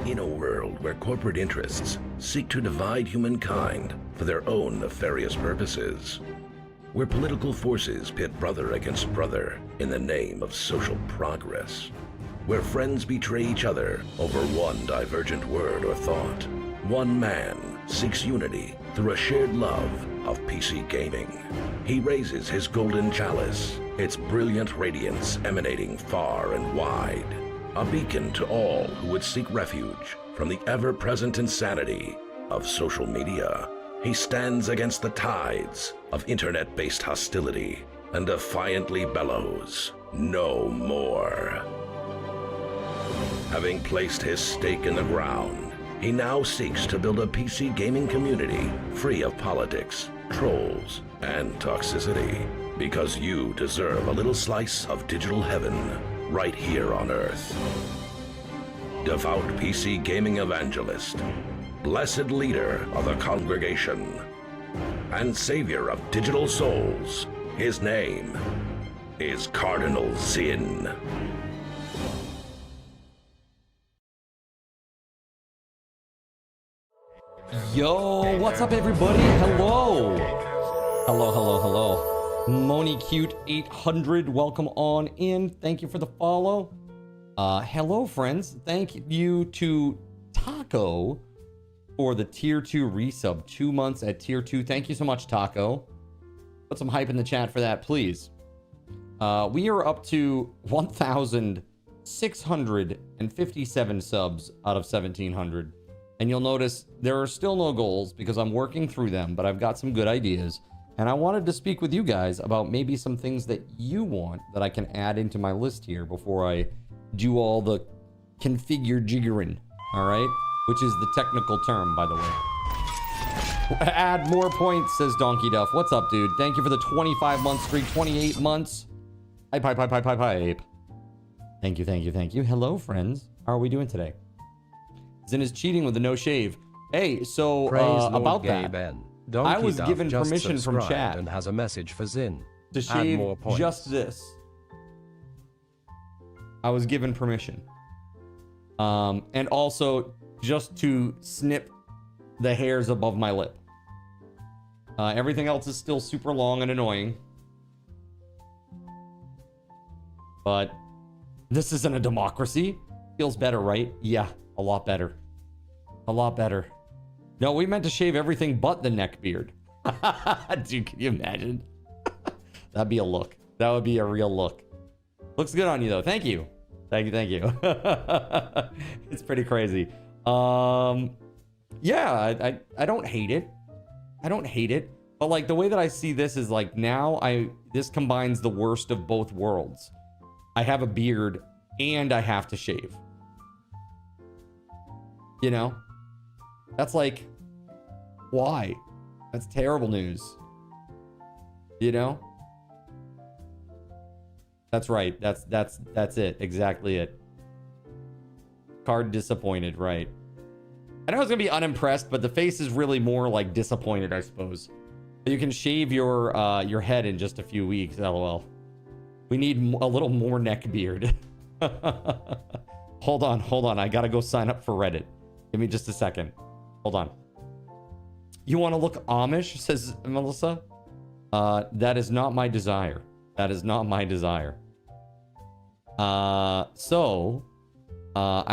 In a world where corporate interests seek to divide humankind for their own nefarious purposes, where political forces pit brother against brother in the name of social progress, where friends betray each other over one divergent word or thought, one man seeks unity through a shared love of PC gaming. He raises his golden chalice, its brilliant radiance emanating far and wide, a beacon to all who would seek refuge from the ever-present insanity of social media. He stands against the tides of internet-based hostility and defiantly bellows, "No more." Having placed his stake in the ground, he now seeks to build a PC gaming community free of politics, trolls, and toxicity, because you deserve a little slice of digital heaven right here on Earth. Devout PC gaming evangelist, blessed leader of the congregation, and savior of digital souls, his name is Cardinal Sin. Yo, what's up everybody? Hello! Hello, hello, hello. Moni Cute 800, welcome on in. Thank you for the follow. Hello, friends. Thank you to Taco for the tier 2 resub. 2 months at tier 2. Thank you so much, Taco. Put some hype in the chat for that, please. We are up to 1,657 subs out of 1,700. And you'll notice there are still no goals because I'm working through them, but I've got some good ideas. And I wanted to speak with you guys about maybe some things that you want that I can add into my list here before I do all the configure jiggering, all right? Which is the technical term, by the way. Add more points, says Donkey Duff. What's up, dude? Thank you for the 25-month streak, 28 months. Hype. Thank you. Hello, friends. How are we doing today? Zin is cheating with the no shave. Hey, so about that, I was given permission from chat and has a message for Zin to shave just this. I was given permission, and also just to snip the hairs above my lip. Everything else is still super long and annoying, but this isn't a democracy. Feels better, right? Yeah, a lot better. A lot better. No, we meant to shave everything but the neck beard. Dude, can you imagine? That'd be a look. That would be a real look. Looks good on you, though. Thank you. Thank you. It's pretty crazy. Yeah, I don't hate it. I don't hate it. But, like, the way that I see this is, like, now this combines the worst of both worlds. I have a beard and I have to shave. You know? That's like, why? That's terrible news. You know? That's right. That's it. Exactly it. Card disappointed, right? I know it's gonna be unimpressed, but the face is really more like disappointed, I suppose. You can shave your head in just a few weeks. LOL. We need a little more neck beard. Hold on. I gotta go sign up for Reddit. Give me just a second. Hold on. You want to look Amish, says Melissa? That is not my desire. That is not my desire. I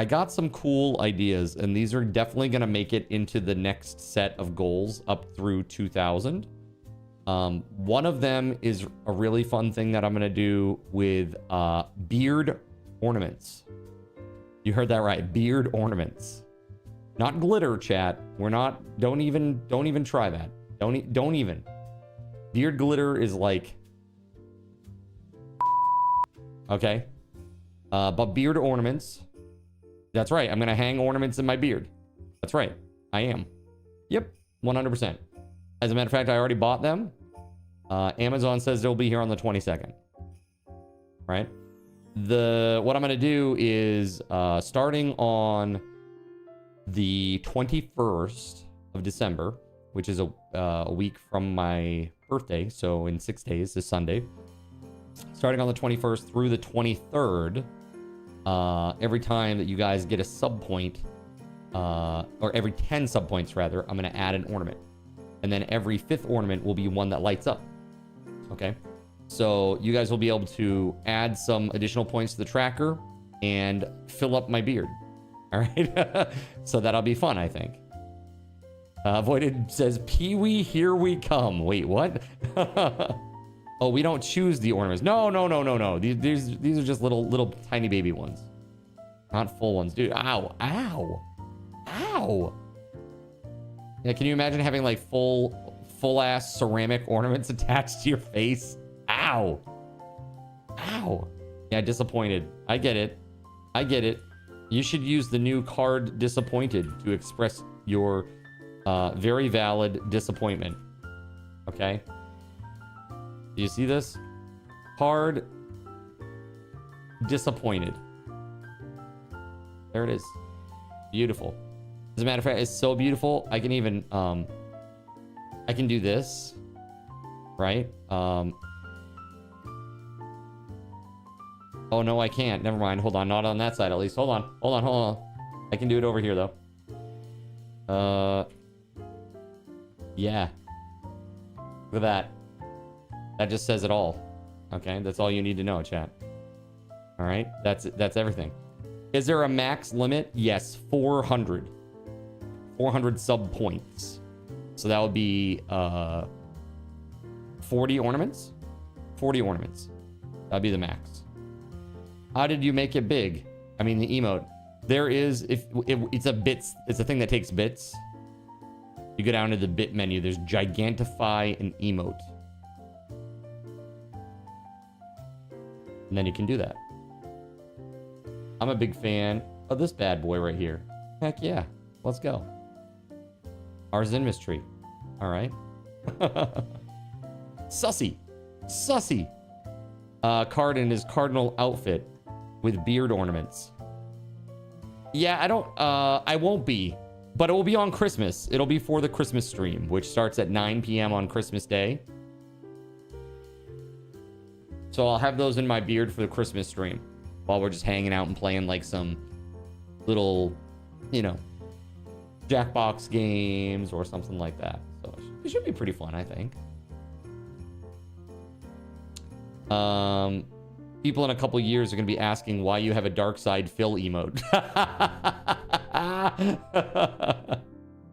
got some cool ideas, and these are definitely going to make it into the next set of goals up through 2000. One of them is a really fun thing that I'm going to do with beard ornaments. You heard that right. Beard ornaments. Not glitter, chat. We're not. Don't even try that. Don't even. Beard glitter is like. Okay. But beard ornaments. That's right. I'm gonna hang ornaments in my beard. That's right. I am. Yep. 100%. As a matter of fact, I already bought them. Amazon says they'll be here on the 22nd. Right. What I'm gonna do is starting on the 21st of December, which is a week from my birthday, so in 6 days, this Sunday. Starting on the 21st through the 23rd, every time that you guys get a sub point, or every 10 sub points rather, I'm going to add an ornament. And then every 5th ornament will be one that lights up. Okay? So you guys will be able to add some additional points to the tracker and fill up my beard. All right. So that'll be fun, I think. Voided says, Pee-wee, here we come. Wait, what? Oh, we don't choose the ornaments. No. These are just little tiny baby ones. Not full ones. Dude, ow. Yeah, can you imagine having like full ass ceramic ornaments attached to your face? Ow. Yeah, disappointed. I get it. You should use the new card disappointed to express your very valid disappointment. Okay? Do you see this? Card disappointed. There it is. Beautiful. As a matter of fact, it's so beautiful. I can even I can do this. Right? Oh no, I can't. Never mind. Hold on. Not on that side at least. Hold on. I can do it over here though. Yeah. Look at that. That just says it all. Okay, that's all you need to know, chat. All right, that's everything. Is there a max limit? Yes, 400. 400 sub points. So that would be 40 ornaments? 40 ornaments. That'd be the max. How did you make it big? I mean, the emote. There is, it's a bits, it's a thing that takes bits. You go down to the bit menu, there's gigantify an emote. And then you can do that. I'm a big fan of this bad boy right here. Heck yeah. Let's go. Our Zinmas tree. All right. Sussy. Sussy. Card in his cardinal outfit with beard ornaments. Yeah, I won't be, but it will be on Christmas. It'll be for the Christmas stream, which starts at 9 p.m. on Christmas Day. So I'll have those in my beard for the Christmas stream while we're just hanging out and playing like some little, you know, Jackbox games or something like that. So it should be pretty fun, I think. People in a couple years are going to be asking why you have a dark side Phil emote.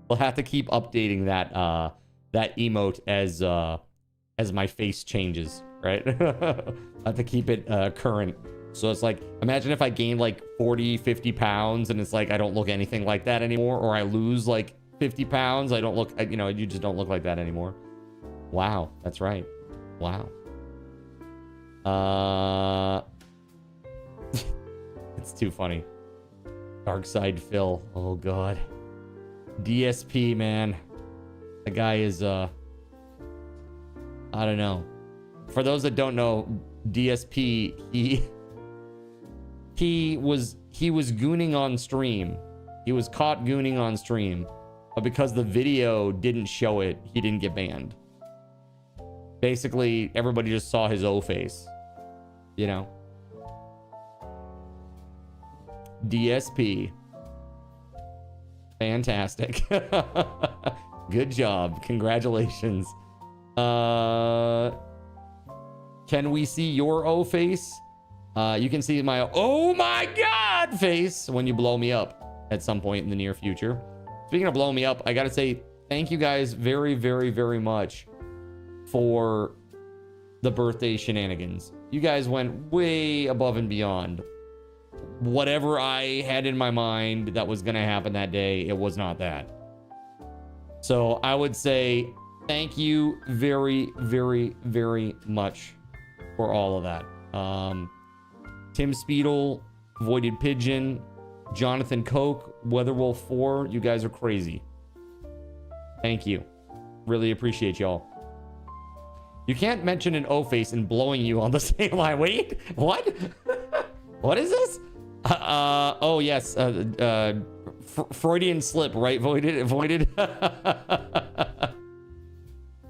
We'll have to keep updating that emote as my face changes, right? I have to keep it current. So it's like, imagine if I gained like 40, 50 pounds and it's like, I don't look anything like that anymore. Or I lose like 50 pounds. I don't look, you know, you just don't look like that anymore. Wow. That's right. Wow. It's too funny. Dark side Phil. Oh God. DSP, man. The guy is, I don't know. For those that don't know, DSP, he was gooning on stream. He was caught gooning on stream, but because the video didn't show it, he didn't get banned. Basically, everybody just saw his O face, you know. DSP. Fantastic. Good job. Congratulations. Can we see your O face? You can see my oh my God face when you blow me up at some point in the near future. Speaking of blowing me up, I gotta say thank you guys very, very, very much for the birthday shenanigans. You guys went way above and beyond. Whatever I had in my mind that was gonna happen that day, it was not that. So I would say thank you very, very, very much for all of that. TimSpeedle, Voided Pigeon, Jonathan Coke, WeatherWolf4, you guys are crazy. Thank you. Really appreciate y'all. You can't mention an O-face and blowing you on the same line. Wait, what? What is this? Oh, yes. Freudian slip, right? Voided.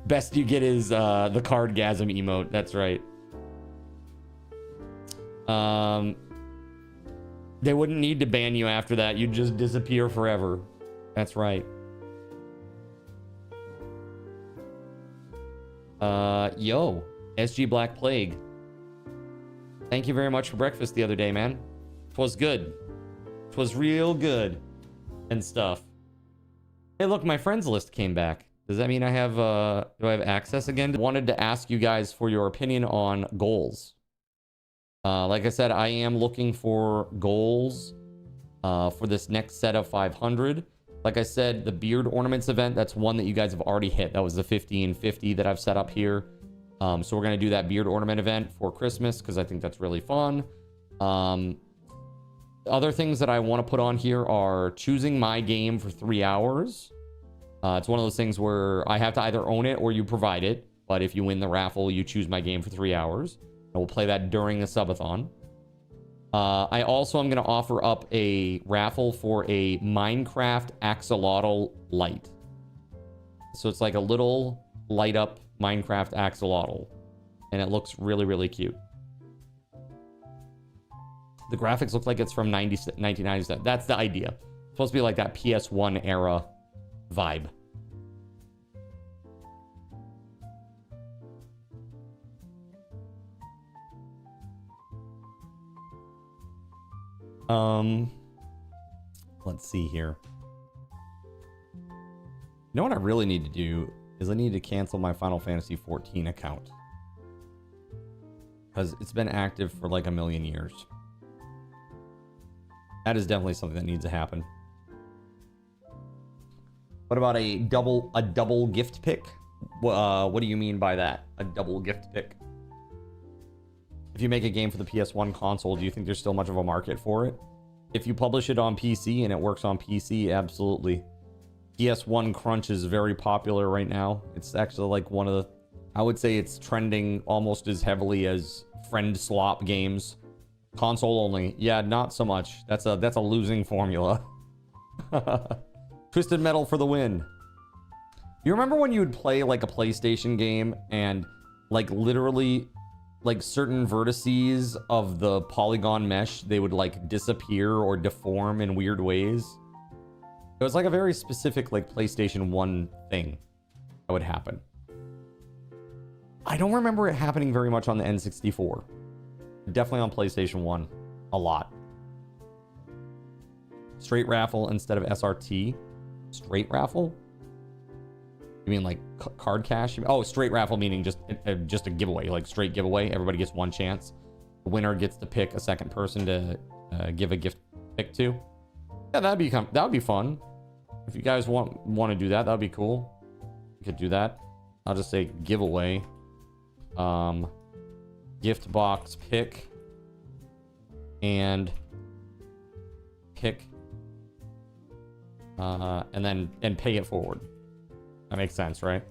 Best you get is the cardgasm emote. That's right. They wouldn't need to ban you after that. You'd just disappear forever. That's right. Yo, SG Black Plague. Thank you very much for breakfast the other day, man. 'Twas good. 'Twas real good and stuff. Hey, look, my friends list came back. Does that mean I have, do I have access again? Wanted to ask you guys for your opinion on goals. Like I said, I am looking for goals for this next set of 500. Like I said, the beard ornaments event, that's one that you guys have already hit. That was the 50 and 50 that I've set up here. So we're going to do that beard ornament event for Christmas because I think that's really fun. Other things that I want to put on here are choosing my game for 3 hours. It's one of those things where I have to either own it or you provide it. But if you win the raffle, you choose my game for 3 hours. And we'll play that during the subathon. I also am going to offer up a raffle for a Minecraft axolotl light. So it's like a little light up Minecraft axolotl. And it looks really, really cute. The graphics look like it's from 1997. That's the idea. It's supposed to be like that PS1 era vibe. Let's see here. You know what I really need to do is I need to cancel my Final Fantasy 14 account. Because it's been active for like a million years. That is definitely something that needs to happen. What about a double gift pick? What do you mean by that? A double gift pick? If you make a game for the PS1 console, do you think there's still much of a market for it? If you publish it on PC and it works on PC, absolutely. PS1 Crunch is very popular right now. It's actually like one of the... I would say it's trending almost as heavily as friend swap games. Console only. Yeah, not so much. That's a losing formula. Twisted Metal for the win. You remember when you would play like a PlayStation game and like literally like certain vertices of the polygon mesh, they would like disappear or deform in weird ways? It was like a very specific like PlayStation 1 thing that would happen. I don't remember it happening very much on the N64. Definitely on PlayStation 1. A lot. Straight raffle instead of SRT. Straight raffle? You mean like card cash? Oh, straight raffle meaning just a giveaway, like straight giveaway. Everybody gets one chance. The winner gets to pick a second person to give a gift pick to. Yeah, that would be fun. If you guys want to do that, that'd be cool. You could do that. I'll just say giveaway. Gift box pick and pick and pay it forward. That makes sense, right?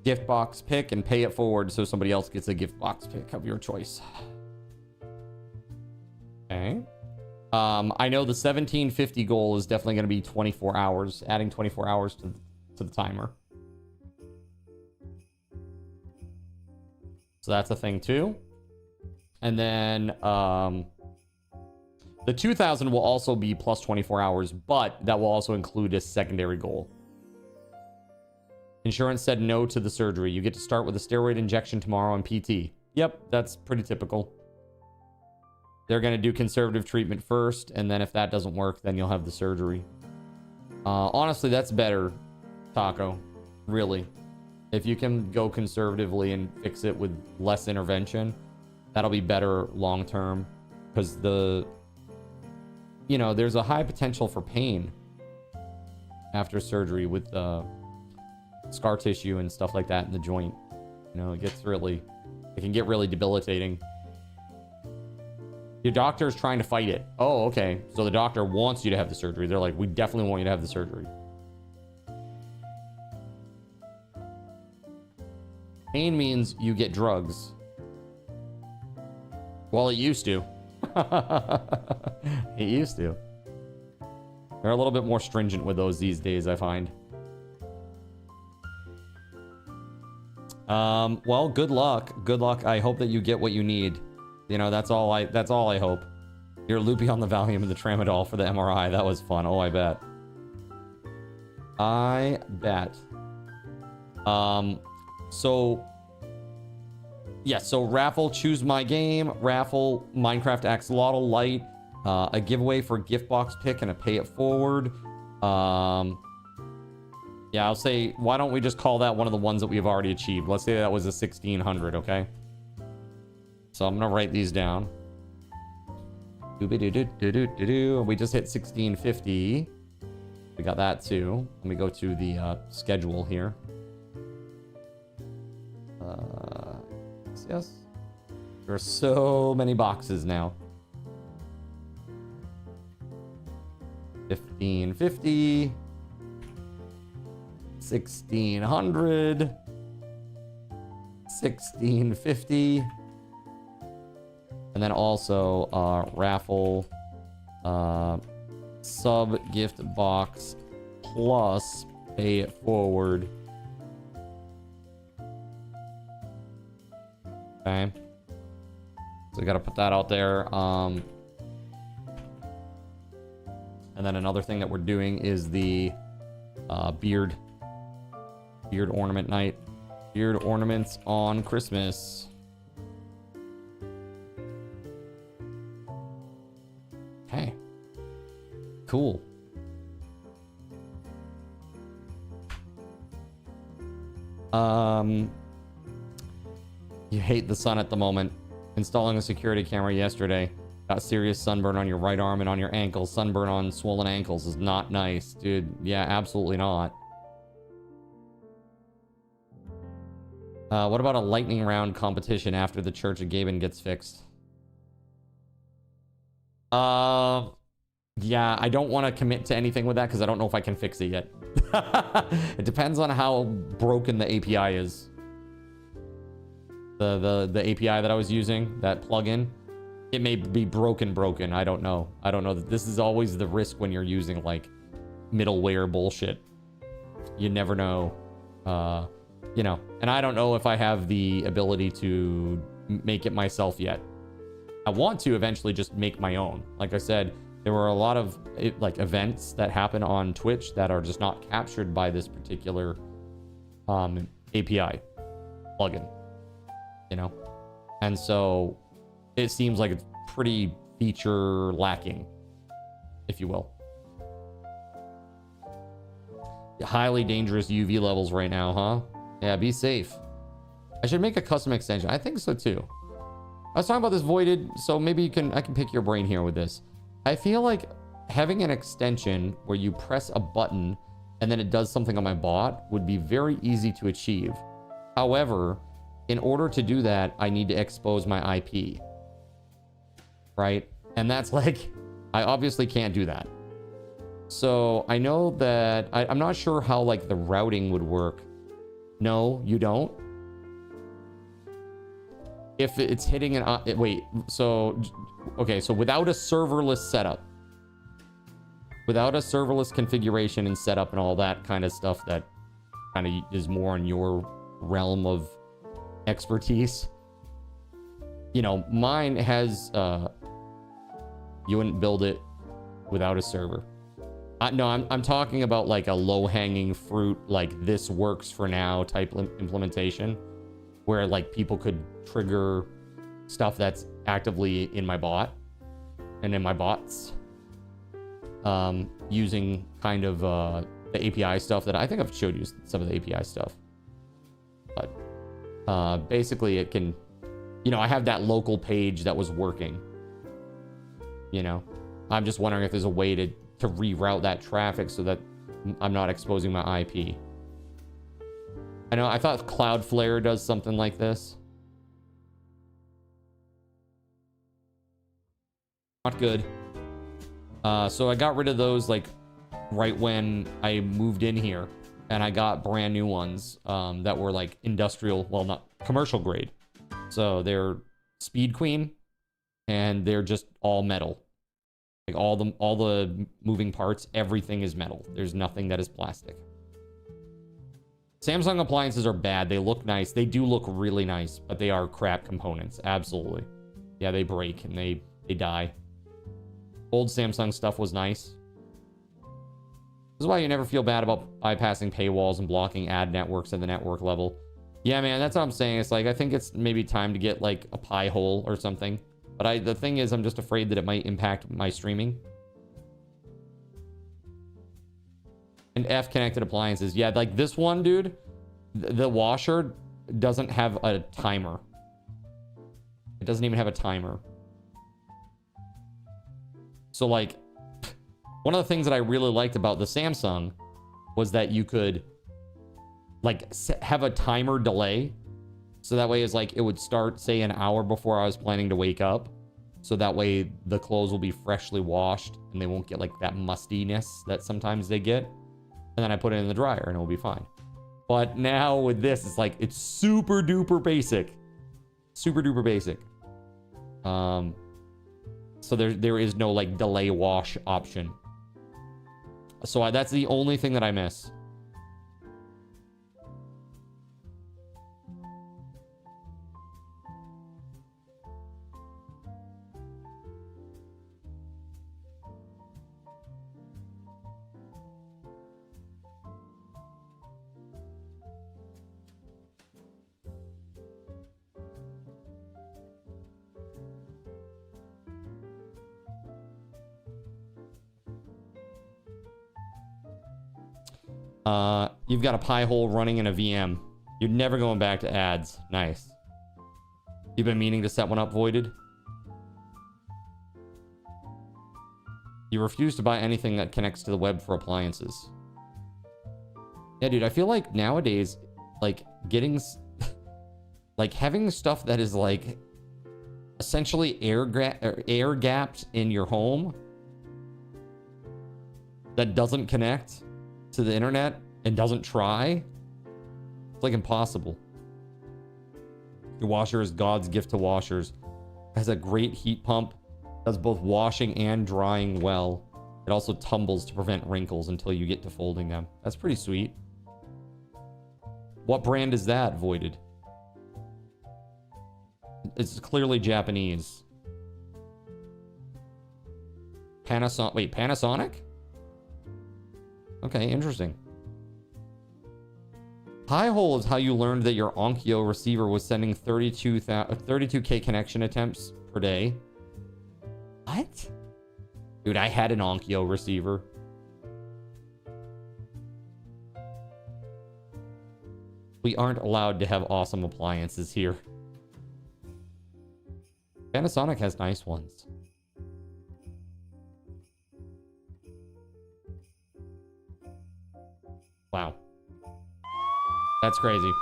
Gift box pick and pay it forward so somebody else gets a gift box pick of your choice. Okay. I know the 1750 goal is definitely going to be 24 hours, adding 24 hours to the timer. So that's a thing too. And then the 2000 will also be plus 24 hours, but that will also include a secondary goal. Insurance said no to the surgery. You get to start with a steroid injection tomorrow on PT. Yep, that's pretty typical. They're going to do conservative treatment first, and then if that doesn't work, then you'll have the surgery. Honestly, that's better, Taco. Really. If you can go conservatively and fix it with less intervention, that'll be better long term. Because there's a high potential for pain after surgery with scar tissue and stuff like that in the joint. It can get really debilitating. Your doctor is trying to fight it. Oh, okay. So the doctor wants you to have the surgery. They're like, we definitely want you to have the surgery. Pain means you get drugs. Well, it used to. It used to. They're a little bit more stringent with those these days, I find. Well, good luck. Good luck. I hope that you get what you need. That's all I hope. You're loopy on the Valium and the Tramadol for the MRI. That was fun. Oh, I bet. I bet. So raffle, choose my game, raffle, Minecraft Axolotl Light, a giveaway for gift box pick and a pay it forward. Yeah, I'll say, why don't we just call that one of the ones that we've already achieved? Let's say that was a 1600, okay? So I'm gonna write these down. We just hit 1650. We got that too. Let me go to the schedule here. Yes. There are so many boxes now. 1550. 1600. 1650. And then also raffle sub gift box plus pay it forward. Okay. So we got to put that out there. And then another thing that we're doing is the beard ornament night. Beard ornaments on Christmas. Okay. Cool. You hate the sun at the moment. Installing a security camera yesterday. Got serious sunburn on your right arm and on your ankles. Sunburn on swollen ankles is not nice, dude. Yeah, absolutely not. What about a lightning round competition after the Church of Gaben gets fixed? Yeah, I don't want to commit to anything with that because I don't know if I can fix it yet. It depends on how broken the API is. The API that I was using, that plugin, it may be broken. I don't know. This is always the risk when you're using like middleware bullshit. You never know. You know, and I don't know if I have the ability to make it myself yet. I want to eventually just make my own. Like I said, there were a lot of like events that happen on Twitch that are just not captured by this particular API plugin, you know? And so it seems like it's pretty feature lacking, if you will. Highly dangerous UV levels right now, huh? Yeah, be safe. I should make a custom extension. I think so too. I was talking about this voided, so maybe I can pick your brain here with this. I feel like having an extension where you press a button and then it does something on my bot would be very easy to achieve. However, in order to do that, I need to expose my IP. Right? And that's like, I obviously can't do that. So I know that, I'm not sure how like the routing would work. No, you don't. If it's hitting an, wait, so, okay, so without a serverless setup, without a serverless configuration and setup and all that kind of stuff that kind of is more in your realm of expertise, you know, mine has, you wouldn't build it without a server. No, I'm talking about like a low-hanging fruit, like this works for now type implementation, where like people could trigger stuff that's actively in my bot and in my bots, using kind of the API stuff that I think I've showed you some of the API stuff. But basically it can, you know, I have that local page that was working, you know. I'm just wondering if there's a way to reroute that traffic so that I'm not exposing my IP. I know, I thought Cloudflare does something like this. Not good. So I got rid of those like right when I moved in here, and I got brand new ones that were like industrial, well, not commercial grade. So they're Speed Queen, and they're just all metal. Like all the moving parts, everything is metal. There's nothing that is plastic. Samsung appliances are bad. They look nice. They do look really nice, but they are crap components. Absolutely. Yeah, they break and they die. Old Samsung stuff was nice. This is why you never feel bad about bypassing paywalls and blocking ad networks at the network level. Yeah, man, that's what I'm saying. It's like, I think it's maybe time to get like a pie hole or something. But the thing is, I'm just afraid that it might impact my streaming. And F connected appliances. Yeah, like this one, dude, the washer doesn't have a timer. It doesn't even have a timer. So like, one of the things that I really liked about the Samsung was that you could like have a timer delay. So that way it's like, it would start, say, an hour before I was planning to wake up. So that way the clothes will be freshly washed and they won't get like that mustiness that sometimes they get. And then I put it in the dryer and it will be fine. But now with this, it's like, it's super duper basic. Super duper basic. So there is no like delay wash option. So that's the only thing that I miss. You've got a Pi-hole running in a VM. You're never going back to ads. Nice. You've been meaning to set one up, Voided? You refuse to buy anything that connects to the web for appliances. Yeah, dude, I feel like nowadays, like, getting... like, having stuff that is, like, essentially air-gapped in your home that doesn't connect to the internet and doesn't try, it's, like, impossible. Your washer is God's gift to washers. It has a great heat pump. Does both washing and drying well. It also tumbles to prevent wrinkles until you get to folding them. That's pretty sweet. What brand is that, Voided? It's clearly Japanese. Panasonic. Wait, Panasonic? Okay, interesting. Pi-hole is how you learned that your Onkyo receiver was sending 32K connection attempts per day. What? Dude, I had an Onkyo receiver. We aren't allowed to have awesome appliances here. Panasonic has nice ones. Wow. That's crazy.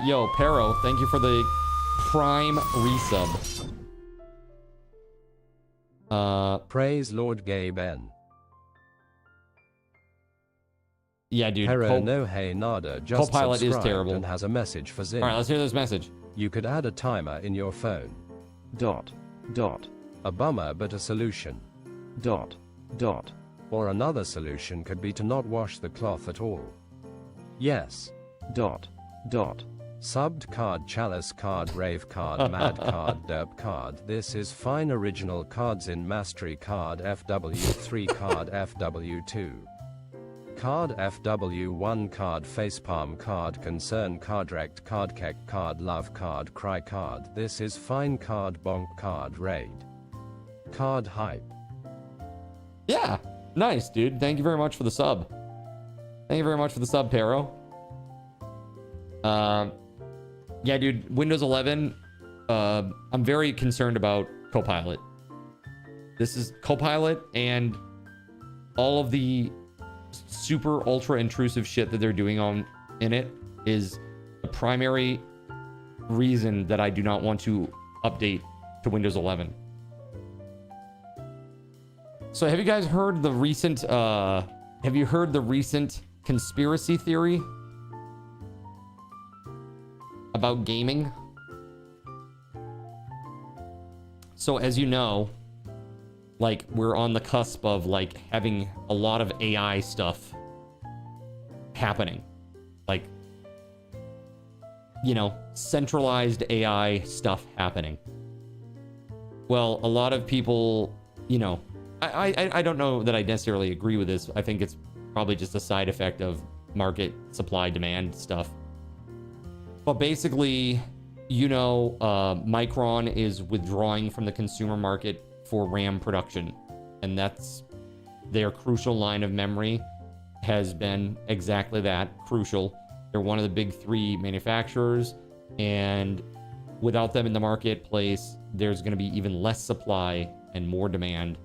Yo, Pero, thank you for the Prime resub. Praise Lord Gabe N. Yeah, dude. Pero no hey nada just Copilot is terrible and has a message for Zin. All right, let's hear this message. You could add a timer in your phone. ... A bummer but a solution. ... Or another solution could be to not wash the cloth at all. Yes. ... Subbed card, chalice card, rave card, mad card, derp card. This is fine original cards in mastery card, FW3 card, FW2 card, FW1 card, facepalm card, concern card, rect card, kek card, love card, cry card. This is fine card, bonk card, raid card, hype. Yeah, nice, dude. Thank you very much for the sub. Thank you very much for the sub, Pero. Yeah, dude, Windows 11, I'm very concerned about Copilot. This is Copilot and all of the super ultra intrusive shit that they're doing in it is the primary reason that I do not want to update to Windows 11. So have you guys heard the recent conspiracy theory about gaming? So as you know, like, we're on the cusp of, like, having a lot of AI stuff happening. Like, you know, centralized AI stuff happening. Well, a lot of people, you know, I don't know that I necessarily agree with this. I think it's probably just a side effect of market supply demand stuff. But basically, you know, Micron is withdrawing from the consumer market for RAM production, and that's their crucial line of memory has been exactly that, crucial. They're one of the big three manufacturers, and without them in the marketplace, there's going to be even less supply and more demand.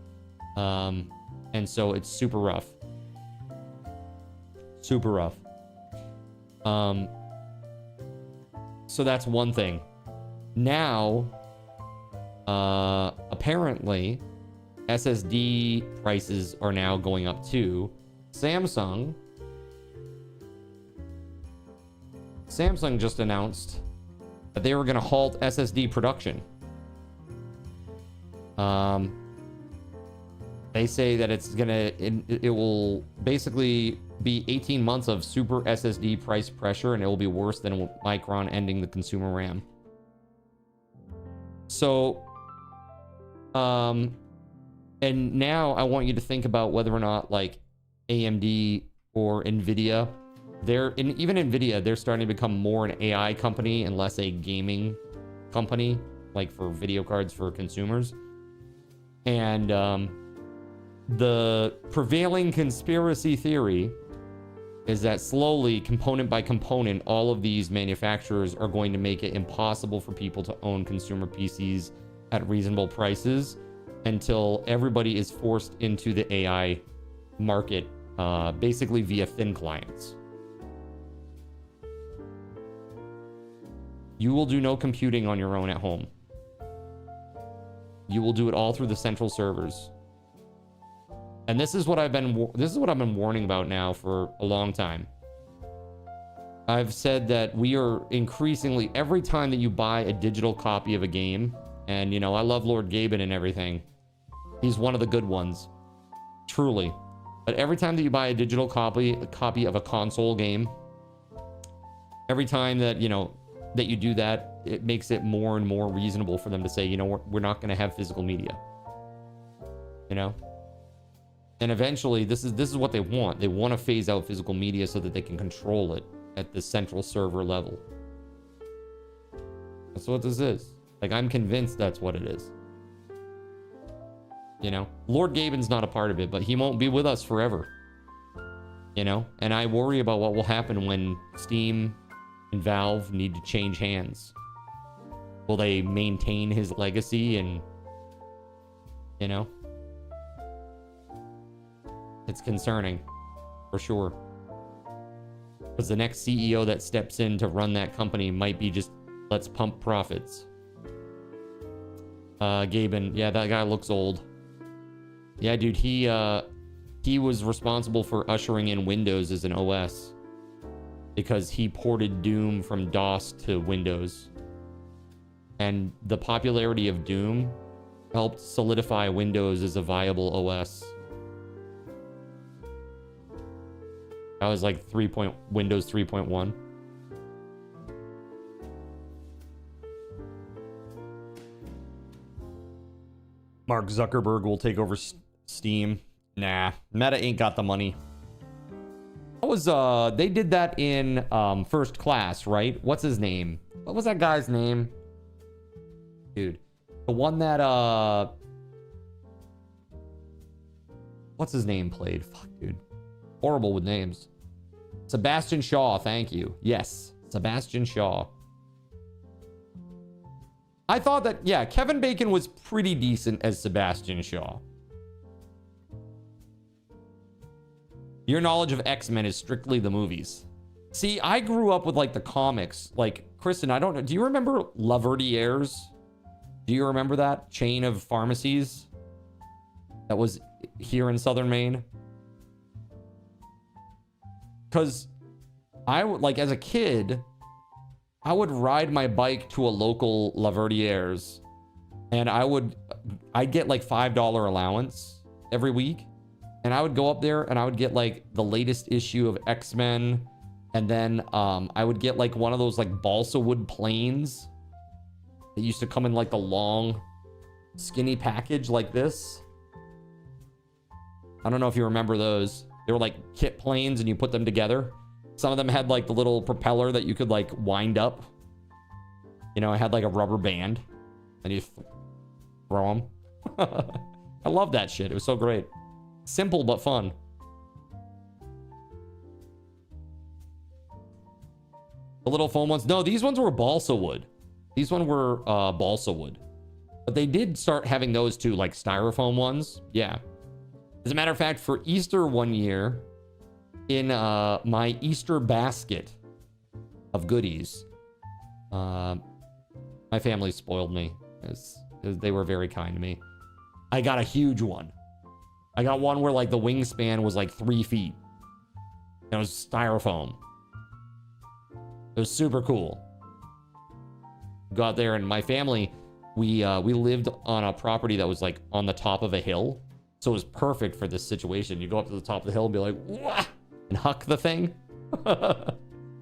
And so it's super rough. Super rough. So that's one thing. Now, apparently, SSD prices are now going up too. Samsung just announced that they were going to halt SSD production. They say that it will basically be 18 months of super SSD price pressure, and it will be worse than Micron ending the consumer RAM. So, and now I want you to think about whether or not, like, AMD or NVIDIA, even NVIDIA, they're starting to become more an AI company and less a gaming company, like for video cards for consumers. And the prevailing conspiracy theory is that slowly, component by component, all of these manufacturers are going to make it impossible for people to own consumer PCs at reasonable prices until everybody is forced into the AI market, basically via thin clients. You will do no computing on your own at home. You will do it all through the central servers. And this is what I've been warning about now for a long time. I've said that we are increasingly, every time that you buy a digital copy of a game, and you know, I love Lord Gaben and everything. He's one of the good ones. Truly. But every time that you buy a digital copy of a console game, every time that, you know, that you do that, it makes it more and more reasonable for them to say, you know, we're not going to have physical media. You know? And eventually, this is what they want. They want to phase out physical media so that they can control it at the central server level. That's what this is. Like, I'm convinced that's what it is. You know? Lord Gaben's not a part of it, but he won't be with us forever. You know? And I worry about what will happen when Steam and Valve need to change hands. Will they maintain his legacy and, you know? It's concerning, for sure. Because the next CEO that steps in to run that company might be just, let's pump profits. Gaben, yeah, that guy looks old. Yeah, dude, he was responsible for ushering in Windows as an OS. Because he ported Doom from DOS to Windows. And the popularity of Doom helped solidify Windows as a viable OS. That was like Windows 3.1. Mark Zuckerberg will take over Steam. Nah, Meta ain't got the money. That was, they did that in First Class, right? What's his name? What was that guy's name? Dude. The one that, what's his name played? Fuck, dude. Horrible with names. Sebastian Shaw, thank you. Yes, Sebastian Shaw. I thought that, yeah, Kevin Bacon was pretty decent as Sebastian Shaw. Your knowledge of X-Men is strictly the movies. See, I grew up with, like, the comics. Like, Kristen, I don't know. Do you remember VELZTORM? Do you remember that chain of pharmacies that was here in Southern Maine? Because I would, like, as a kid, I would ride my bike to a local VELZTORM, and I'd get like $5 allowance every week, and I would go up there and I would get like the latest issue of X-Men, and then I would get like one of those like balsa wood planes that used to come in like the long skinny package like this. I don't know if you remember those. They were like kit planes and you put them together. Some of them had like the little propeller that you could like wind up. You know, it had like a rubber band and you throw them. I love that shit. It was so great. Simple but fun. The little foam ones. No, these ones were balsa wood. These ones were balsa wood. But they did start having those too, like styrofoam ones. Yeah. As a matter of fact, for Easter one year, in my Easter basket of goodies, my family spoiled me. They were very kind to me. I got a huge one. I got one where like the wingspan was like 3 feet. It was styrofoam. It was super cool. Got there and my family, we lived on a property that was like on the top of a hill. So it was perfect for this situation. You go up to the top of the hill and be like, wah! And huck the thing. And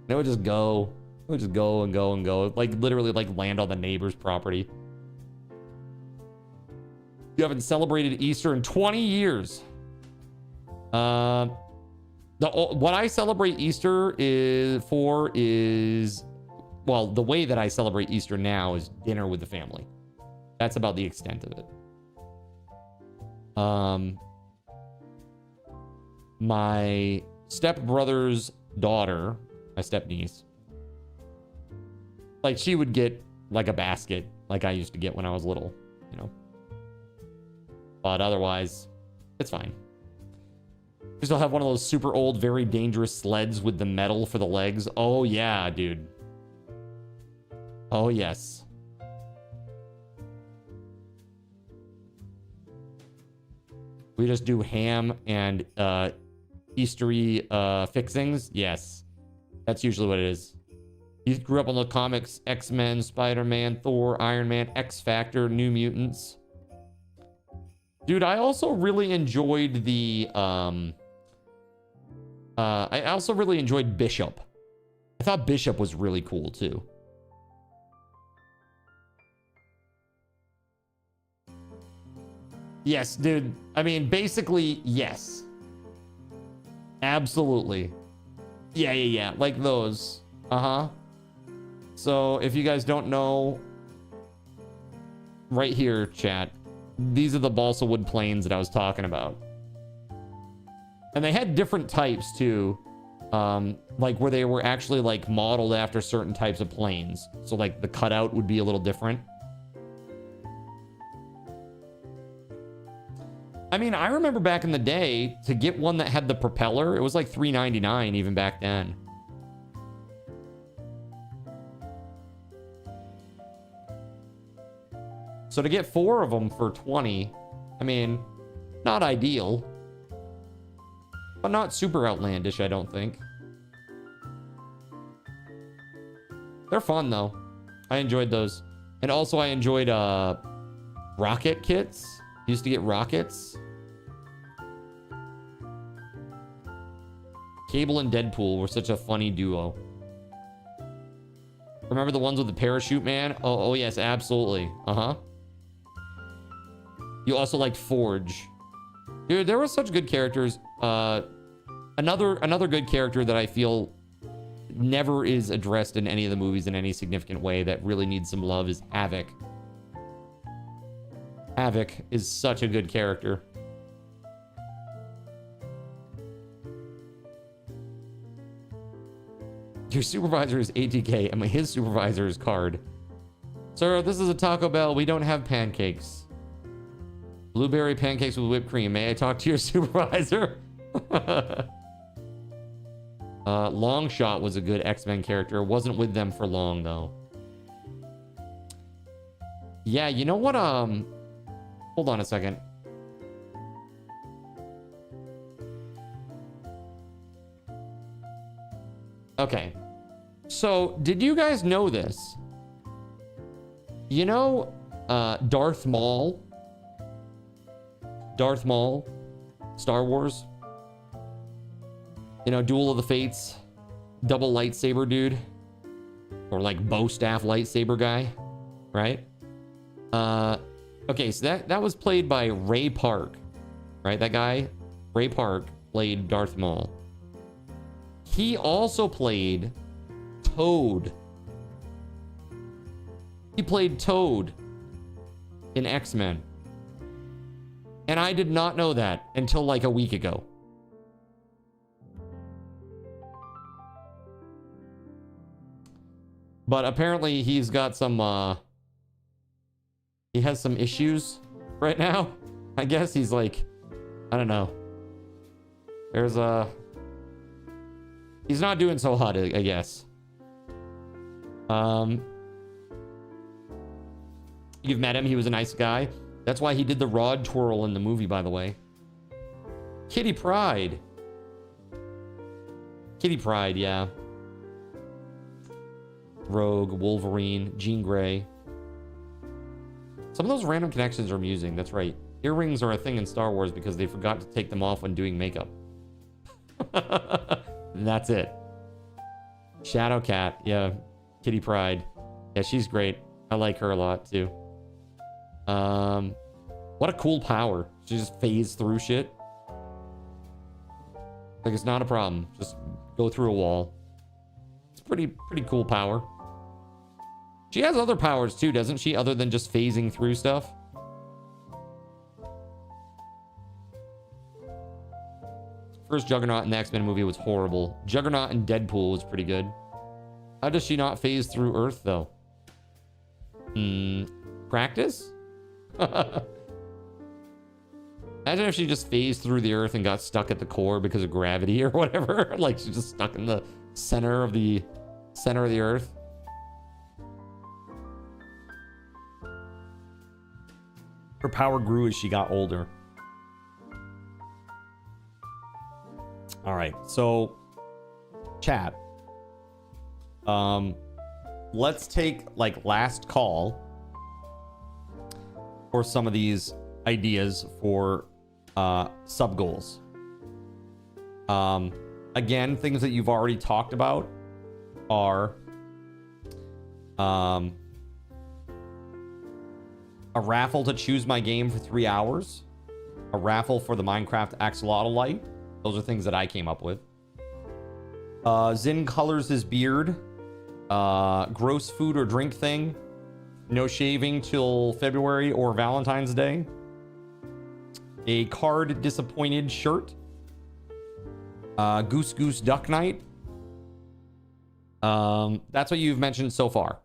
it would just go. It would just go and go and go. Like literally like land on the neighbor's property. You haven't celebrated Easter in 20 years. What I celebrate Easter is, well, the way that I celebrate Easter now is dinner with the family. That's about the extent of it. my stepbrother's daughter, my stepniece, like she would get like a basket like I used to get when I was little, you know. But otherwise, it's fine. We still have one of those super old, very dangerous sleds with the metal for the legs. Oh yeah, dude. Oh yes. We just do ham and Eastery fixings. Yes. That's usually what it is. You grew up on the comics, X-Men, Spider-Man, Thor, Iron Man, X-Factor, New Mutants. Dude, I also really enjoyed the I also really enjoyed Bishop. I thought Bishop was really cool too. Yes, dude. I mean, basically, yes. Absolutely. Yeah. Like those. Uh-huh. So, if you guys don't know, right here, chat, these are the balsa wood planes that I was talking about. And they had different types, too. Like, where they were actually, like, modeled after certain types of planes. So, like, the cutout would be a little different. I mean, I remember back in the day, to get one that had the propeller, it was like $3.99 even back then. So to get 4 of them for 20, I mean, not ideal. But not super outlandish, I don't think. They're fun, though. I enjoyed those. And also I enjoyed rocket kits. Used to get rockets. Cable and Deadpool were such a funny duo. Remember the ones with the parachute man? Oh yes, absolutely. Uh-huh. You also liked Forge. Dude, there were such good characters. Another good character that I feel never is addressed in any of the movies in any significant way that really needs some love is Havoc. Havoc is such a good character. Your supervisor is ATK, and his supervisor is Card. Sir, this is a Taco Bell. We don't have pancakes. Blueberry pancakes with whipped cream. May I talk to your supervisor? Longshot was a good X-Men character. Wasn't with them for long, though. Yeah, you know what? Hold on a second. Okay. So, did you guys know this? You know, Darth Maul? Darth Maul? Star Wars? You know, Duel of the Fates? Double lightsaber dude? Or like bow staff lightsaber guy? Right? Okay, so that was played by Ray Park. Right? That guy, Ray Park, played Darth Maul. He also played Toad. He played Toad in X-Men. And I did not know that until like a week ago. But apparently he's got some, he has some issues right now. I guess he's like, I don't know. There's he's not doing so hot, I guess. You've met him. He was a nice guy. That's why he did the rod twirl in the movie, by the way. Kitty Pryde. Kitty Pryde, yeah. Rogue, Wolverine, Jean Grey. Some of those random connections are amusing. That's right. Earrings are a thing in Star Wars because they forgot to take them off when doing makeup. And that's it. Shadowcat, yeah. Kitty Pryde. Yeah, she's great. I like her a lot, too. What a cool power. She just phased through shit. Like, it's not a problem. Just go through a wall. It's pretty cool power. She has other powers, too, doesn't she? Other than just phasing through stuff. First Juggernaut in the X-Men movie was horrible. Juggernaut in Deadpool was pretty good. How does she not phase through Earth, though? Practice? Imagine if she just phased through the Earth and got stuck at the core because of gravity or whatever. Like she's just stuck in the center of the Earth. Her power grew as she got older. All right, so chat. Let's take like last call for some of these ideas for sub goals. Again, things that you've already talked about are a raffle to choose my game for 3 hours, a raffle for the Minecraft axolotl light. Those are things that I came up with. Zin colors his beard. Gross food or drink thing. No shaving till February or Valentine's Day. A card disappointed shirt. Goose Goose Duck Night. That's what you've mentioned so far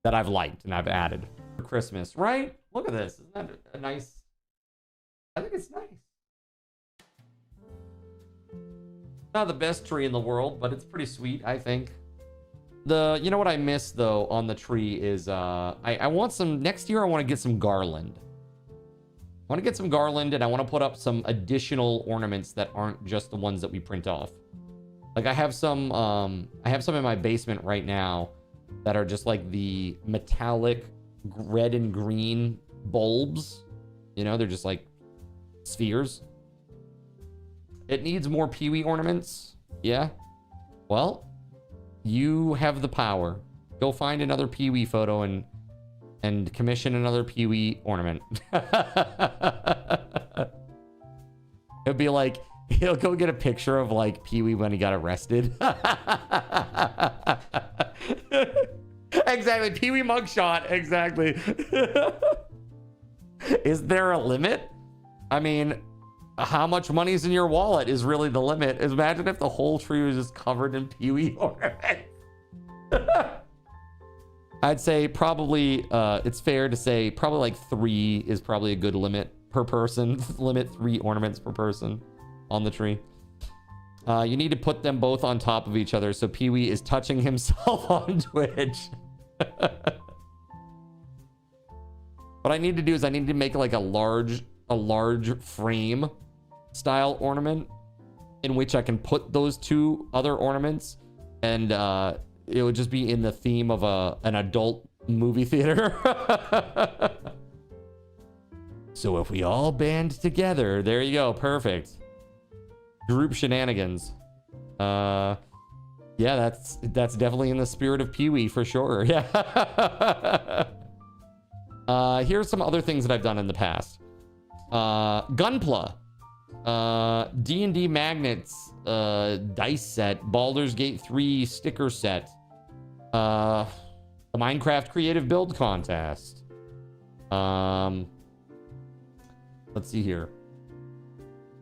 that I've liked and I've added for Christmas, right? Look at this. Isn't that a nice? I think it's nice. Not the best tree in the world, but it's pretty sweet, I think. You know what I miss though on the tree is I want some next year. I want to get some garland. I want to get some garland, and I want to put up some additional ornaments that aren't just the ones that we print off. Like I have some in my basement right now that are just like the metallic red and green bulbs. You know, they're just like spheres. It needs more Pee-wee ornaments. Yeah. Well, you have the power. Go find another Pee-wee photo and commission another Pee-wee ornament. It'll be like, he'll go get a picture of like Pee-wee when he got arrested. Exactly. Pee-wee mugshot. Exactly. Is there a limit? I mean, how much money's in your wallet is really the limit. Imagine if the whole tree was just covered in Pee-wee ornaments. I'd say probably, it's fair to say probably like 3 is probably a good limit per person. Limit 3 ornaments per person on the tree. You need to put them both on top of each other so Pee-wee is touching himself on Twitch. What I need to do is I need to make like a large frame style ornament in which I can put those 2 other ornaments, and it would just be in the theme of an adult movie theater. So if we all band together, there you go, perfect. Group shenanigans. Yeah, that's definitely in the spirit of Pee-wee for sure. Yeah. Here's some other things that I've done in the past. Gunpla, D&D magnets, dice set, Baldur's Gate 3 sticker set, the Minecraft creative build contest. Let's see here.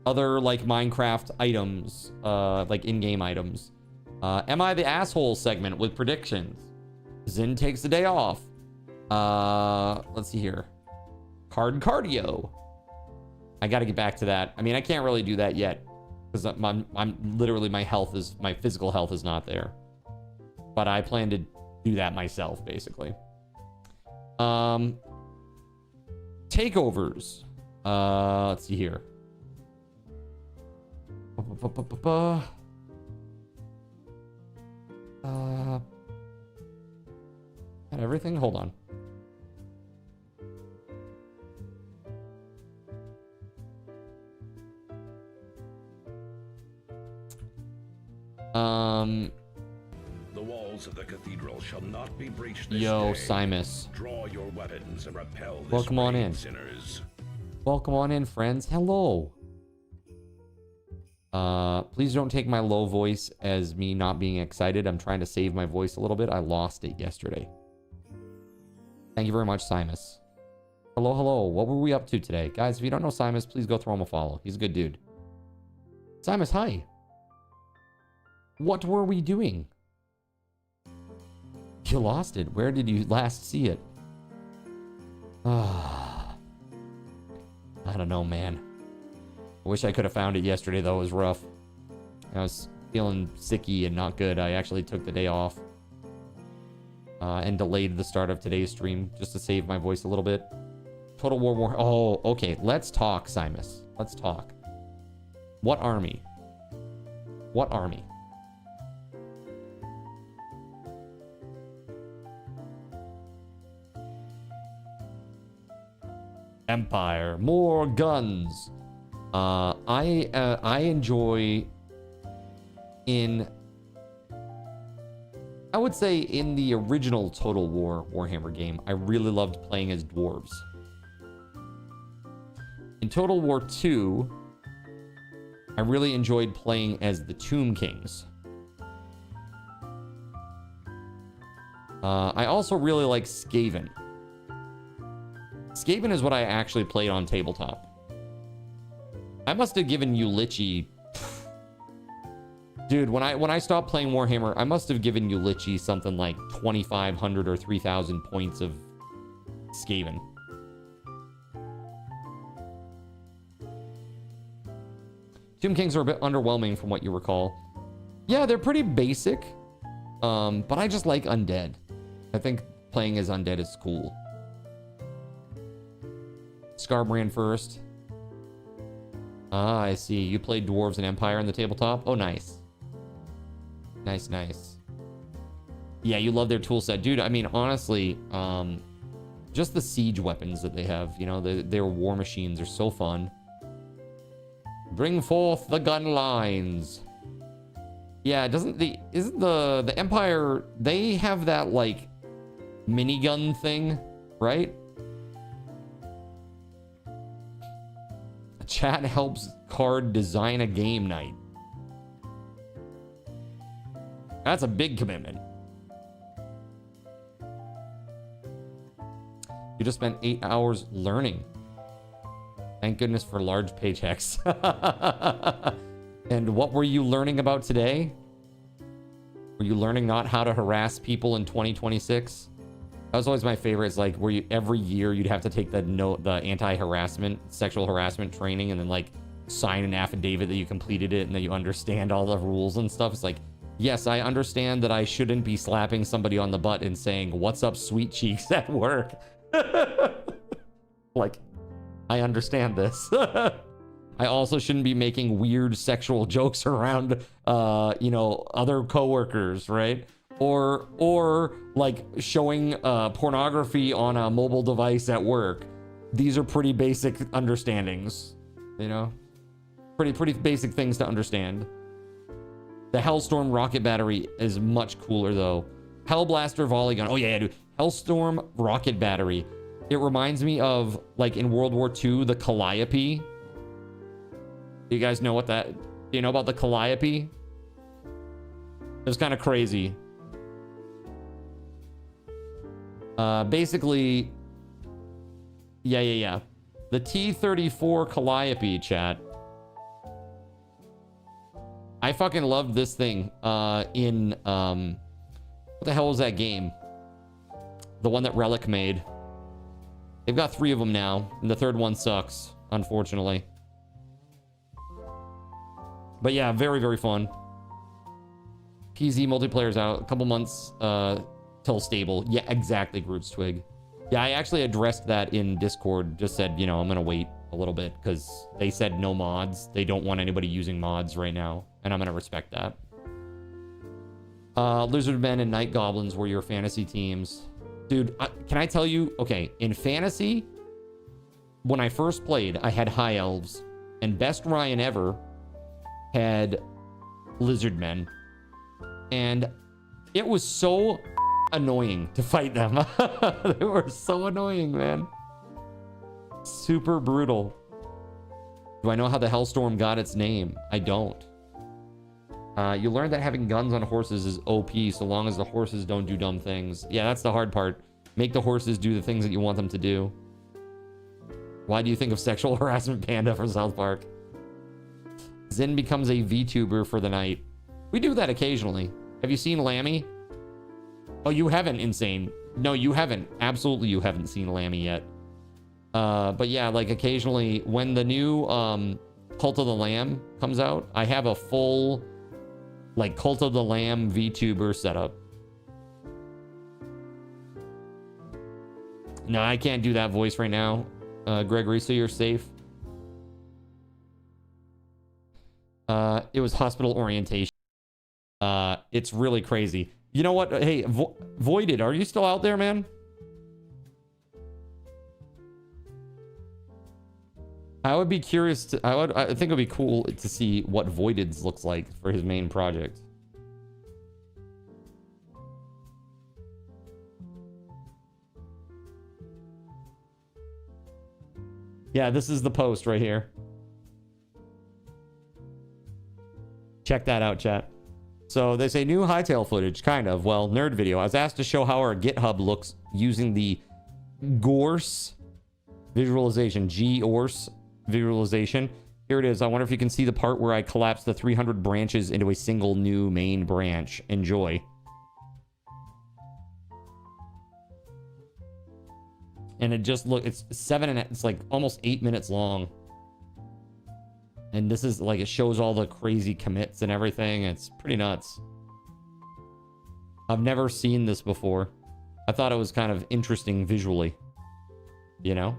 Other like Minecraft items, like in-game items. Am I the asshole segment with predictions? Zin takes the day off. Let's see here. Card cardio. I got to get back to that. I mean, I can't really do that yet because I'm literally my physical health is not there. But I plan to do that myself, basically. Takeovers. Let's see here. Got everything? Hold on. The walls of the cathedral shall not be breached this Yo, day. Simus. Draw your weapons and repel this Welcome on in. sinners. Welcome on in, friends. Hello. Please don't take my low voice as me not being excited. I'm trying to save my voice a little bit. I lost it yesterday. Thank you very much, Simus. Hello, hello. What were we up to today? Guys, if you don't know Simus, please go throw him a follow. He's a good dude. Simus, hi. What were we doing? You lost it. Where did you last see it? Ah, I don't know, man. I wish I could have found it yesterday, though. It was rough. I was feeling sicky and not good. I actually took the day off and delayed the start of today's stream just to save my voice a little bit. Total War. Oh, okay. Let's talk, Simus. Let's talk. What army? What army? Empire. More guns. I enjoy I would say in the original Total War Warhammer game, I really loved playing as dwarves. In Total War 2, I really enjoyed playing as the Tomb Kings. I also really like Skaven. Skaven is what I actually played on tabletop. I must have given Ulichi... Dude, when I stopped playing Warhammer, I must have given Ulichi something like 2,500 or 3,000 points of Skaven. Tomb Kings are a bit underwhelming from what you recall. Yeah, they're pretty basic, but I just like undead. I think playing as undead is cool. Scarbrand first. Ah, I see. You played Dwarves and Empire in the tabletop? Oh, nice. Nice, nice. Yeah, you love their tool set. Dude, I mean, honestly, just the siege weapons that they have, you know, their war machines are so fun. Bring forth the gun lines. Yeah, isn't the Empire, they have that, like, minigun thing, right? Chat helps Card design a game night. That's a big commitment. You just spent 8 hours learning. Thank goodness for large paychecks. And what were you learning about today? Were you learning not how to harass people in 2026? That was always my favorite. It's like where you every year you'd have to take the anti-harassment, sexual harassment training, and then like sign an affidavit that you completed it and that you understand all the rules and stuff. It's like, yes, I understand that I shouldn't be slapping somebody on the butt and saying, "What's up, sweet cheeks," at work. Like, I understand this. I also shouldn't be making weird sexual jokes around, you know, other coworkers, right? Or like showing pornography on a mobile device at work. These are pretty basic understandings, you know? Pretty basic things to understand. The Hellstorm rocket battery is much cooler, though. Hellblaster volley gun. Oh, yeah, dude. Hellstorm rocket battery. It reminds me of, like, in World War II, the Calliope. You guys know what that... Do you know about the Calliope? It was kind of crazy. Basically... Yeah. The T-34 Calliope, chat. I fucking loved this thing in... what the hell was that game? The one that Relic made. They've got 3 of them now, and the third one sucks, unfortunately. But yeah, very, very fun. PZ multiplayer's out. A couple months till stable. Yeah, exactly, Groot's Twig. Yeah, I actually addressed that in Discord. Just said, you know, I'm going to wait a little bit because they said no mods. They don't want anybody using mods right now, and I'm going to respect that. Lizardmen and Night Goblins were your fantasy teams. Dude, can I tell you? Okay, in fantasy, when I first played, I had High Elves, and Best Ryan ever had Lizardmen, and it was so annoying to fight them. They were so annoying, man. Super brutal. Do I know how the Hellstorm got its name? I don't. You learned that having guns on horses is OP so long as the horses don't do dumb things. Yeah, that's the hard part. Make the horses do the things that you want them to do. Why do you think of sexual harassment panda for South Park? Zen becomes a VTuber for the night. We do that occasionally. Have you seen Lammy? Oh, you haven't, Insane. No, you haven't. Absolutely, you haven't seen Lammy yet. But yeah, like occasionally when the new Cult of the Lamb comes out, I have a full like Cult of the Lamb VTuber setup. No, I can't do that voice right now, Gregory, so you're safe. It was hospital orientation. It's really crazy. You know what? Hey, Voided, are you still out there, man? I would be curious to, I think it would be cool to see what Voided's looks like for his main project. Yeah, this is the post right here. Check that out, chat. So they say new hightail footage, kind of. Well, nerd video. I was asked to show how our GitHub looks using the Gorse visualization, G-Orse visualization. Here it is. I wonder if you can see the part where I collapse the 300 branches into a single new main branch. Enjoy. And it just look, it's like almost 8 minutes long. And this is like, it shows all the crazy commits and everything. It's pretty nuts. I've never seen this before. I thought it was kind of interesting visually, you know?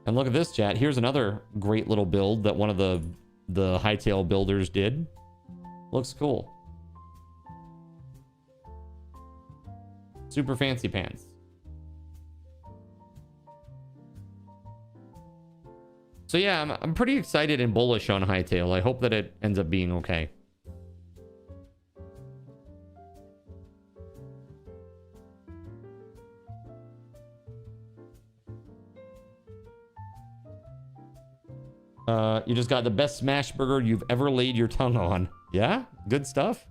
And look at this, chat. Here's another great little build that one of the hightail builders did. Looks cool. Super fancy pants. So yeah, I'm pretty excited and bullish on hightail. I hope that it ends up being okay. You just got the best smash burger you've ever laid your tongue on. Yeah? Good stuff?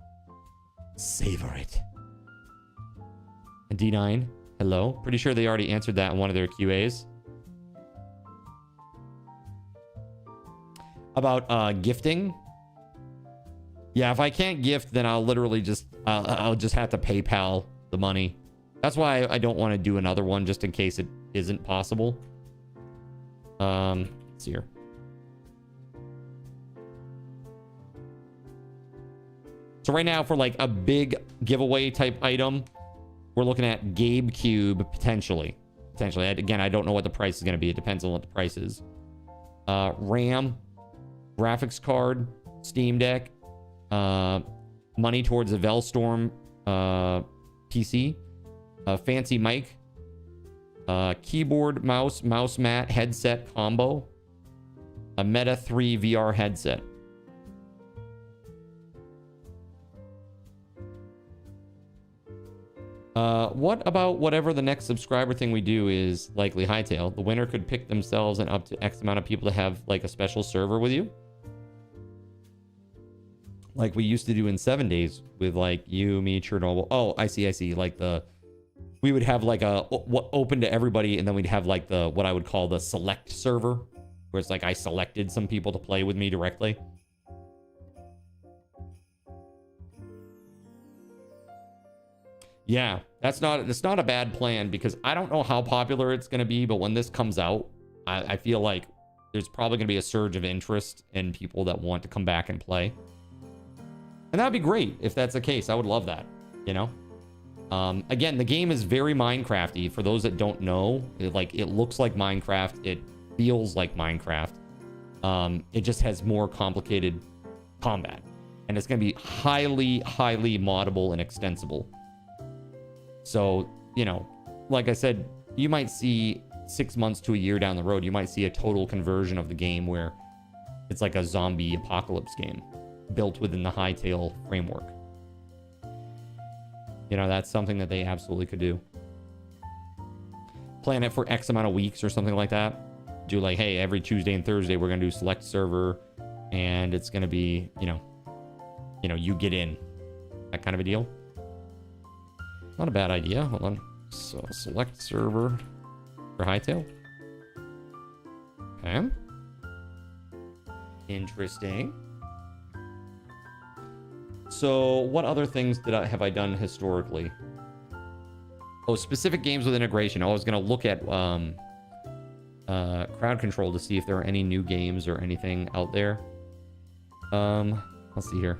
Savor it. D9, hello. Pretty sure they already answered that in one of their QAs. About gifting. Yeah, if I can't gift, then I'll literally just I'll just have to PayPal the money. That's why I don't want to do another one, just in case it isn't possible. Let's see here. So right now, for like a big giveaway type item, we're looking at Gabe Cube potentially. Again, I don't know what the price is going to be. It depends on what the price is. RAM, graphics card, Steam Deck, money towards a VELZTORM PC, a fancy mic, keyboard, mouse mat, headset combo, a Meta 3 VR headset. What about whatever the next subscriber thing we do is likely hightail? The winner could pick themselves and up to X amount of people to have like a special server with you. Like we used to do in 7 days with like you, me, Chernobyl. Oh, I see. Like we would have like a open to everybody, and then we'd have like the, what I would call the select server, where it's like I selected some people to play with me directly. Yeah, it's not a bad plan, because I don't know how popular it's going to be, but when this comes out, I feel like there's probably going to be a surge of interest in people that want to come back and play. And that'd be great if that's the case. I would love that, you know? Again, the game is very Minecraft-y. For those that don't know, it looks like Minecraft. It feels like Minecraft. It just has more complicated combat. And it's going to be highly, highly moddable and extensible. So, you know, like I said, you might see 6 months to a year down the road, you might see a total conversion of the game where it's like a zombie apocalypse game built within the hightail framework. You know, that's something that they absolutely could do. Plan it for X amount of weeks or something like that. Do like, hey, every Tuesday and Thursday, we're going to do select server, and it's going to be, you know, you get in. That kind of a deal. Not a bad idea. Hold on. So select server for Hightail. Okay. Interesting. So what other things have I done historically? Oh, specific games with integration. I was going to look at crowd control to see if there are any new games or anything out there. Let's see here.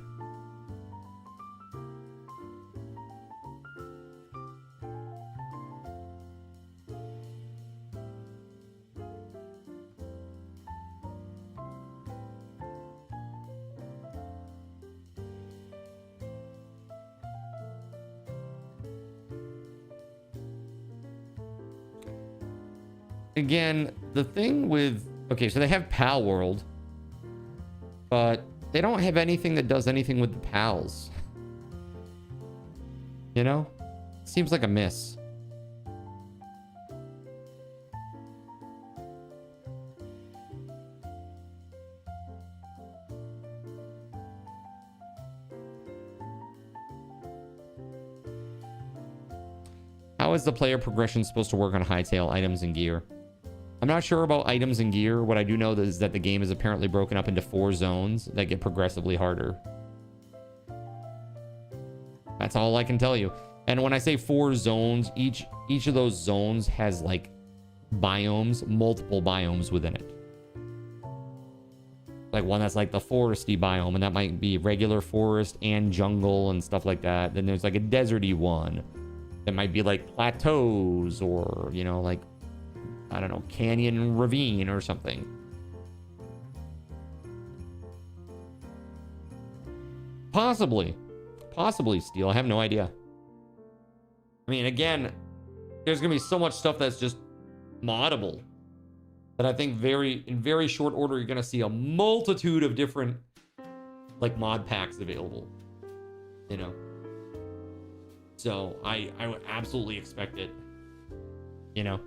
Again, the thing with... Okay, so they have Pal World, but they don't have anything that does anything with the pals. You know? Seems like a miss. How is the player progression supposed to work on Hightail items and gear? I'm not sure about items and gear. What I do know is that the game is apparently broken up into 4 zones that get progressively harder. That's all I can tell you. And when I say 4 zones, each of those zones has like biomes, multiple biomes within it. Like one that's like the foresty biome, and that might be regular forest and jungle and stuff like that. Then there's like a deserty one that might be like plateaus or, you know, like, I don't know, canyon ravine or something. Possibly, Steel. I have no idea. I mean, again, there's gonna be so much stuff that's just moddable that I think in very short order you're gonna see a multitude of different like mod packs available. You know, so I would absolutely expect it. You know.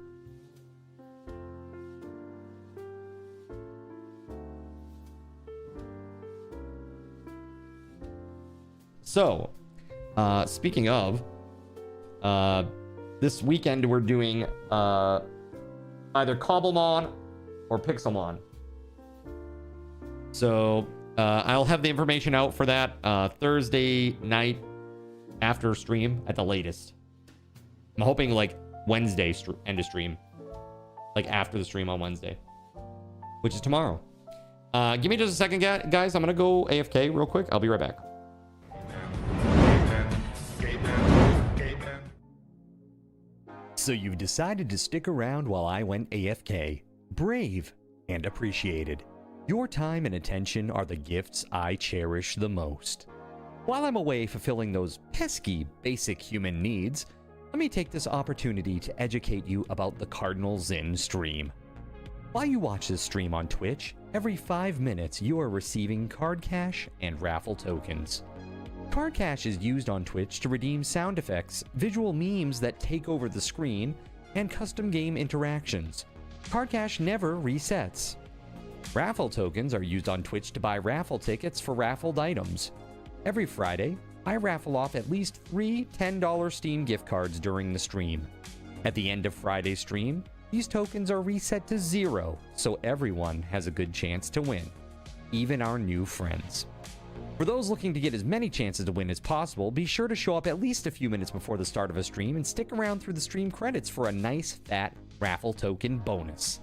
So, speaking of, this weekend we're doing either Cobblemon or Pixelmon. So, I'll have the information out for that Thursday night after stream at the latest. I'm hoping like Wednesday end of stream. Like after the stream on Wednesday, which is tomorrow. Give me just a second, guys. I'm going to go AFK real quick. I'll be right back. So you've decided to stick around while I went AFK. Brave and appreciated. Your time and attention are the gifts I cherish the most. While I'm away fulfilling those pesky basic human needs, let me take this opportunity to educate you about the Cardinals in stream. While you watch this stream on Twitch, every 5 minutes you are receiving card cash and raffle tokens. Card cash is used on Twitch to redeem sound effects, visual memes that take over the screen, and custom game interactions. Card cash never resets. Raffle tokens are used on Twitch to buy raffle tickets for raffled items. Every Friday, I raffle off at least 3 $10 Steam gift cards during the stream. At the end of Friday's stream, these tokens are reset to 0, so everyone has a good chance to win, even our new friends. For those looking to get as many chances to win as possible, be sure to show up at least a few minutes before the start of a stream and stick around through the stream credits for a nice fat raffle token bonus.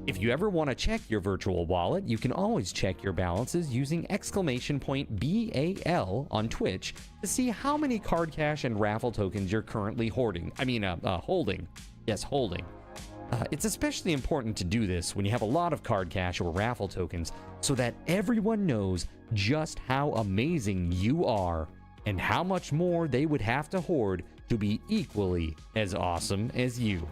If you ever want to check your virtual wallet, you can always check your balances using !BAL on Twitch to see how many card cash and raffle tokens you're currently holding. Yes, holding. It's especially important to do this when you have a lot of card cash or raffle tokens so that everyone knows just how amazing you are and how much more they would have to hoard to be equally as awesome as you.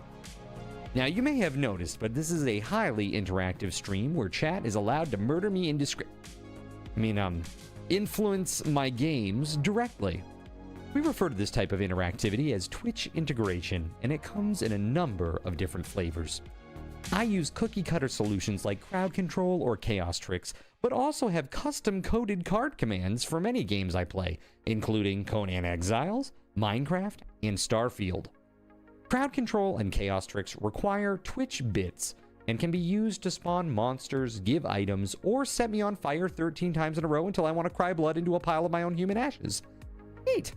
Now, you may have noticed, but this is a highly interactive stream where chat is allowed to murder me influence my games directly. We refer to this type of interactivity as Twitch integration, and it comes in a number of different flavors. I use cookie-cutter solutions like crowd control or chaos tricks, but also have custom-coded card commands for many games I play, including Conan Exiles, Minecraft, and Starfield. Crowd control and chaos tricks require Twitch bits and can be used to spawn monsters, give items, or set me on fire 13 times in a row until I want to cry blood into a pile of my own human ashes. Neat.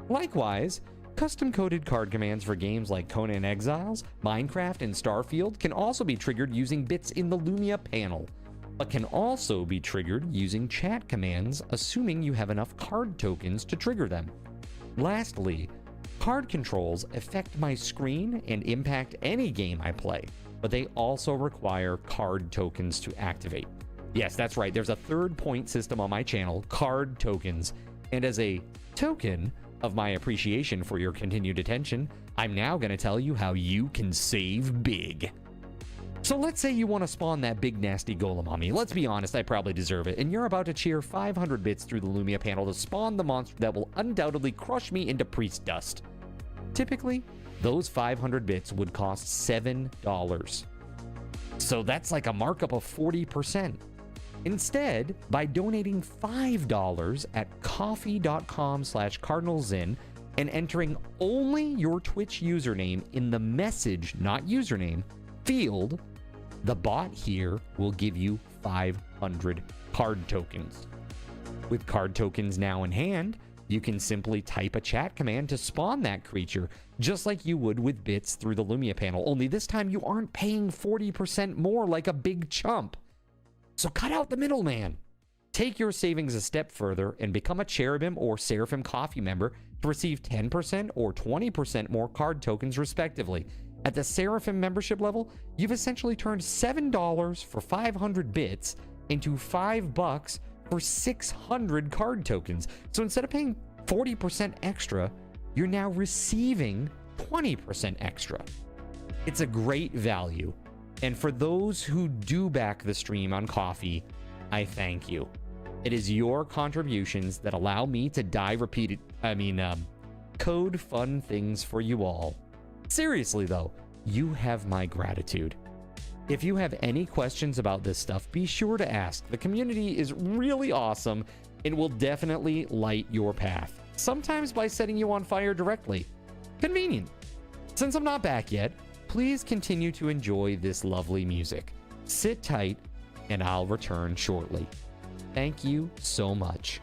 Likewise, custom-coded card commands for games like Conan Exiles, Minecraft, and Starfield can also be triggered using bits in the Lumia panel, but can also be triggered using chat commands, assuming you have enough card tokens to trigger them. Lastly, card controls affect my screen and impact any game I play, but they also require card tokens to activate. Yes, that's right, there's a third point system on my channel, card tokens, and as a token of my appreciation for your continued attention, I'm now going to tell you how you can save big. So let's say you want to spawn that big nasty golem on me. Let's be honest, I probably deserve it. And you're about to cheer 500 bits through the Lumia panel to spawn the monster that will undoubtedly crush me into priest dust. Typically, those 500 bits would cost $7. So that's like a markup of 40%. Instead, by donating $5 at coffee.com/cardinalzin and entering only your Twitch username in the message, not username, field, the bot here will give you 500 card tokens. With card tokens now in hand, you can simply type a chat command to spawn that creature, just like you would with bits through the Lumia panel, only this time you aren't paying 40% more like a big chump. So cut out the middleman. Take your savings a step further and become a Cherubim or Seraphim Coffee member to receive 10% or 20% more card tokens respectively. At the Seraphim membership level, you've essentially turned $7 for 500 bits into $5 for 600 card tokens. So instead of paying 40% extra, you're now receiving 20% extra. It's a great value. And for those who do back the stream on Coffee, I thank you. It is your contributions that allow me to code fun things for you all. Seriously though, you have my gratitude. If you have any questions about this stuff, be sure to ask. The community is really awesome and will definitely light your path, sometimes by setting you on fire directly. Convenient. Since I'm not back yet, please continue to enjoy this lovely music. Sit tight, and I'll return shortly. Thank you so much.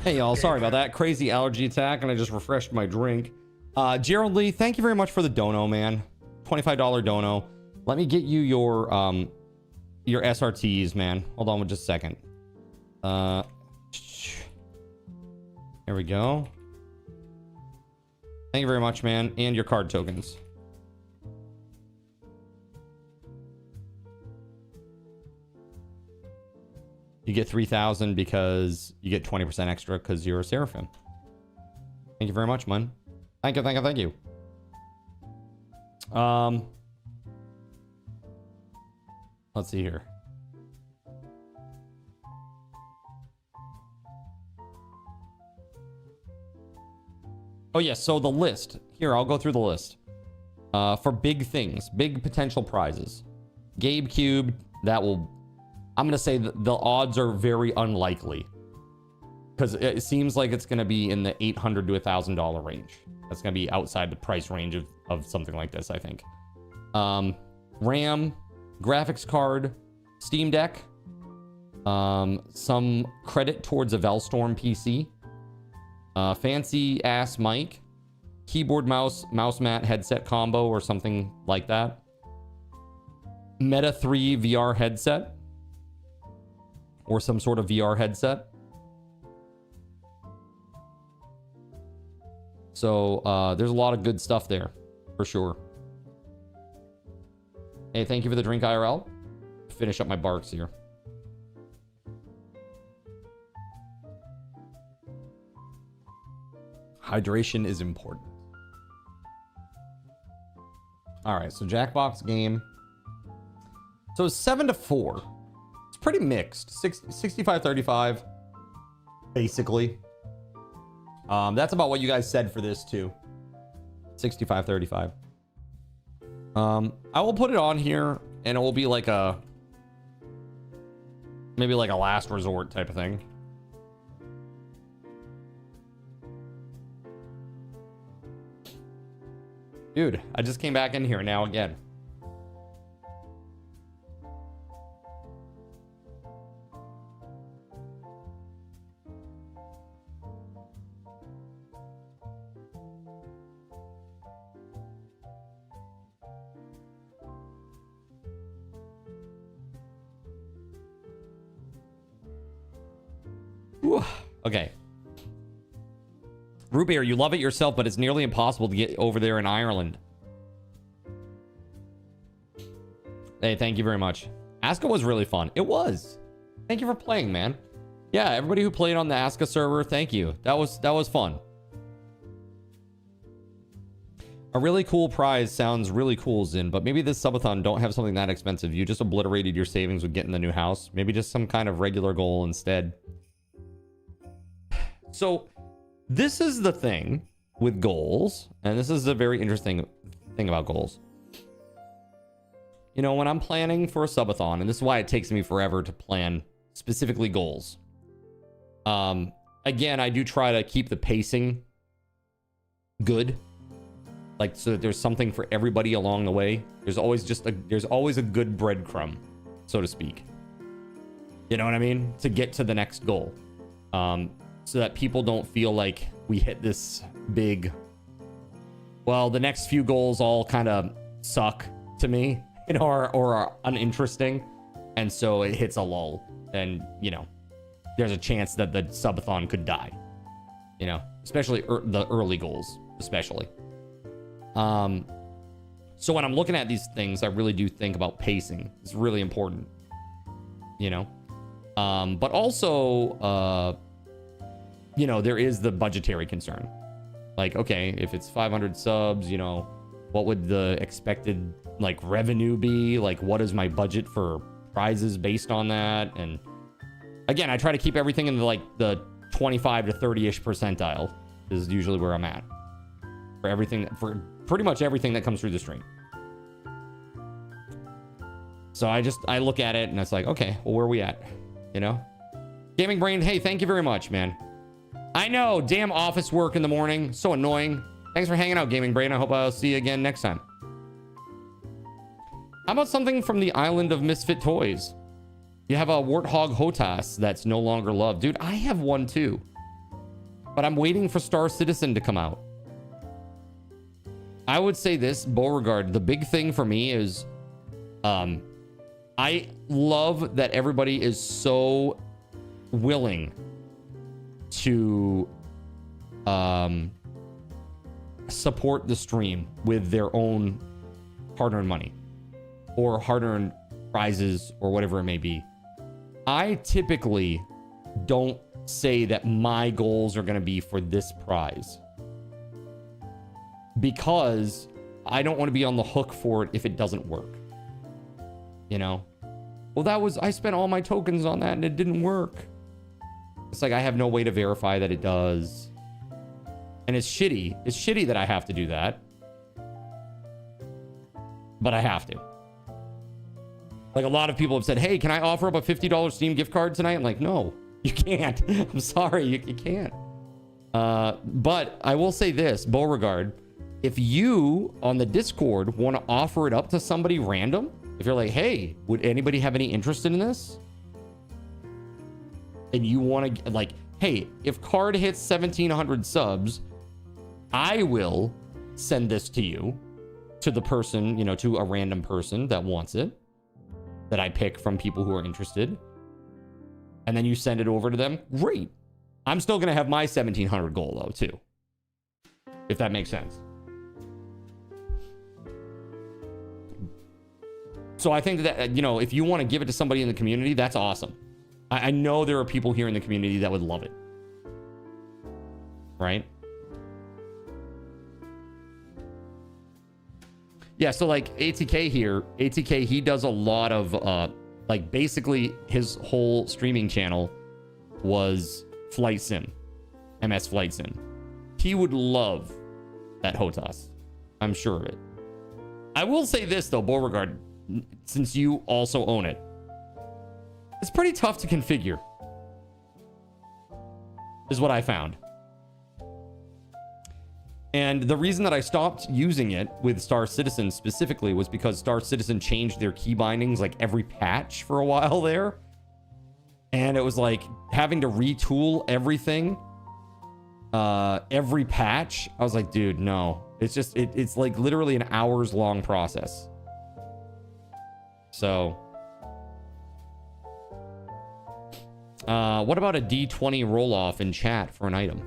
Hey y'all, sorry about that crazy allergy attack, and I just refreshed my drink. Gerald Lee, thank you very much for the dono, man. $25 dono. Let me get you your SRTs, man. Hold on just a second. There we go. Thank you very much, man, and your card tokens. You get 3,000 because you get 20% extra because you're a Seraphim. Thank you very much, man. Thank you, thank you, thank you. Let's see here. Oh, yes. So the list. Here, I'll go through the list. For big things, big potential prizes. Gabe Cube, that will... I'm going to say that the odds are very unlikely. Because it seems like it's going to be in the $800 to $1,000 range. That's going to be outside the price range of something like this, I think. RAM, graphics card, Steam Deck, some credit towards a VELZTORM PC, fancy ass mic, keyboard mouse mat headset combo or something like that, Meta 3 VR headset or some sort of VR headset. So there's a lot of good stuff there for sure. Hey, thank you for the drink, IRL. Finish up my barks here. Hydration is important. All right, so Jackbox game. So it's 7-4. It's pretty mixed. 65-35, basically. That's about what you guys said for this too. 65-35. I will put it on here, and it will be like maybe like a last resort type of thing. Dude, I just came back in here now again. Whew. Okay. Root Beer, you love it yourself, but it's nearly impossible to get over there in Ireland. Hey, thank you very much. Aska was really fun. It was. Thank you for playing, man. Yeah, everybody who played on the Aska server, thank you. That was fun. A really cool prize sounds really cool, Zin, but maybe this subathon don't have something that expensive. You just obliterated your savings with getting the new house. Maybe just some kind of regular goal instead. So, this is the thing with goals, and this is a very interesting thing about goals. You know, when I'm planning for a subathon, and this is why it takes me forever to plan specifically goals. Again, I do try to keep the pacing good. Like, so that there's something for everybody along the way. There's always a good breadcrumb, so to speak. You know what I mean? To get to the next goal. So that people don't feel like we hit this big, well, the next few goals all kind of suck to me, you know, or are uninteresting. And so it hits a lull. And, you know, there's a chance that the subathon could die, you know, especially the early goals, especially. So when I'm looking at these things, I really do think about pacing. It's really important, you know, but also, you know, there is the budgetary concern. Like, okay, if it's 500 subs, you know, what would the expected like revenue be? Like, what is my budget for prizes based on that? And again, I try to keep everything in the 25 to 30-ish percentile is usually where I'm at for everything, for pretty much everything that comes through the stream. So I look at it and it's like, okay, well, where are we at? You know? Gaming Brain, hey, thank you very much, man. I know, damn office work in the morning. So annoying. Thanks for hanging out, Gaming Brain. I hope I'll see you again next time. How about something from the island of misfit toys? You have a Warthog Hotas that's no longer loved. Dude, I have one too. But I'm waiting for Star Citizen to come out. I would say this, Beauregard, the big thing for me is I love that everybody is so willing to support the stream with their own hard-earned money or hard-earned prizes or whatever it may be. I typically don't say that my goals are going to be for this prize, because I don't want to be on the hook for it if it doesn't work. You know? Well, I spent all my tokens on that and it didn't work. It's like I have no way to verify that it does. And it's shitty. It's shitty that I have to do that. But I have to. Like, a lot of people have said, hey, can I offer up a $50 Steam gift card tonight? I'm like, no, you can't. I'm sorry, you can't. But I will say this, Beauregard, if you on the Discord want to offer it up to somebody random, if you're like, hey, would anybody have any interest in this? And you want to, like, hey, if Card hits 1,700 subs, I will send this to you, to the person, you know, to a random person that wants it, that I pick from people who are interested. And then you send it over to them. Great. I'm still going to have my 1,700 goal, though, too. If that makes sense. So I think that, you know, if you want to give it to somebody in the community, that's awesome. I know there are people here in the community that would love it. Right? Yeah, so like ATK here, ATK, he does a lot of, like, basically his whole streaming channel was Flight Sim, MS Flight Sim. He would love that HOTAS. I'm sure of it. I will say this, though, Beauregard, since you also own it, it's pretty tough to configure, is what I found. And the reason that I stopped using it with Star Citizen specifically was because Star Citizen changed their key bindings like every patch for a while there. And it was like having to retool everything every patch. I was like, dude, no. It's just, it's like literally an hours long process. So, what about a D20 roll off in chat for an item?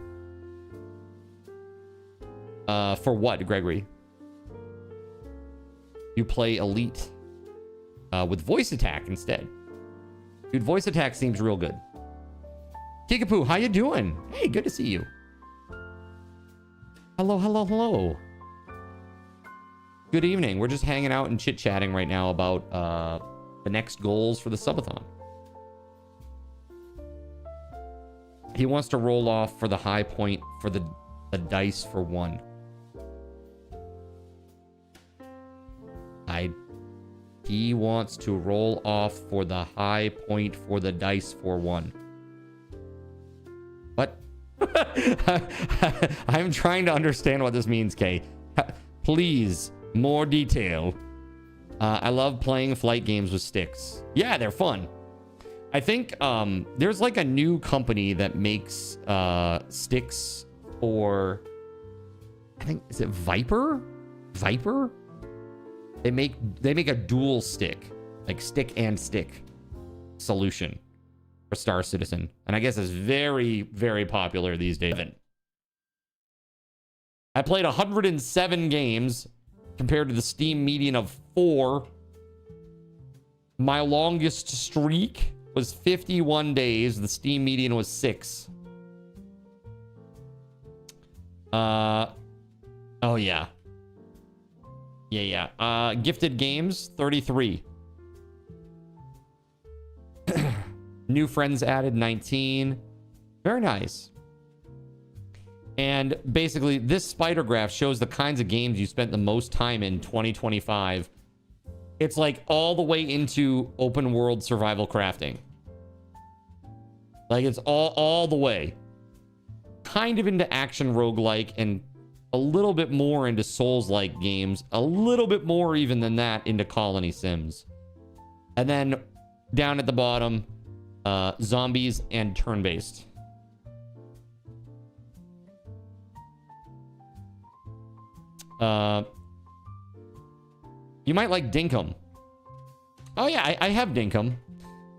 For what, Gregory? You play Elite with voice attack instead. Dude, voice attack seems real good. Kickapoo, how you doing? Hey, good to see you. Hello, hello, hello. Good evening. We're just hanging out and chit-chatting right now about the next goals for the subathon. He wants to roll off for the high point for the dice for 1. He wants to roll off for the high point for the dice for 1. What? I'm trying to understand what this means, Kay. Please, more detail. I love playing flight games with sticks. Yeah, they're fun. I think there's like a new company that makes sticks for, I think, is it Viper? Viper? They make a dual stick, like stick and stick solution for Star Citizen. And I guess it's very, very popular these days. I played 107 games compared to the Steam median of 4. My longest streak was 51 days. The Steam median was 6. Oh, yeah. Yeah. Gifted games, 33. New friends added, 19. Very nice. And basically, this spider graph shows the kinds of games you spent the most time in 2025. It's like all the way into open world survival crafting. Like, it's all the way. Kind of into action roguelike and a little bit more into Souls-like games. A little bit more even than that into Colony Sims. And then down at the bottom, zombies and turn-based. You might like Dinkum. Oh yeah, I have Dinkum.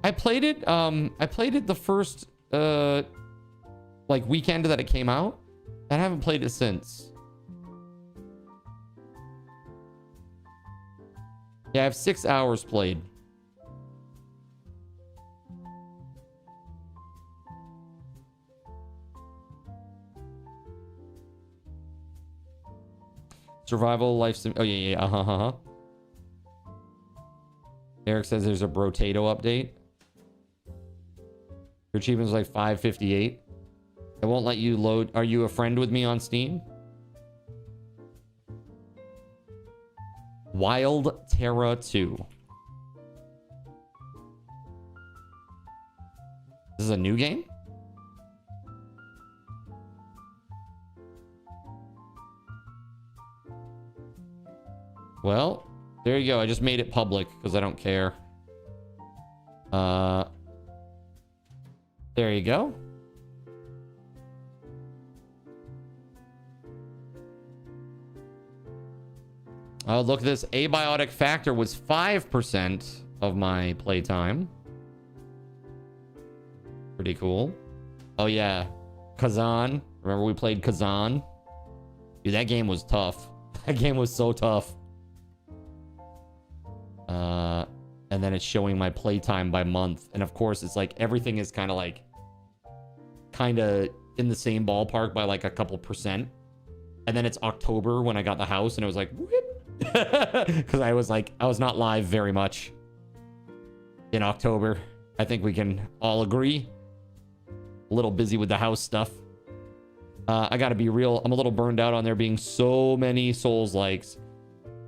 I played it the first like weekend that it came out. I haven't played it since. Yeah, I have 6 hours played. Survival life sim. Oh, yeah. Eric says there's a Brotato update. Your achievement is like 558. It won't let you load. Are you a friend with me on Steam? Wild Terra 2. This is a new game? Well, there you go. I just made it public because I don't care. There you go. Oh, look at this. Abiotic factor was 5% of my playtime. Pretty cool. Oh, yeah. Kazan. Remember we played Kazan? Dude, that game was tough. That game was so tough. And then it's showing my playtime by month. And of course, it's like everything is kind of in the same ballpark by like a couple percent. And then it's October when I got the house and it was like, because I was not live very much in October. I think we can all agree. A little busy with the house stuff. I gotta be real. I'm a little burned out on there being so many Souls-likes.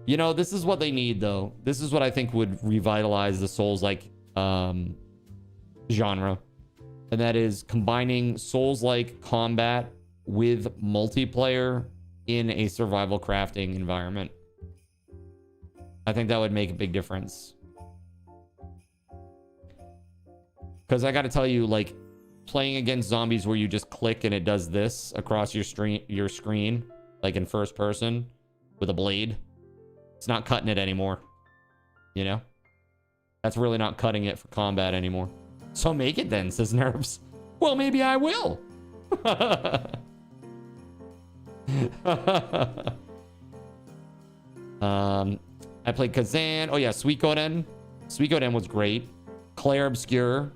You know, this is what they need, though. This is what I think would revitalize the Souls-like genre. And that is combining Souls-like combat with multiplayer in a survival crafting environment. I think that would make a big difference. Because I got to tell you, like, playing against zombies where you just click and it does this across your screen, like in first person with a blade, it's not cutting it anymore. You know? That's really not cutting it for combat anymore. So make it then, says Nerves. Well, maybe I will. I played Kazan. Oh yeah, Suikoden. Suikoden was great. Claire Obscure.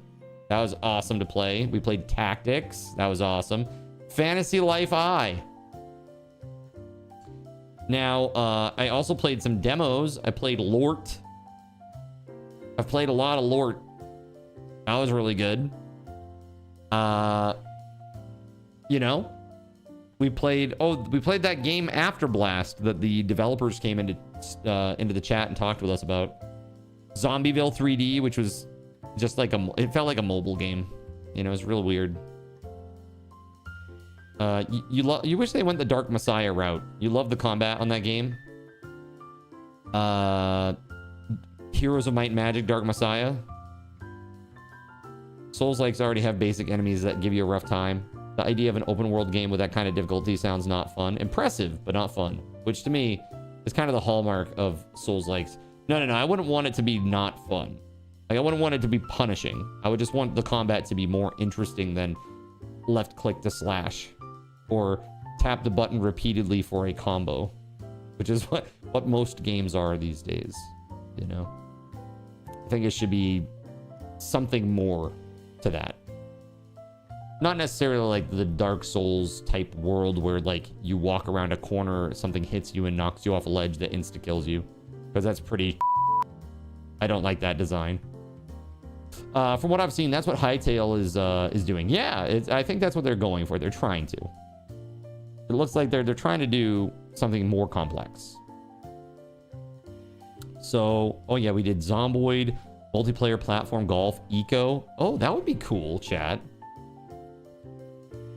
That was awesome to play. We played Tactics. That was awesome. Fantasy Life I. Now, I also played some demos. I played Lort. I've played a lot of Lort. That was really good. You know, we played that game After Blast that the developers came into the chat and talked with us about. Zombieville 3D, which was just like it felt like a mobile game. You know, it was real weird. You wish they went the Dark Messiah route. You love the combat on that game. Heroes of Might and Magic Dark Messiah. Souls-likes already have basic enemies that give you a rough time. The idea of an open world game with that kind of difficulty sounds not fun. Impressive, but not fun. Which to me is kind of the hallmark of Souls-likes. No. I wouldn't want it to be not fun. Like, I wouldn't want it to be punishing. I would just want the combat to be more interesting than left click to slash. Or tap the button repeatedly for a combo. Which is what most games are these days. You know? I think it should be something more to that. Not necessarily like the Dark Souls type world where like you walk around a corner, something hits you and knocks you off a ledge that insta-kills you. Because that's pretty... I don't like that design. From what I've seen, that's what Hytale is doing. Yeah, I think that's what they're going for. They're trying to. It looks like they're trying to do something more complex. So, oh yeah, we did Zomboid, multiplayer platform golf, eco. Oh, that would be cool, chat.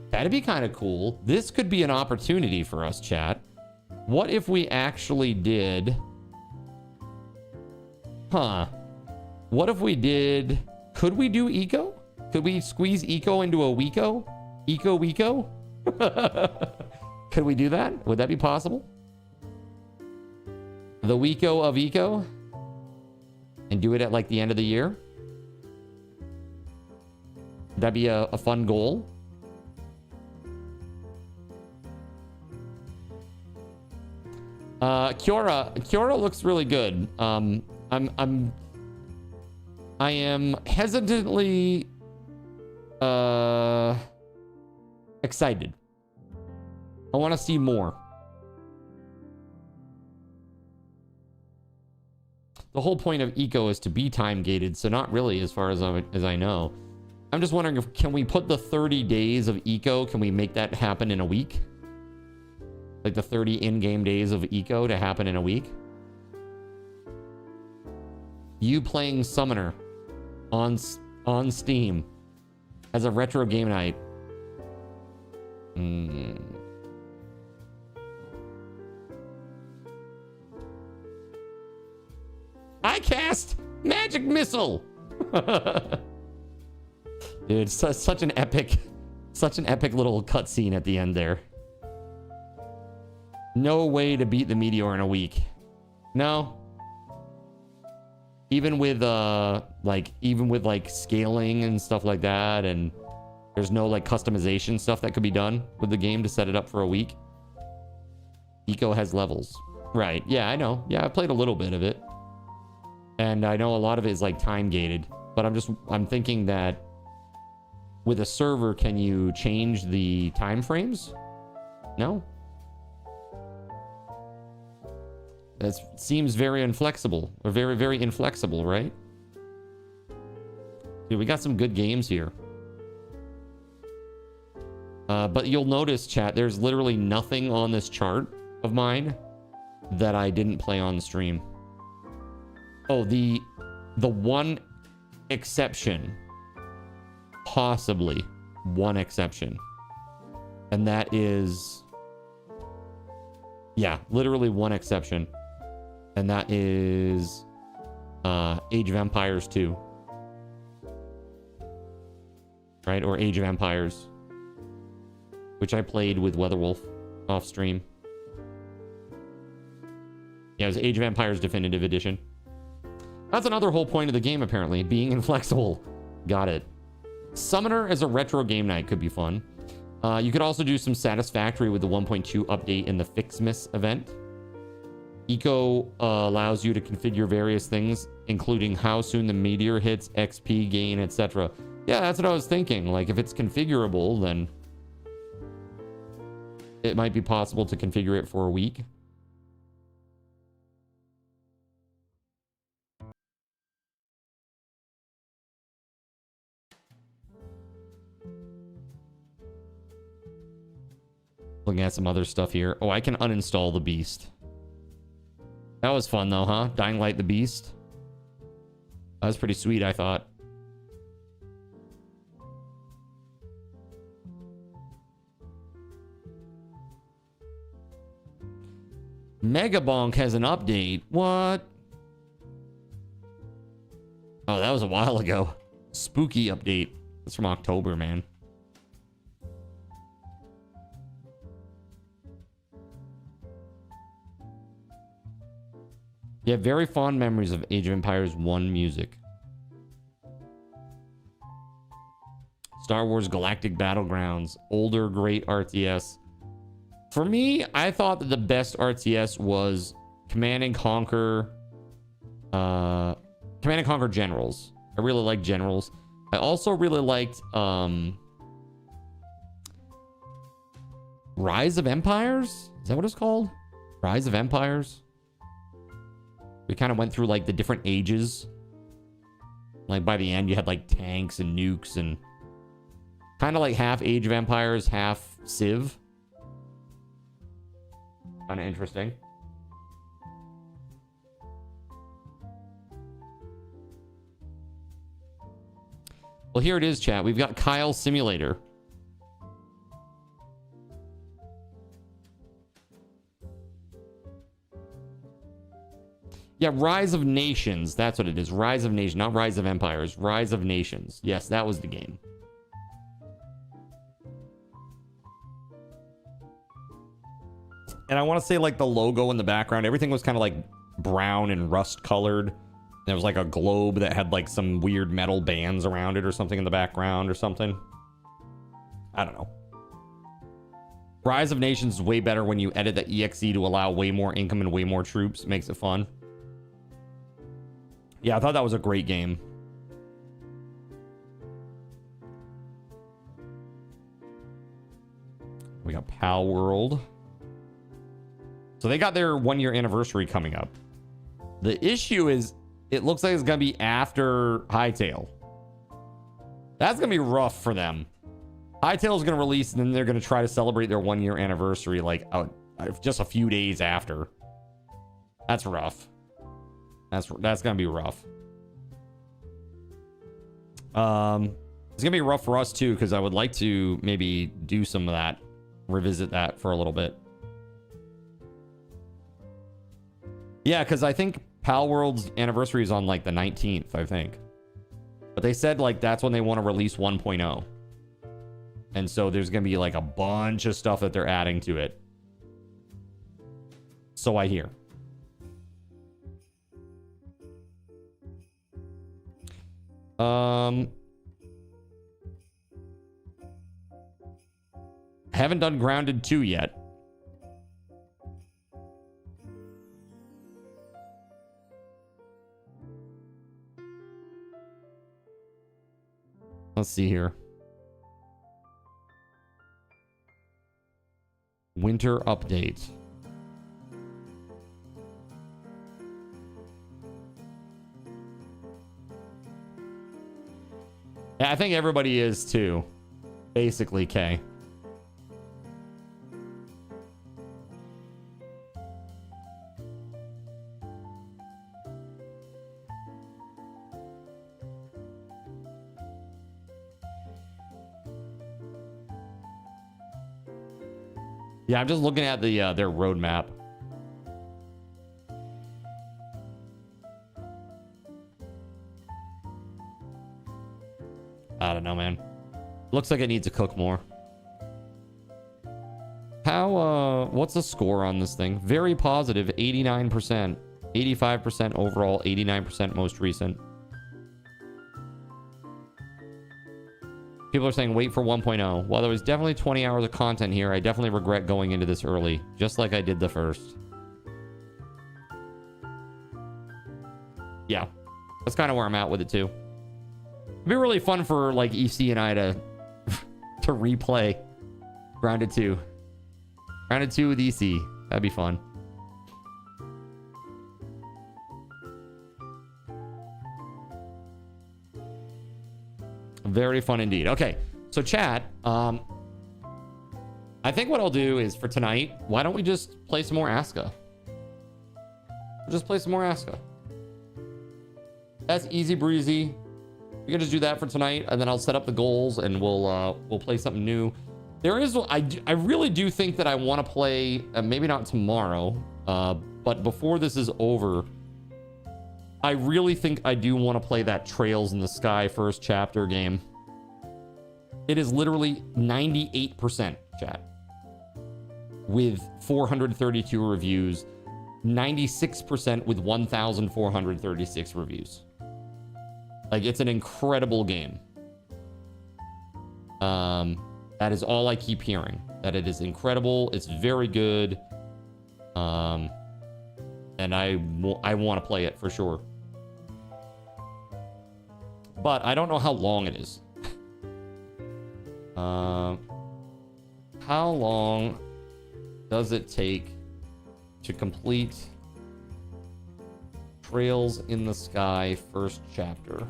That'd be kind of cool. This could be an opportunity for us, chat. What if we actually did... Huh. What if we did... Could we do eco? Could we squeeze eco into a Weco? Eco-Weco? Could we do that? Would that be possible? The Weco of eco? And do it at like the end of the year? That'd be a fun goal. Kiora looks really good. I am hesitantly excited. I want to see more. the whole point of eco is to be time gated, so not really as far as I know. I'm just wondering if can we put the 30 days of eco, can we make that happen in a week? Like the 30 in-game days of eco to happen in a week? You playing Summoner on Steam as a retro game night. I cast magic missile. Dude, such an epic little cutscene at the end there. No way to beat the meteor in a week. No. Even with like scaling and stuff like that, and there's no like customization stuff that could be done with the game to set it up for a week. Eco has levels. Right. Yeah, I know. Yeah, I played a little bit of it. And I know a lot of it is like time gated, but I'm thinking that with a server, can you change the time frames? No. That seems very inflexible, or very, very inflexible, right? Dude, we got some good games here. But you'll notice, chat, there's literally nothing on this chart of mine that I didn't play on the stream. Oh, the one exception, possibly one exception, and that is, yeah, literally one exception, and that is Age of Empires 2, right? Or Age of Empires, which I played with WeatherWolf off stream. Yeah, it was Age of Empires Definitive Edition. That's another whole point of the game, apparently, being inflexible. Got it. Summoner as a retro game night could be fun. You could also do some Satisfactory with the 1.2 update in the Fixmas event. Eco allows you to configure various things, including how soon the meteor hits, XP gain, etc. Yeah, that's what I was thinking. Like, if it's configurable, then it might be possible to configure it for a week. Looking at some other stuff here. Oh, I can uninstall the Beast. That was fun though, huh? Dying Light the Beast. That was pretty sweet, I thought. Megabonk has an update. What? Oh, that was a while ago. Spooky update. That's from October, man. Yeah, very fond memories of Age of Empires 1 music. Star Wars Galactic Battlegrounds. Older, great RTS. For me, I thought that the best RTS was Command & Conquer... Command & Conquer Generals. I really liked Generals. I also really liked... Rise of Empires? Is that what it's called? Rise of Empires? We kind of went through like the different ages. Like by the end, you had like tanks and nukes and kind of like half Age of Empires, half Civ. Kind of interesting. Well, here it is, chat. We've got Kyle Simulator. Yeah, Rise of Nations. That's what it is. Rise of Nations. Not Rise of Empires. Rise of Nations. Yes, that was the game. And I want to say, like, the logo in the background, everything was kind of, like, brown and rust-colored. There was, like, a globe that had, like, some weird metal bands around it or something in the background or something. I don't know. Rise of Nations is way better when you edit the EXE to allow way more income and way more troops. It makes it fun. Yeah, I thought that was a great game. We got Pal World. So they got their 1-year anniversary coming up. The issue is it looks like it's gonna be after Hytale. That's gonna be rough for them. Hytale is gonna release, and then they're gonna try to celebrate their 1-year anniversary like just a few days after. That's rough. That's gonna be rough. It's gonna be rough for us too, because I would like to maybe do some of that, revisit that for a little bit. Yeah, because I think Pal World's anniversary is on like the 19th, I think. But they said like that's when they want to release 1.0. And so there's gonna be like a bunch of stuff that they're adding to it. So I hear. Haven't done Grounded 2 yet. Let's see here. Winter update. Yeah, I think everybody is too. Basically, K. Yeah, I'm just looking at the their roadmap. I don't know, man. Looks like it needs to cook more. How, what's the score on this thing? Very positive, 89%. 85% overall, 89% most recent. People are saying wait for 1.0. While there was definitely 20 hours of content here, I definitely regret going into this early, just like I did the first. Yeah, that's kind of where I'm at with it too. It'd be really fun for like EC and I to replay Grounded 2. Grounded 2 with EC. That'd be fun. Very fun indeed. Okay, so chat, I think what I'll do is for tonight, why don't we just play some more Aska? Just play some more Aska. That's easy breezy. We can just do that for tonight, and then I'll set up the goals, and we'll play something new. There is, I really do think that I want to play, maybe not tomorrow, but before this is over, I really think I do want to play that Trails in the Sky first chapter game. It is literally 98% chat with 432 reviews, 96% with 1,436 reviews. Like, it's an incredible game. That is all I keep hearing. That it is incredible. It's very good. And I want to play it for sure. But I don't know how long it is. How long does it take to complete Trails in the Sky first chapter?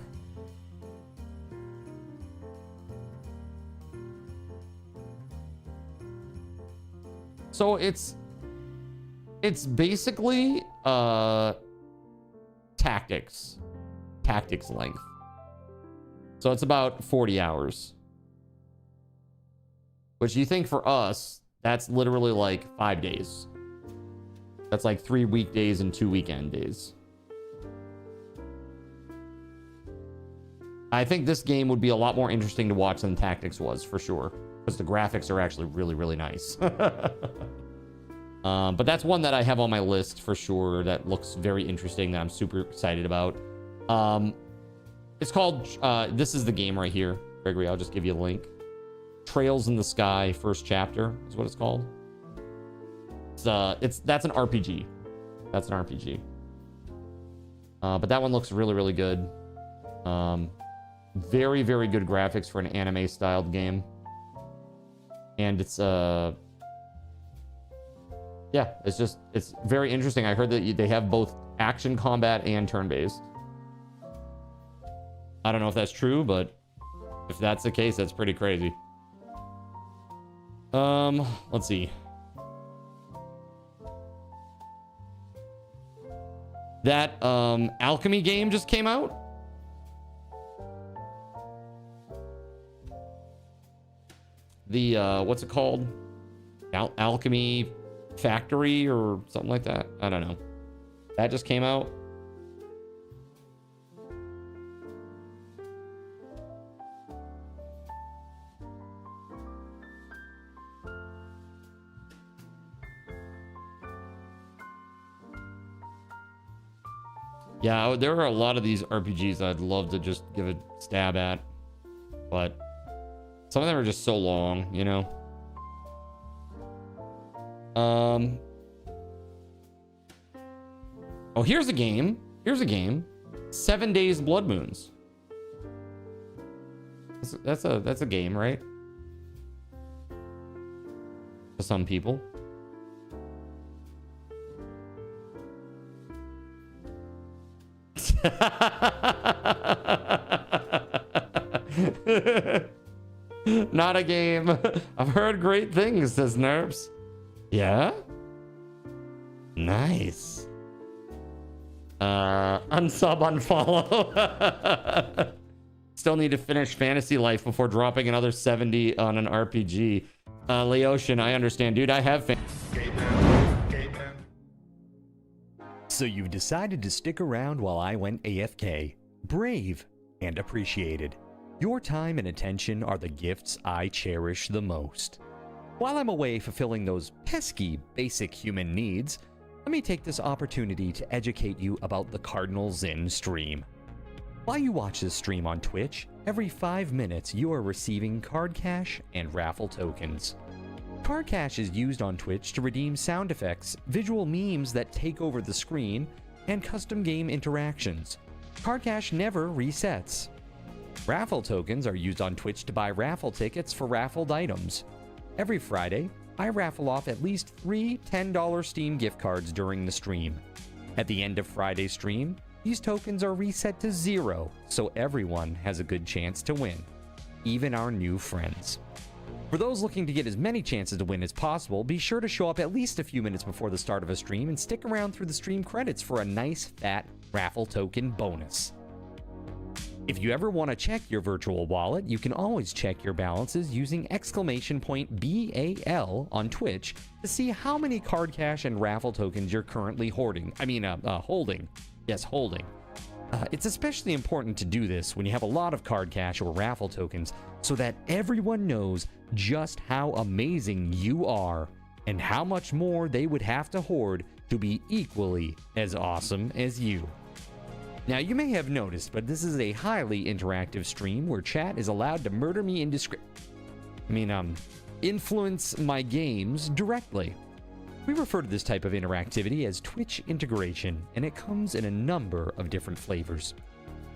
So it's basically tactics length. So it's about 40 hours. Which you think for us, that's literally like 5 days. That's like 3 weekdays and 2 weekend days. I think this game would be a lot more interesting to watch than Tactics was, for sure. Because the graphics are actually really, really nice. But that's one that I have on my list for sure that looks very interesting, that I'm super excited about. It's called, this is the game right here. Gregory, I'll just give you a link. Trails in the Sky first chapter is what it's called. That's an RPG. That's an RPG. But that one looks really, really good. Very, very good graphics for an anime styled game. And it's yeah, it's very interesting. I heard that they have both action combat and turn-based. I don't know if that's true, but if that's the case, that's pretty crazy. Let's see. That alchemy game just came out. The what's it called? Alchemy Factory or something like that. I don't know. That just came out. Yeah, there are a lot of these RPGs I'd love to just give a stab at, but some of them are just so long, you know? Oh, here's a game. Here's a game. 7 Days Blood Moons. That's a game, right? For some people. Not a game. I've heard great things, says Nerps. Yeah? Nice. Unsub, unfollow. Still need to finish Fantasy Life before dropping another 70 on an RPG. Leoshin, I understand. Dude, I have So you've decided to stick around while I went AFK. Brave and appreciated. Your time and attention are the gifts I cherish the most. While I'm away fulfilling those pesky basic human needs, let me take this opportunity to educate you about the Cardinal Zin stream. While you watch this stream on Twitch, every 5 minutes you are receiving card cash and raffle tokens. Card cash is used on Twitch to redeem sound effects, visual memes that take over the screen, and custom game interactions. Card cash never resets. Raffle tokens are used on Twitch to buy raffle tickets for raffled items. Every Friday, I raffle off at least 3 $10 Steam gift cards during the stream. At the end of Friday's stream, these tokens are reset to 0, so everyone has a good chance to win, even our new friends. For those looking to get as many chances to win as possible, be sure to show up at least a few minutes before the start of a stream and stick around through the stream credits for a nice fat raffle token bonus. If you ever want to check your virtual wallet, you can always check your balances using !BAL on Twitch to see how many card cash and raffle tokens you're currently holding. Yes, holding. It's especially important to do this when you have a lot of card cash or raffle tokens so that everyone knows just how amazing you are and how much more they would have to hoard to be equally as awesome as you. Now, you may have noticed, but this is a highly interactive stream where chat is allowed to murder me influence my games directly. We refer to this type of interactivity as Twitch integration, and it comes in a number of different flavors.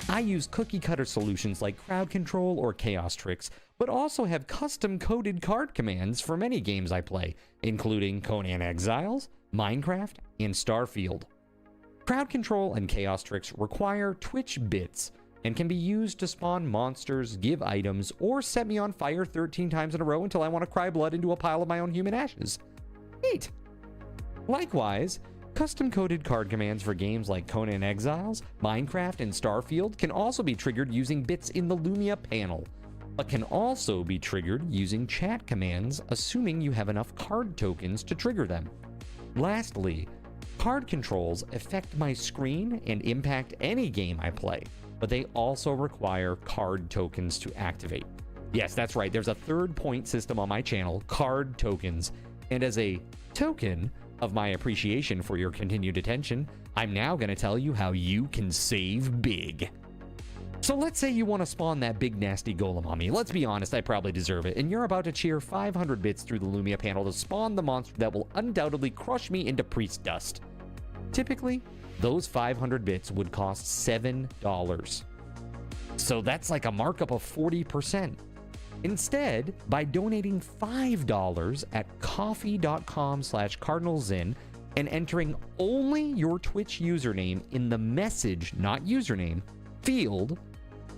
I use cookie-cutter solutions like crowd control or chaos tricks, but also have custom-coded card commands for many games I play, including Conan Exiles, Minecraft, and Starfield. Crowd control and chaos tricks require Twitch bits and can be used to spawn monsters, give items, or set me on fire 13 times in a row until I want to cry blood into a pile of my own human ashes. Neat! Likewise, custom-coded card commands for games like Conan Exiles, Minecraft, and Starfield can also be triggered using bits in the Lumia panel, but can also be triggered using chat commands, assuming you have enough card tokens to trigger them. Lastly, card controls affect my screen and impact any game I play, but they also require card tokens to activate. Yes, that's right, there's a third point system on my channel, card tokens, and as a token of my appreciation for your continued attention, I'm now going to tell you how you can save big. So let's say you want to spawn that big nasty golem on me. Let's be honest, I probably deserve it, and you're about to cheer 500 bits through the Lumia panel to spawn the monster that will undoubtedly crush me into priest dust. Typically, those 500 bits would cost $7. So that's like a markup of 40%. Instead, by donating $5 at coffee.com/cardinalzin and entering only your Twitch username in the message, not username, field,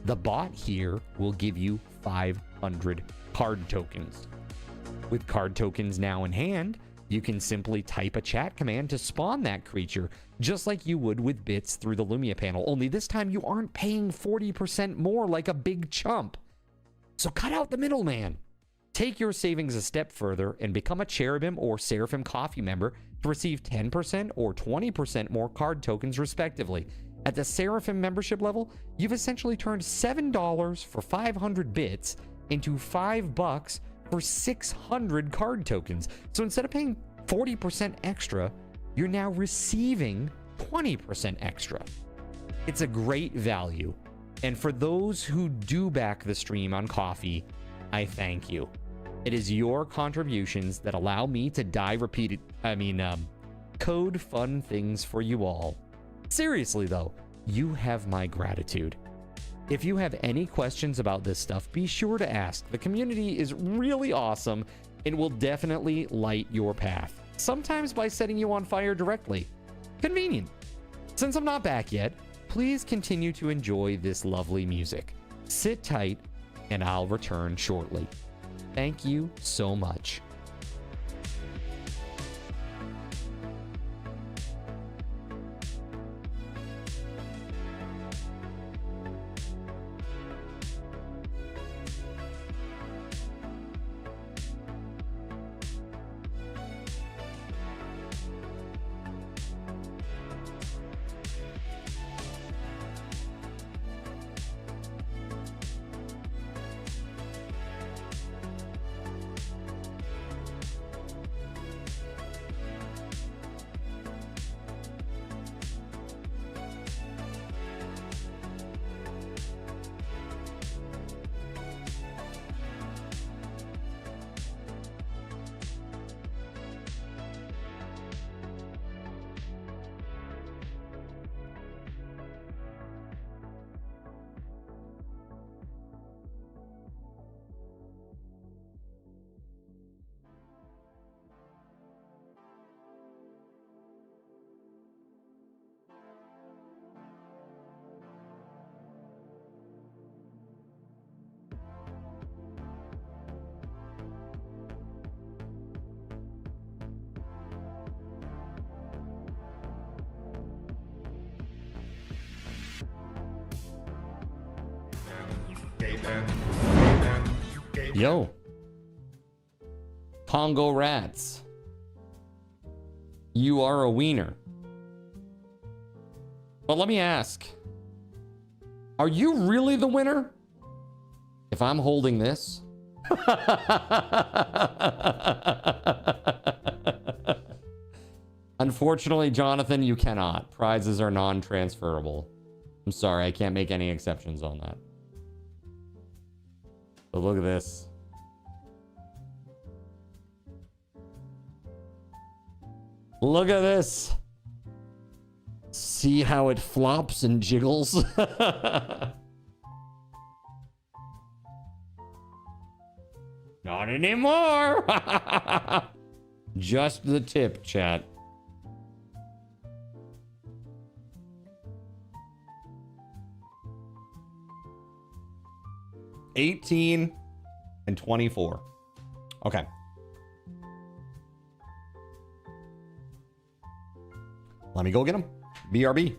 The bot here will give you 500 card tokens. With card tokens now in hand, you can simply type a chat command to spawn that creature, just like you would with bits through the Lumia panel, only this time you aren't paying 40% more like a big chump. So cut out the middleman. Take your savings a step further and become a Cherubim or Seraphim Coffee member to receive 10% or 20% more card tokens respectively. At the Seraphim membership level, you've essentially turned $7 for 500 bits into $5 for 600 card tokens. So instead of paying 40% extra, you're now receiving 20% extra. It's a great value. And for those who do back the stream on Coffee, I thank you. It is your contributions that allow me to code fun things for you all. Seriously though, you have my gratitude. If you have any questions about this stuff, be sure to ask. The community is really awesome and will definitely light your path. Sometimes by setting you on fire directly. Convenient. Since I'm not back yet, please continue to enjoy this lovely music. Sit tight and I'll return shortly. Thank you so much. Yo. Congo Rats. You are a wiener. But let me ask. Are you really the winner? If I'm holding this. Unfortunately, Jonathan, you cannot. Prizes are non-transferable. I'm sorry, I can't make any exceptions on that. But look at this. Look at this. See how it flops and jiggles? Not anymore. Just the tip, chat. $18 and $24. Okay. Let me go get him. BRB.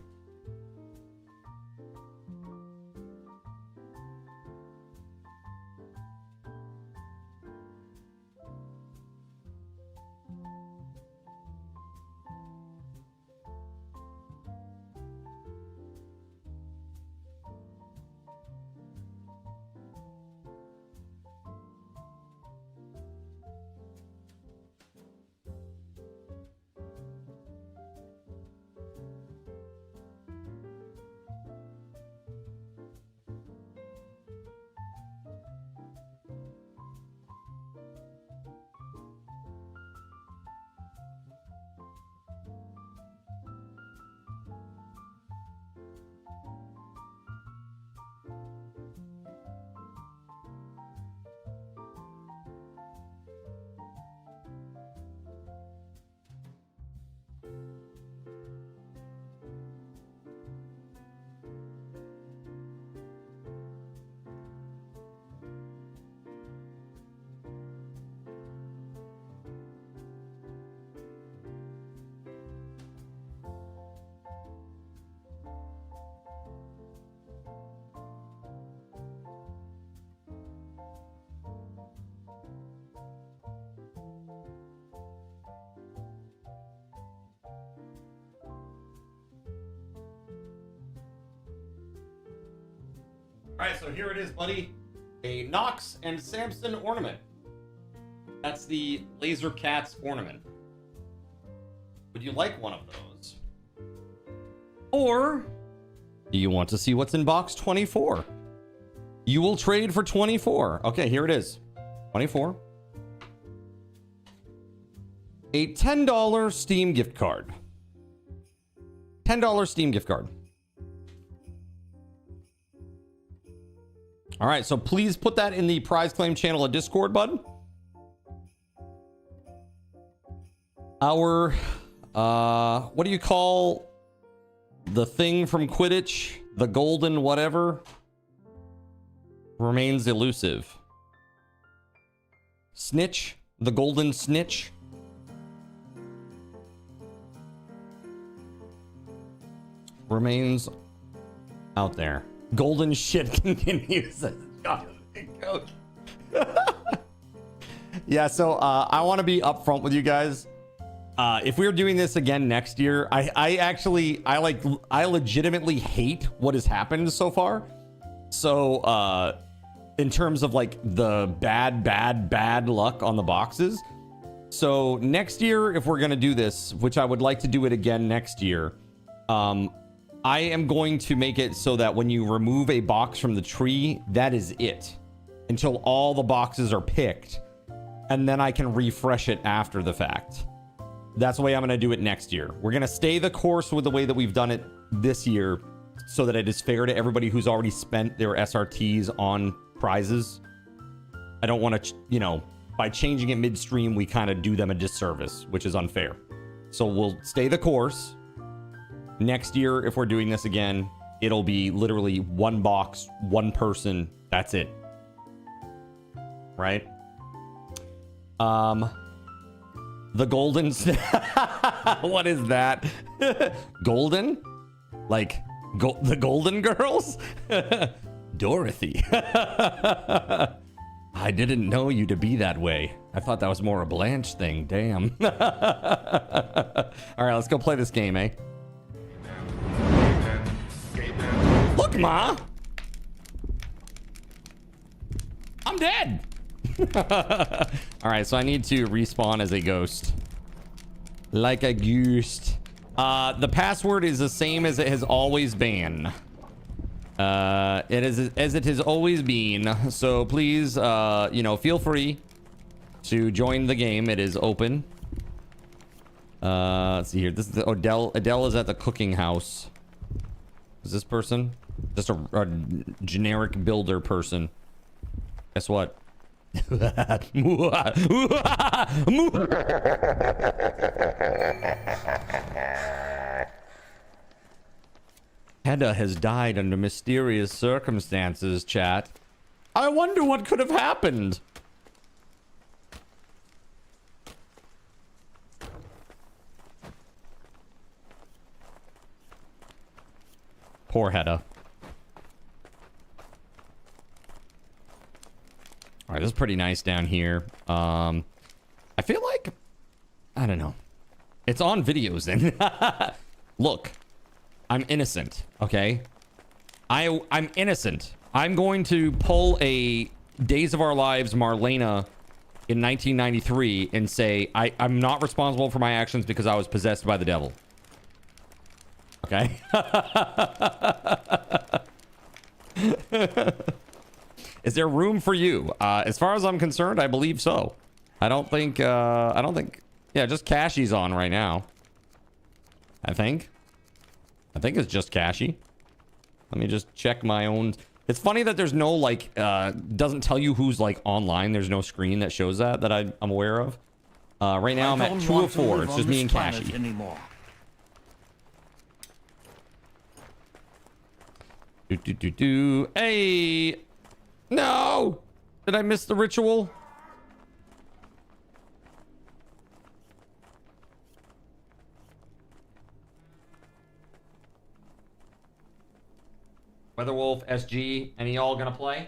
All right, so here it is, buddy. A Knox and Samson ornament. That's the Laser Cats ornament. Would you like one of those? Or do you want to see what's in box 24? You will trade for 24. Okay, here it is. 24. A $10 Steam gift card. $10 Steam gift card. All right, so please put that in the prize claim channel of Discord, bud. Our, what do you call the thing from Quidditch? The golden whatever remains elusive. Snitch, the golden snitch. Remains out there. Golden shit continues. Yeah, so I want to be upfront with you guys. If we're doing this again next year, I legitimately hate what has happened so far. So in terms of like the bad luck on the boxes. So next year, if we're gonna do this, which I would like to do it again next year, I am going to make it so that when you remove a box from the tree, that is it until all the boxes are picked, and then I can refresh it after the fact. That's the way I'm going to do it next year. We're going to stay the course with the way that we've done it this year so that it is fair to everybody who's already spent their SRTs on prizes. I don't want to, you know, by changing it midstream, we kind of do them a disservice, which is unfair. So we'll stay the course. Next year, if we're doing this again, it'll be literally one box, one person. That's it. Right? The golden... What is that? Golden? Like, the Golden Girls? Dorothy. I didn't know you to be that way. I thought that was more a Blanche thing. Damn. All right, let's go play this game, eh? Look, Ma! I'm dead! Alright, so I need to respawn as a ghost. Like a ghost. The password is the same as it has always been. It is as it has always been. So please, you know, feel free to join the game. It is open. Let's see here. This is Adele. Adele is at the cooking house. Is this person? Just a generic builder person. Guess what? Hedda has died under mysterious circumstances, chat. I wonder what could have happened. Poor Hedda. All right, this is pretty nice down here. I feel like, I don't know. It's on videos then. Look, I'm innocent, okay? I'm innocent. I'm going to pull a Days of Our Lives Marlena in 1993 and say, I'm not responsible for my actions because I was possessed by the devil. Okay? Is there room for you? As far as I'm concerned, I believe so. I don't think, yeah, just Cashy's on right now. I think it's just Cashy. Let me just check my own. It's funny that there's no, like, doesn't tell you who's, like, online. There's no screen that shows that I'm aware of. Right now I'm at 2 of 4. It's just me and Cashy. Hey! No! Did I miss the ritual? WeatherWolf, SG, any y'all gonna play?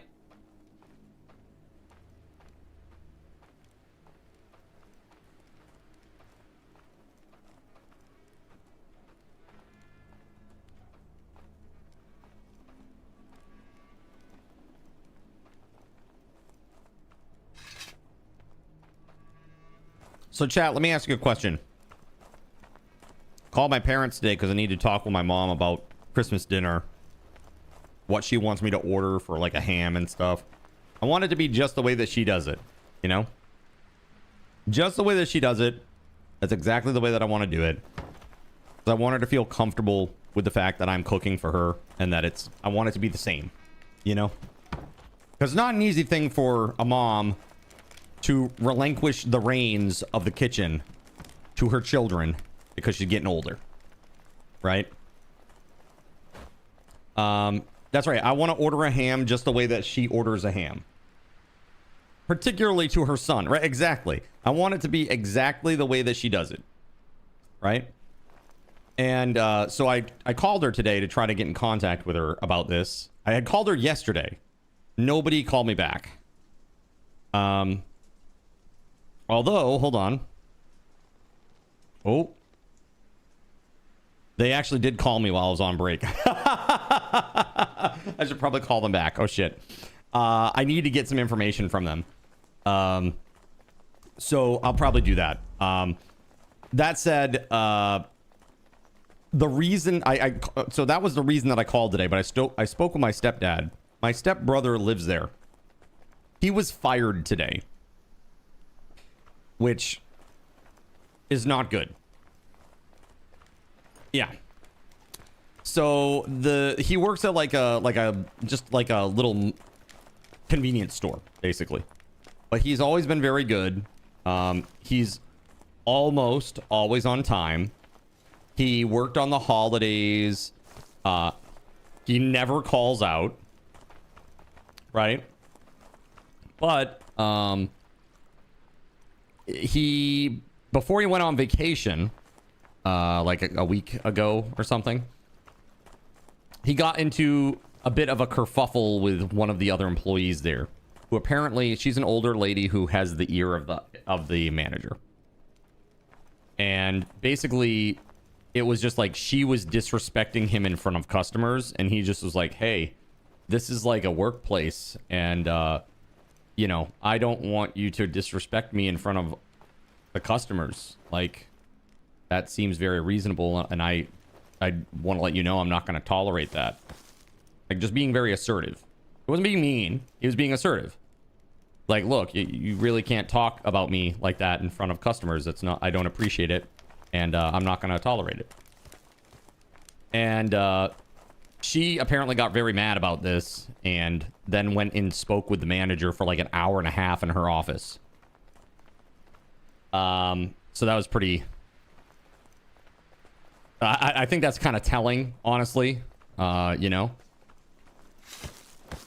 So chat, let me ask you a question. Called my parents today because I need to talk with my mom about Christmas dinner. What she wants me to order for like a ham and stuff. I want it to be just the way that she does it, you know? Just the way that she does it. That's exactly the way that I want to do it. I want her to feel comfortable with the fact that I'm cooking for her and that I want it to be the same, you know? Because it's not an easy thing for a mom to relinquish the reins of the kitchen to her children because she's getting older, right? That's right. I want to order a ham just the way that she orders a ham. Particularly to her son, right? Exactly. I want it to be exactly the way that she does it, right? And so I called her today to try to get in contact with her about this. I had called her yesterday. Nobody called me back. Although, hold on. Oh. They actually did call me while I was on break. I should probably call them back. Oh, shit. I need to get some information from them. So I'll probably do that. That said, the reason so that was the reason that I called today, but I spoke with my stepdad. My stepbrother lives there. He was fired today, which is not good. Yeah. So he works at like a little convenience store, basically. But he's always been very good. He's almost always on time. He worked on the holidays. He never calls out. Right? But before he went on vacation, like a week ago or something, he got into a bit of a kerfuffle with one of the other employees there, who apparently she's an older lady who has the ear of the manager. And basically it was just like she was disrespecting him in front of customers, and he just was like, hey, this is like a workplace, and you know, I don't want you to disrespect me in front of the customers. Like, that seems very reasonable, and I want to let you know I'm not going to tolerate that. Like, just being very assertive. It wasn't being mean. He was being assertive. Like, look, you really can't talk about me like that in front of customers. I don't appreciate it, and I'm not going to tolerate it. And she apparently got very mad about this, and then went and spoke with the manager for like an hour and a half in her office. So that was pretty... I think that's kind of telling, honestly. You know?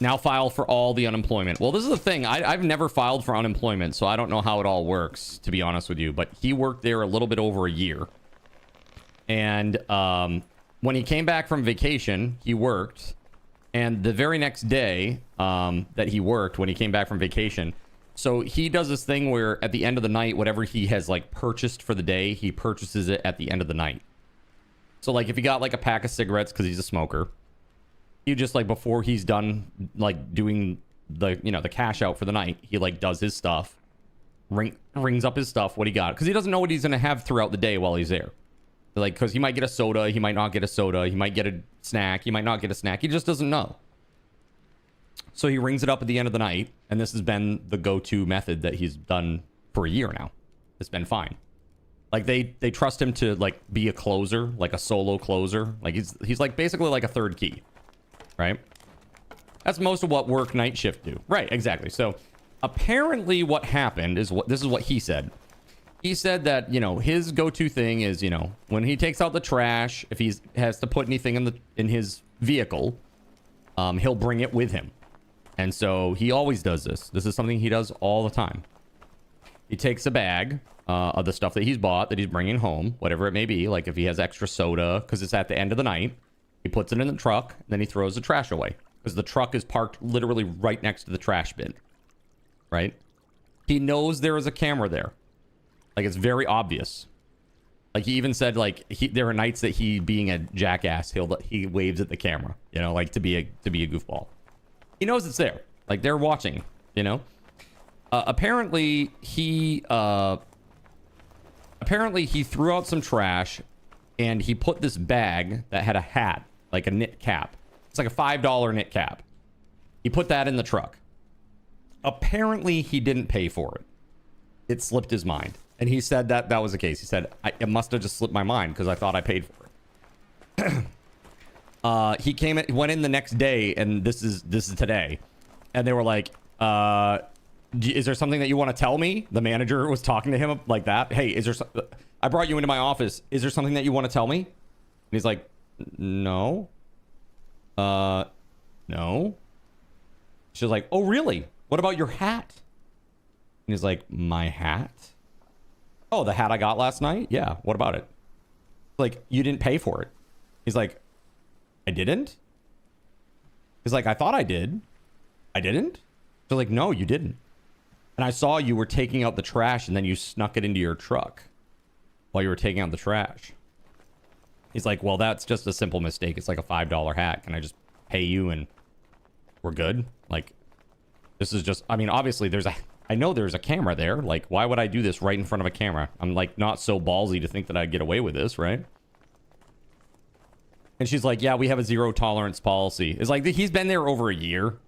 Now file for all the unemployment. Well, this is the thing. I've never filed for unemployment, so I don't know how it all works, to be honest with you. But he worked there a little bit over a year. And when he came back from vacation, he worked. And the very next day that he worked, when he came back from vacation... So he does this thing where at the end of the night, whatever he has like purchased for the day, he purchases it at the end of the night. So like if he got like a pack of cigarettes because he's a smoker, he just like before he's done like doing the, you know, the cash out for the night, he like does his stuff, rings up his stuff, what he got, because he doesn't know what he's going to have throughout the day while he's there. Like, because he might get a soda, he might not get a soda, he might get a snack, he might not get a snack, he just doesn't know. So he rings it up at the end of the night, and this has been the go-to method that he's done for a year now. It's been fine. Like they trust him to like be a closer, like a solo closer. Like he's like basically like a third key, right? That's most of what work night shift do. Right, exactly. So apparently what happened is this is what he said. He said that, you know, his go-to thing is, you know, when he takes out the trash, if he has to put anything in his vehicle, he'll bring it with him. And so he always does this. This is something he does all the time. He takes a bag of the stuff that he's bought, that he's bringing home, whatever it may be. Like if he has extra soda, because it's at the end of the night, he puts it in the truck, and then he throws the trash away. Because the truck is parked literally right next to the trash bin. Right? He knows there is a camera there. Like it's very obvious. Like he even said, like there are nights that he, being a jackass, he waves at the camera. You know, like to be a goofball. He knows it's there. Like, they're watching, you know? Apparently, he Apparently, he threw out some trash, and he put this bag that had a hat, like a knit cap. It's like a $5 knit cap. He put that in the truck. Apparently, he didn't pay for it. It slipped his mind. And he said that that was the case. He said, it must have just slipped my mind because I thought I paid for it. He went in the next day, and this is today. And they were like, is there something that you want to tell me? The manager was talking to him like that. Hey, I brought you into my office. Is there something that you want to tell me? And he's like, no. No. She's like, oh, really? What about your hat? And he's like, my hat? Oh, the hat I got last night? Yeah, what about it? Like, you didn't pay for it. He's like, I didn't? He's like, I thought I did. I didn't? They're like, no, you didn't. And I saw you were taking out the trash and then you snuck it into your truck while you were taking out the trash. He's like, well, that's just a simple mistake. It's like a $5 hat. Can I just pay you and we're good? Like, this is just, I mean, obviously I know there's a camera there. Like, why would I do this right in front of a camera? I'm like not so ballsy to think that I'd get away with this, right? And she's like, yeah, we have a zero tolerance policy. It's like, he's been there over a year.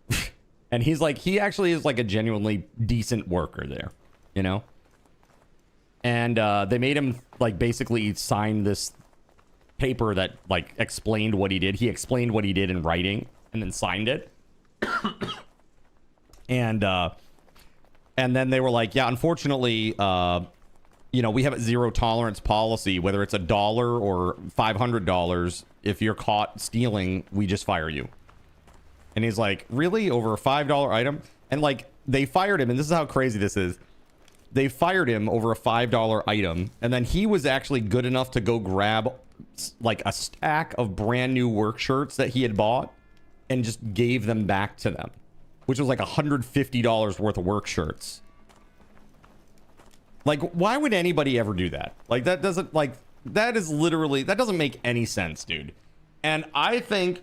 And he's like, he actually is like a genuinely decent worker there, you know? And they made him like basically sign this paper that like explained what he did. He explained what he did in writing and then signed it. And then they were like, yeah, unfortunately, you know, we have a zero tolerance policy, whether it's $1 or $500. If you're caught stealing, we just fire you. And he's like, really? Over a $5 item? And like, they fired him. And this is how crazy this is. They fired him over a $5 item. And then he was actually good enough to go grab like a stack of brand new work shirts that he had bought and just gave them back to them, which was like $150 worth of work shirts. Like, why would anybody ever do that? Like, that doesn't, like, that is literally, that doesn't make any sense, dude. And I think,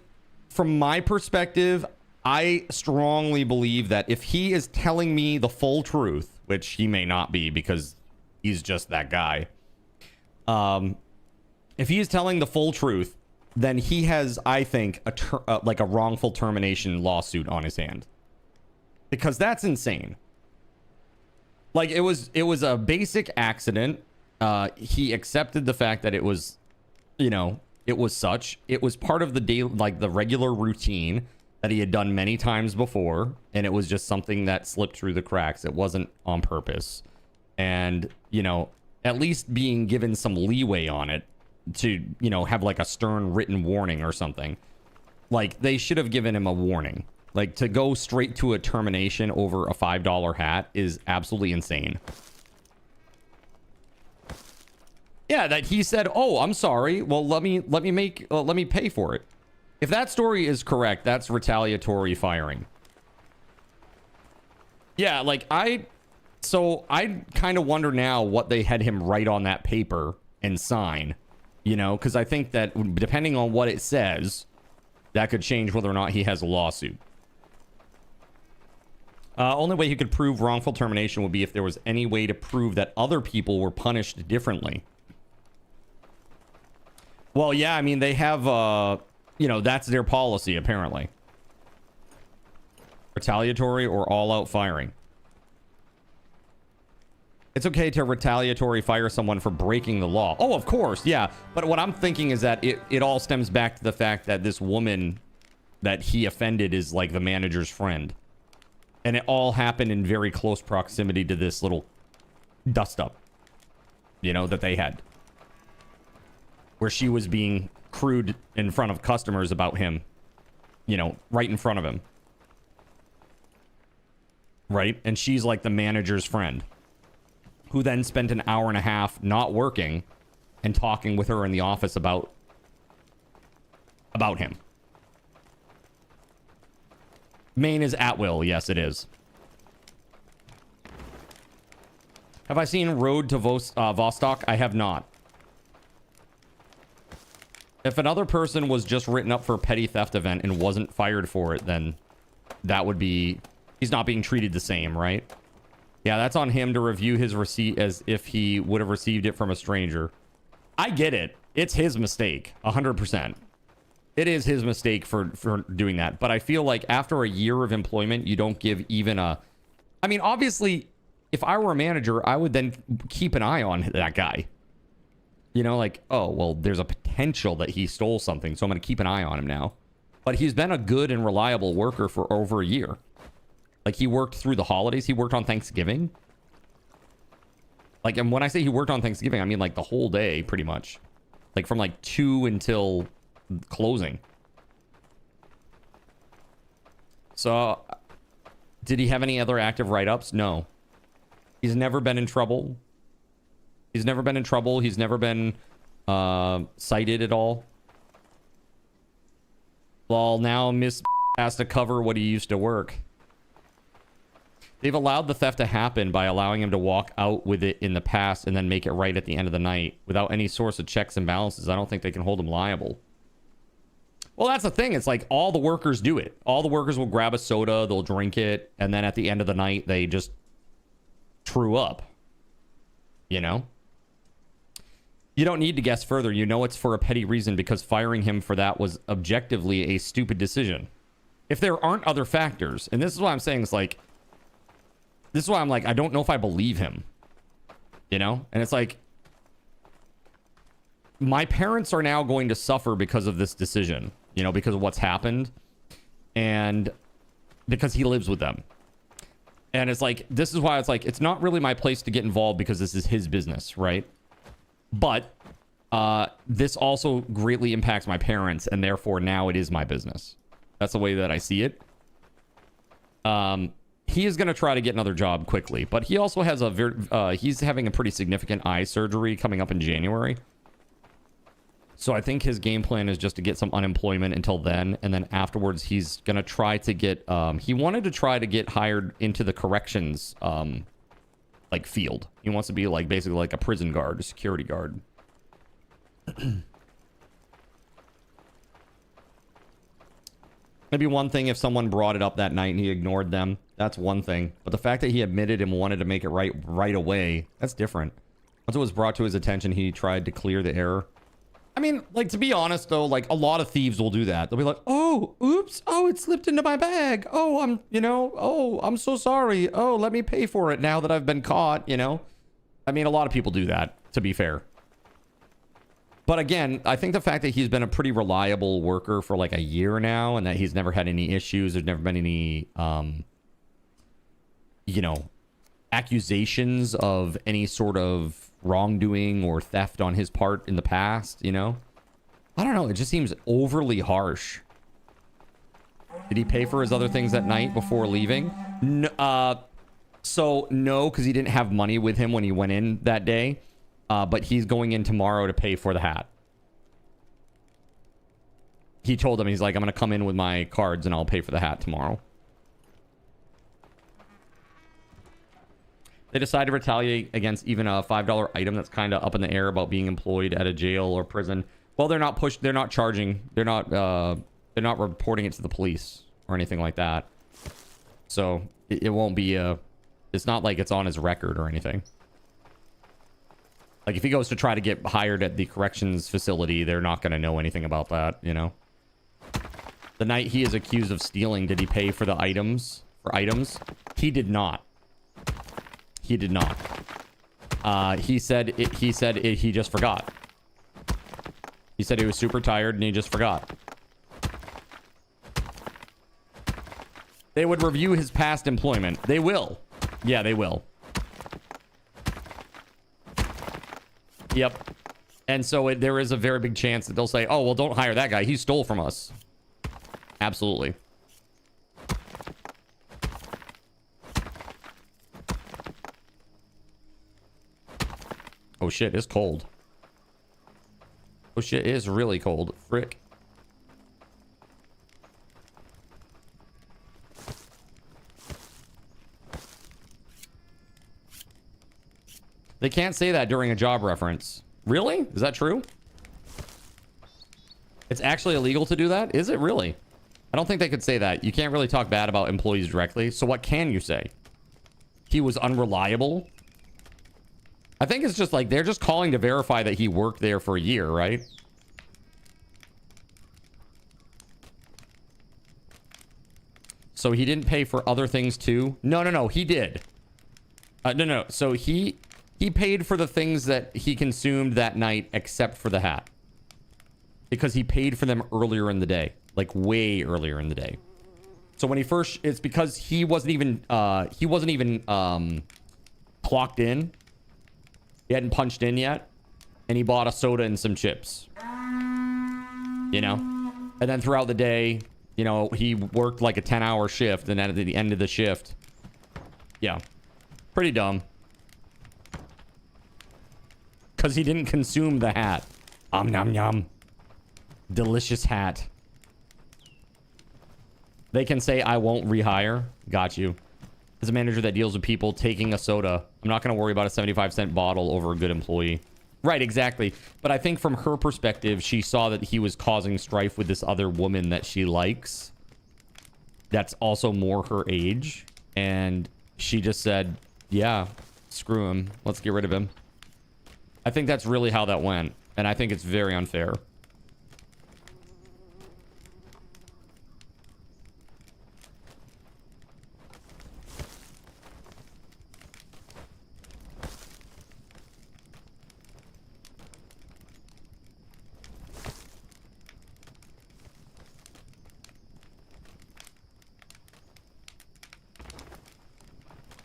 from my perspective, I strongly believe that if he is telling me the full truth, which he may not be because he's just that guy. If he is telling the full truth, then he has, I think, like a wrongful termination lawsuit on his hand. Because that's insane. Like, it was a basic accident. He accepted the fact that it was, you know, it was such. It was part of the day, like the regular routine that he had done many times before, and it was just something that slipped through the cracks. It wasn't on purpose. And, you know, at least being given some leeway on it to, you know, have like a stern written warning or something. Like, they should have given him a warning. Like, to go straight to a termination over a $5 hat is absolutely insane. Yeah, that he said, "Oh, I'm sorry. Well, let me pay for it." If that story is correct, that's retaliatory firing. Yeah, like I kind of wonder now what they had him write on that paper and sign, you know, because I think that depending on what it says, that could change whether or not he has a lawsuit. Only way he could prove wrongful termination would be if there was any way to prove that other people were punished differently. Well, yeah, I mean, they have, you know, that's their policy, apparently. Retaliatory or all-out firing. It's okay to retaliatory fire someone for breaking the law. Oh, of course, yeah. But what I'm thinking is that it all stems back to the fact that this woman that he offended is, like, the manager's friend. And it all happened in very close proximity to this little dust-up, you know, that they had. Where she was being crude in front of customers about him, you know, right in front of him. Right? And she's like the manager's friend, who then spent an hour and a half not working and talking with her in the office about him. Maine is at will. Yes, it is. Have I seen Road to Vostok? I have not. If another person was just written up for a petty theft event and wasn't fired for it, then that would be... He's not being treated the same, right? Yeah, that's on him to review his receipt as if he would have received it from a stranger. I get it. It's his mistake, 100%. It is his mistake for doing that. But I feel like after a year of employment, you don't give even a... I mean, obviously, if I were a manager, I would then keep an eye on that guy. You know, like, oh, well, there's a potential that he stole something, so I'm going to keep an eye on him now. But he's been a good and reliable worker for over a year. Like, he worked through the holidays. He worked on Thanksgiving. Like, and when I say he worked on Thanksgiving, I mean, like, the whole day, pretty much. Like, from, like, 2 until closing. So, did he have any other active write-ups? No. He's never been in trouble. He's never been in trouble. He's never been cited at all. Well, now Miss has to cover what he used to work. They've allowed the theft to happen by allowing him to walk out with it in the past and then make it right at the end of the night without any source of checks and balances. I don't think they can hold him liable. Well, that's the thing. It's like all the workers do it. All the workers will grab a soda, they'll drink it, and then at the end of the night, they just true up. You know? You don't need to guess further. You know it's for a petty reason because firing him for that was objectively a stupid decision. If there aren't other factors, and this is why I'm saying, it's like, this is why I'm like, I don't know if I believe him. You know? And it's like, my parents are now going to suffer because of this decision, you know, because of what's happened and because he lives with them. And it's like, this is why it's like, it's not really my place to get involved because this is his business, right? But this also greatly impacts my parents, and therefore now it is my business. That's the way that I see it. He is going to try to get another job quickly, but he also has a very, he's having a pretty significant eye surgery coming up in January. So I think his game plan is just to get some unemployment until then, and then afterwards he's going to try to get, he wanted to try to get hired into the corrections, like field. He wants to be like basically like a prison guard, a security guard. Maybe one thing if someone brought it up that night and he ignored them, that's one thing. But the fact that he admitted and wanted to make it right away, that's different. Once it was brought to his attention, he tried to clear the error. I mean, like, to be honest, though, like, a lot of thieves will do that. They'll be like, oh, oops, oh, it slipped into my bag. Oh, I'm so sorry. Oh, let me pay for it now that I've been caught, you know? I mean, a lot of people do that, to be fair. But again, I think the fact that he's been a pretty reliable worker for like a year now and that he's never had any issues, there's never been any, you know, accusations of any sort of wrongdoing or theft on his part in the past, you know? I don't know. It just seems overly harsh. Did he pay for his other things that night before leaving? So no, because he didn't have money with him when he went in that day. But he's going in tomorrow to pay for the hat. He told him, he's like, I'm going to come in with my cards and I'll pay for the hat tomorrow. They decided to retaliate against even a $5 item that's kind of up in the air about being employed at a jail or prison. Well, they're not they're not charging. They're not reporting it to the police or anything like that. So it won't be it's not like it's on his record or anything. Like, if he goes to try to get hired at the corrections facility, they're not going to know anything about that, you know? The night he is accused of stealing, did he pay for the items? He did not. He did not. He said he just forgot. He said he was super tired and he just forgot. They would review his past employment. They will. Yeah, they will. Yep. And so there is a very big chance that they'll say, oh, well, don't hire that guy. He stole from us. Absolutely. Oh, shit. It's cold. Oh, shit. It is really cold. Frick. They can't say that during a job reference. Really? Is that true? It's actually illegal to do that? Is it really? I don't think they could say that. You can't really talk bad about employees directly. So what can you say? he was unreliable. I think it's just like they're just calling to verify that he worked there for a year, right? So he didn't pay for other things too? No, he did. No. So he paid for the things that he consumed that night except for the hat. Because he paid for them earlier in the day. Like way earlier in the day. So when he first... It's because he wasn't even clocked in. He hadn't punched in yet. And he bought a soda and some chips. You know? And then throughout the day... You know, he worked like a 10-hour shift, and then at the end of the shift, yeah, pretty dumb. Because he didn't consume the hat. Nom nom. Delicious hat. They can say, I won't rehire. Got you. As a manager that deals with people taking a soda, I'm not going to worry about a 75-cent bottle over a good employee. Right, exactly. But I think from her perspective, she saw that he was causing strife with this other woman that she likes. That's also more her age. And she just said, yeah, screw him. Let's get rid of him. I think that's really how that went. And I think it's very unfair.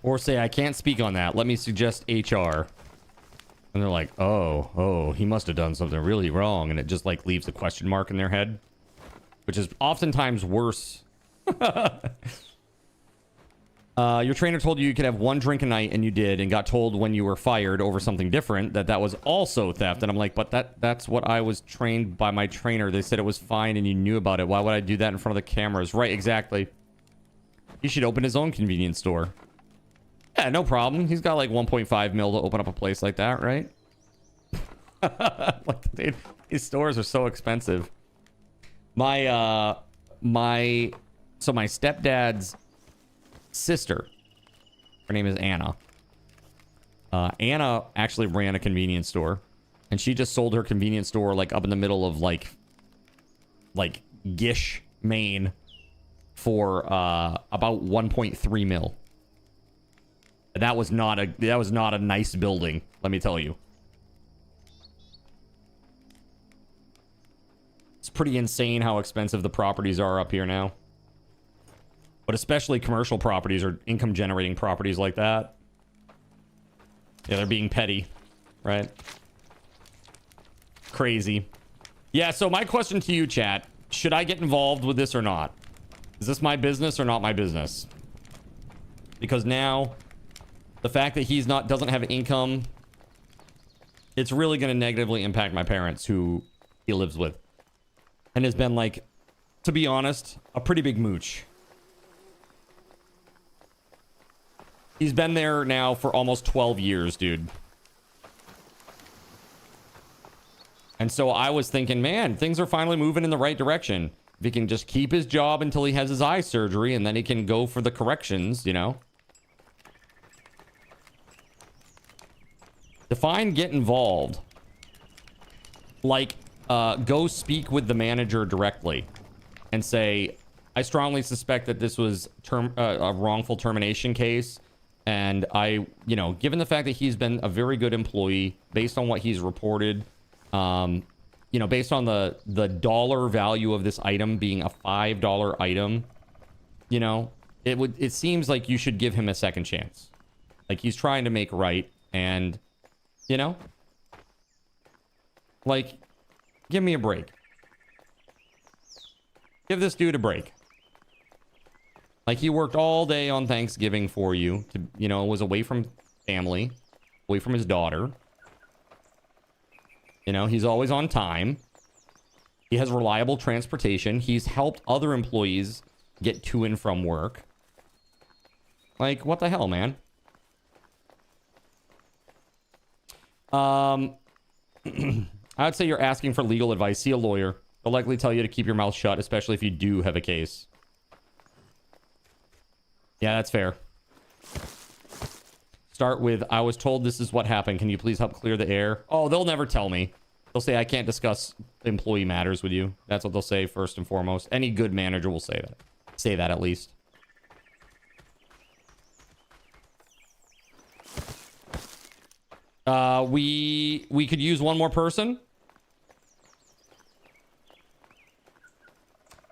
Or say, I can't speak on that. Let me suggest HR. And they're like, oh, he must have done something really wrong. And it just like leaves a question mark in their head. Which is oftentimes worse. Your trainer told you you could have one drink a night and you did, and got told when you were fired over something different that was also theft. And I'm like, but that's what I was trained by my trainer. They said it was fine and you knew about it. Why would I do that in front of the cameras? Right, exactly. He should open his own convenience store. Yeah, no problem. He's got like 1.5 mil to open up a place like that, right? Like, dude, these stores are so expensive. My stepdad's sister, her name is Anna. Anna actually ran a convenience store, and she just sold her convenience store like up in the middle of like Gish, Maine, for about 1.3 mil. That was not a nice building, let me tell you. It's pretty insane how expensive the properties are up here now. But especially commercial properties or income generating properties like that. Yeah, they're being petty, right? Crazy. Yeah, so my question to you, chat, should I get involved with this or not? Is this my business or not my business? Because now the fact that he's doesn't have income, it's really going to negatively impact my parents who he lives with. And has been, like, to be honest, a pretty big mooch. He's been there now for almost 12 years, dude. And so I was thinking, man, things are finally moving in the right direction. If he can just keep his job until he has his eye surgery, and then he can go for the corrections, you know? Define get involved. Like, go speak with the manager directly and say, I strongly suspect that this was a wrongful termination case. And given the fact that he's been a very good employee based on what he's reported, based on the dollar value of this item being a $5 item, it seems like you should give him a second chance. Like, he's trying to make right, and like, give me a break. Give this dude a break. Like, he worked all day on Thanksgiving for you to, was away from family, away from his daughter. He's always on time. He has reliable transportation. He's helped other employees get to and from work. Like, what the hell, man? I would say you're asking for legal advice. See a lawyer. They'll likely tell you to keep your mouth shut, especially if you do have a case. Yeah, that's fair. start with, I was told this is what happened. Can you please help clear the air? Oh, they'll never tell me. They'll say, I can't discuss employee matters with you. That's what they'll say first and foremost. Any good manager will say that. Say that at least. We could use one more person.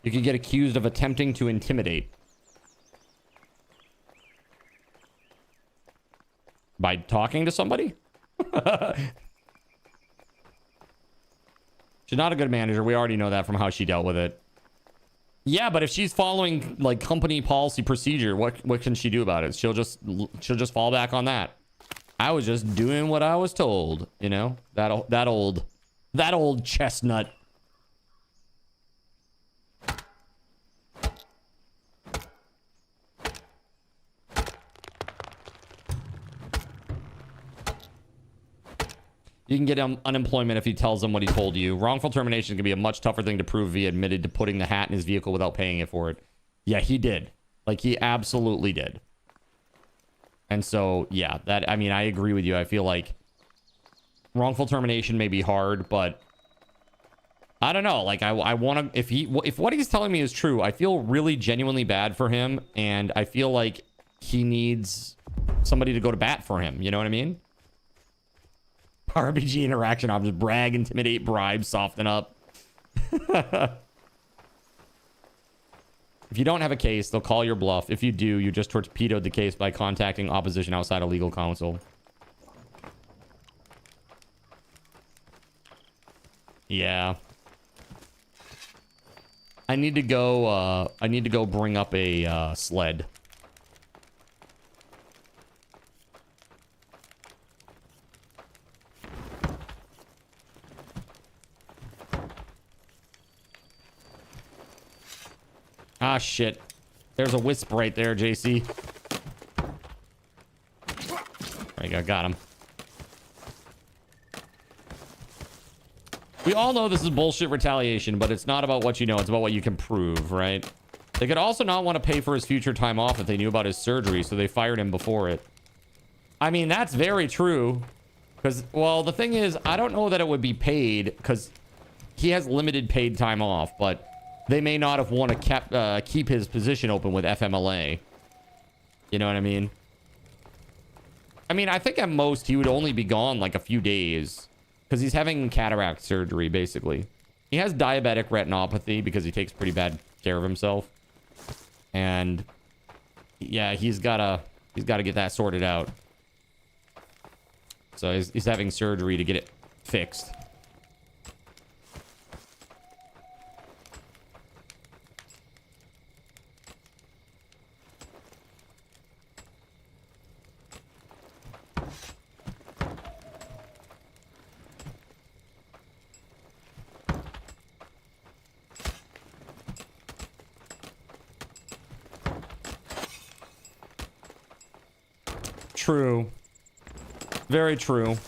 You could get accused of attempting to intimidate. By talking to somebody? She's not a good manager. We already know that from how she dealt with it. Yeah, but if she's following like company policy procedure, what can she do about it? She'll just fall back on that. I was just doing what I was told, you know? That old chestnut. You can get unemployment if he tells them what he told you. Wrongful termination can be a much tougher thing to prove if he admitted to putting the hat in his vehicle without paying it for it. Yeah, he did. Like, he absolutely did. And so, yeah, I mean, I agree with you. I feel like wrongful termination may be hard, but I don't know. Like, I want to, if what he's telling me is true, I feel really genuinely bad for him. And I feel like he needs somebody to go to bat for him. You know what I mean? RPG interaction options: brag, intimidate, bribe, soften up. If you don't have a case, they'll call your bluff. If you do, you just torpedoed the case by contacting opposition outside of legal counsel. Yeah. I need to go bring up a sled. Ah, shit. There's a wisp right there, JC. There you go. Got him. We all know this is bullshit retaliation, but it's not about what you know. It's about what you can prove, right? They could also not want to pay for his future time off if they knew about his surgery, so they fired him before it. I mean, that's very true. Because, well, the thing is, I don't know that it would be paid, because he has limited paid time off, but they may not have want to keep his position open with FMLA. You know what I mean? I mean, I think at most he would only be gone like a few days because he's having cataract surgery, basically. He has diabetic retinopathy because he takes pretty bad care of himself. And yeah, he's gotta get that sorted out. So he's having surgery to get it fixed. True. Very true.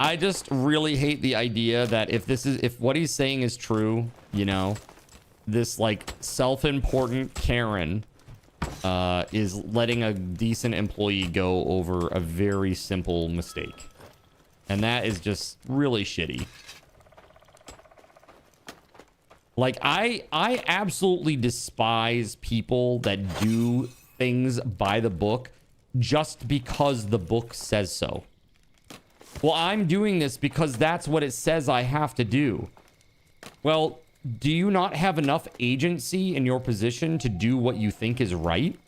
I just really hate the idea that if what he's saying is true, you know, this like self-important Karen is letting a decent employee go over a very simple mistake. And that is just really shitty. Like, I absolutely despise people that do things by the book just because the book says so. Well, I'm doing this because that's what it says I have to do. Well, do you not have enough agency in your position to do what you think is right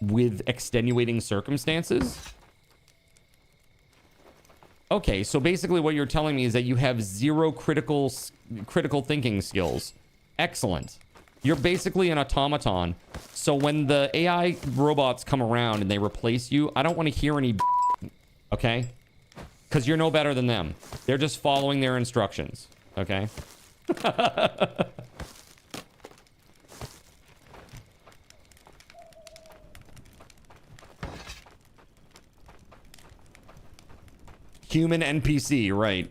with extenuating circumstances? Okay, so basically what you're telling me is that you have zero critical thinking skills. Excellent. You're basically an automaton. So when the AI robots come around and they replace you, I don't want to hear any okay? Because you're no better than them. They're just following their instructions, okay? Human NPC, right.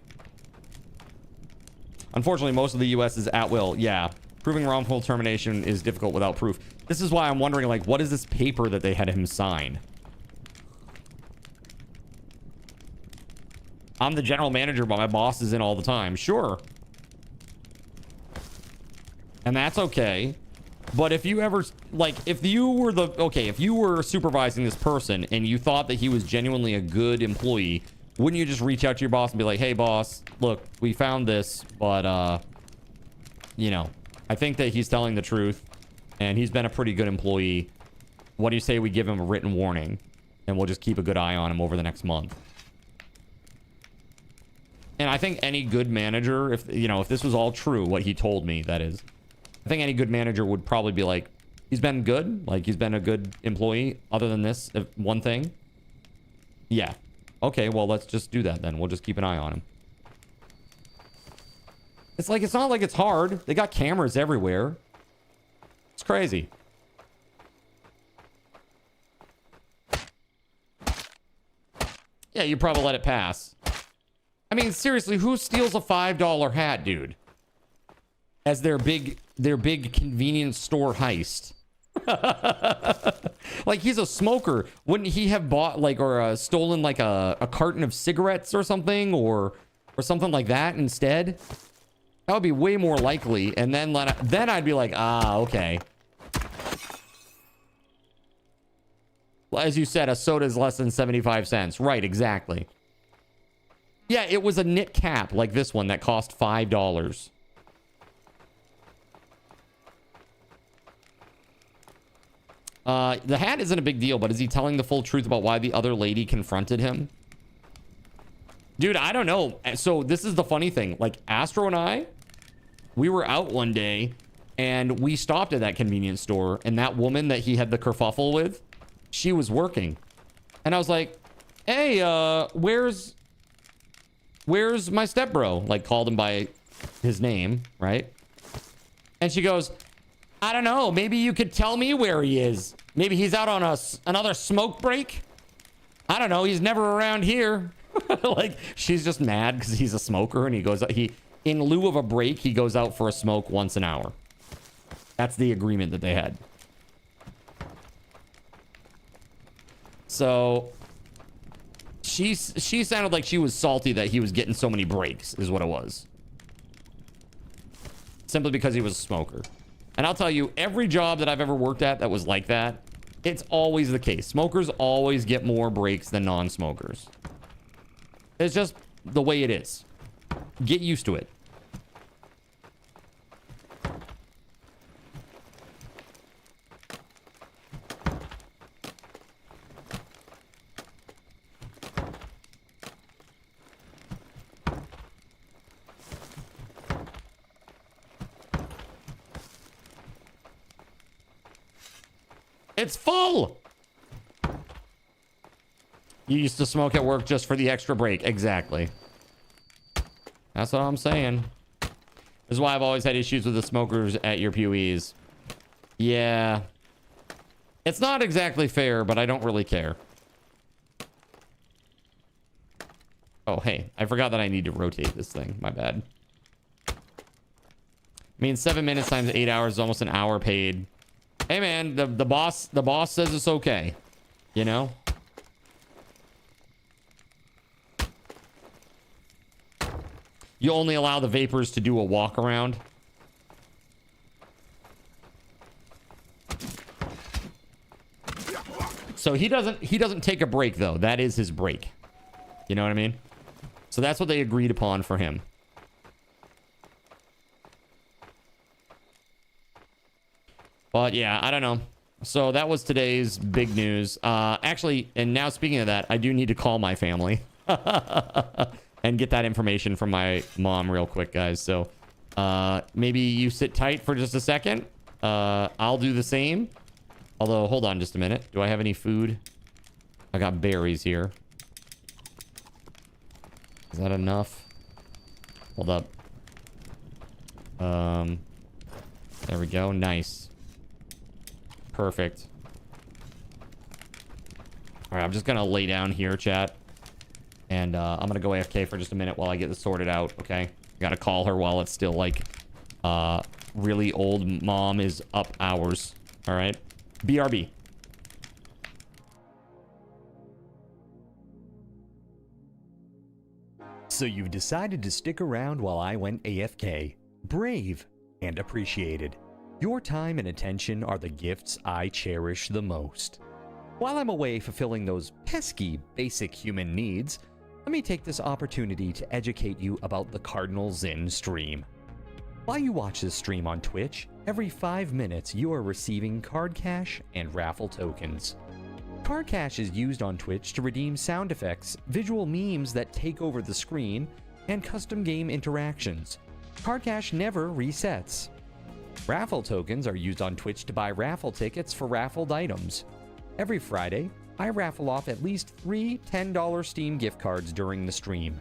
Unfortunately, most of the US is at will. Yeah. Proving wrongful termination is difficult without proof. This is why I'm wondering, like, what is this paper that they had him sign? I'm the general manager, but my boss is in all the time. Sure. And that's okay. But if you ever, like, if you were supervising this person and you thought that he was genuinely a good employee, wouldn't you just reach out to your boss and be like, hey, boss, look, we found this, but, you know, I think that he's telling the truth and he's been a pretty good employee. What do you say we give him a written warning and we'll just keep a good eye on him over the next month? And I think any good manager, if this was all true, what he told me, that is, I think any good manager would probably be like, he's been good. Like, he's been a good employee other than this one thing. Yeah. Okay, well, let's just do that then. We'll just keep an eye on him. It's like, it's not like it's hard. They got cameras everywhere. It's crazy. Yeah, you probably let it pass. I mean, seriously, who steals a $5 hat, dude? As their big convenience store heist. Like, he's a smoker. Wouldn't he have bought, like, or stolen, like, a carton of cigarettes or something? Or something like that instead? That would be way more likely. And then I'd be like, ah, okay. As you said, a soda is less than 75 cents. Right, exactly. Yeah, it was a knit cap like this one that cost $5. The hat isn't a big deal, but is he telling the full truth about why the other lady confronted him? Dude, I don't know. So this is the funny thing. Like, Astro and I, we were out one day and we stopped at that convenience store, and that woman that he had the kerfuffle with, she was working. And I was like, hey, where's my stepbro? Like, called him by his name, right? And she goes, I don't know. Maybe you could tell me where he is. Maybe he's out on another smoke break. I don't know. He's never around here. Like, she's just mad because he's a smoker and in lieu of a break, he goes out for a smoke once an hour. That's the agreement that they had. So she sounded like she was salty that he was getting so many breaks, is what it was. Simply because he was a smoker. And I'll tell you, every job that I've ever worked at that was like that, it's always the case. Smokers always get more breaks than non-smokers. It's just the way it is. Get used to it. It's full. You used to smoke at work just for the extra break. Exactly. That's what I'm saying. This is why I've always had issues with the smokers at your POEs. Yeah. It's not exactly fair, but I don't really care. Oh, hey. I forgot that I need to rotate this thing. My bad. I mean, 7 minutes times 8 hours is almost an hour paid. Hey, man, the boss says it's okay. You know? You only allow the vapors to do a walk around. So he doesn't take a break, though. That is his break. You know what I mean? So that's what they agreed upon for him. But yeah, I don't know. So that was today's big news. Actually, and now speaking of that, I do need to call my family and get that information from my mom real quick, guys. So maybe you sit tight for just a second. I'll do the same. Although, hold on just a minute. Do I have any food? I got berries here. Is that enough? Hold up. There we go. Nice. Perfect. All right, I'm just gonna lay down here, chat, and I'm gonna go AFK for just a minute while I get this sorted out. Okay, gotta call her while it's still like really old mom is up hours. All right. BRB. So you've decided to stick around while I went AFK. Brave and appreciated. Your time and attention are the gifts I cherish the most. While I'm away fulfilling those pesky basic human needs, let me take this opportunity to educate you about the Cardinal Zen stream. While you watch this stream on Twitch, every 5 minutes you are receiving card cash and raffle tokens. Card cash is used on Twitch to redeem sound effects, visual memes that take over the screen, and custom game interactions. Card cash never resets. Raffle tokens are used on Twitch to buy raffle tickets for raffled items. Every Friday, I raffle off at least 3 $10 Steam gift cards during the stream.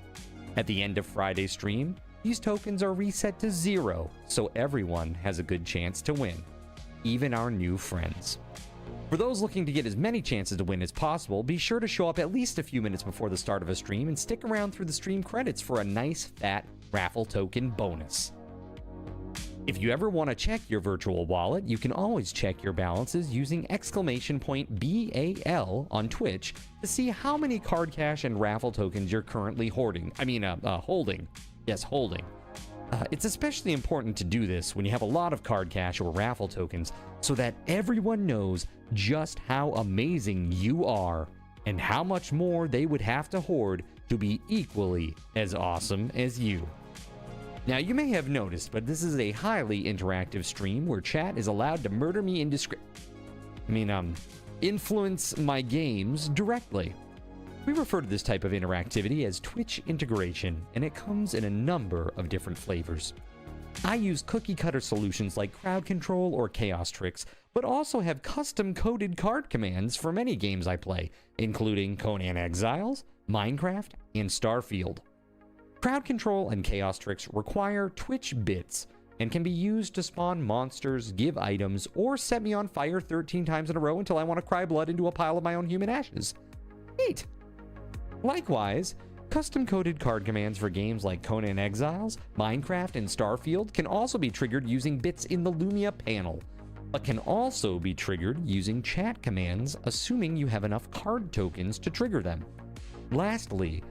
At the end of Friday's stream, these tokens are reset to 0, so everyone has a good chance to win, even our new friends. For those looking to get as many chances to win as possible, be sure to show up at least a few minutes before the start of a stream and stick around through the stream credits for a nice fat raffle token bonus. If you ever want to check your virtual wallet, you can always check your balances using !BAL on Twitch to see how many card cash and raffle tokens you're currently holding. Yes, holding. It's especially important to do this when you have a lot of card cash or raffle tokens so that everyone knows just how amazing you are and how much more they would have to hoard to be equally as awesome as you. Now, you may have noticed, but this is a highly interactive stream where chat is allowed to murder me influence my games directly. We refer to this type of interactivity as Twitch integration, and it comes in a number of different flavors. I use cookie-cutter solutions like crowd control or chaos tricks, but also have custom-coded card commands for many games I play, including Conan Exiles, Minecraft, and Starfield. Crowd control and chaos tricks require Twitch bits and can be used to spawn monsters, give items, or set me on fire 13 times in a row until I want to cry blood into a pile of my own human ashes. Neat! Likewise, custom-coded card commands for games like Conan Exiles, Minecraft, and Starfield can also be triggered using bits in the Lumia panel, but can also be triggered using chat commands, assuming you have enough card tokens to trigger them. Lastly,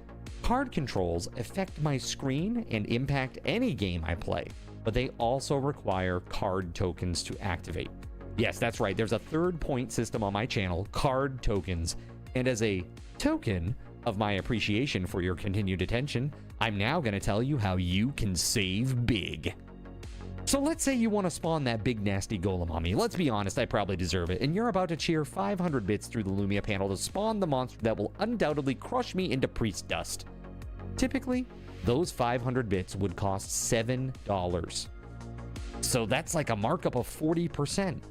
card controls affect my screen and impact any game I play, but they also require card tokens to activate. Yes, that's right, there's a third point system on my channel, card tokens, and as a token of my appreciation for your continued attention, I'm now going to tell you how you can save big. So let's say you want to spawn that big nasty golem on me. Let's be honest, I probably deserve it, and you're about to cheer 500 bits through the Lumia panel to spawn the monster that will undoubtedly crush me into priest dust. Typically, those 500 bits would cost $7. So that's like a markup of 40%.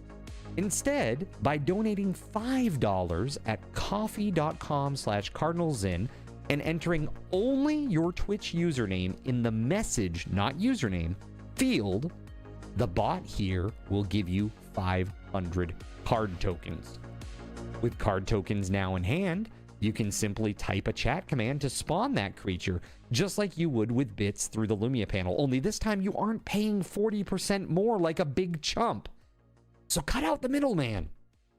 Instead, by donating $5 at coffee.com/cardinalzen and entering only your Twitch username in the message, not username, field, the bot here will give you 500 card tokens. With card tokens now in hand, you can simply type a chat command to spawn that creature, just like you would with bits through the Lumia panel, only this time you aren't paying 40% more like a big chump. So cut out the middleman.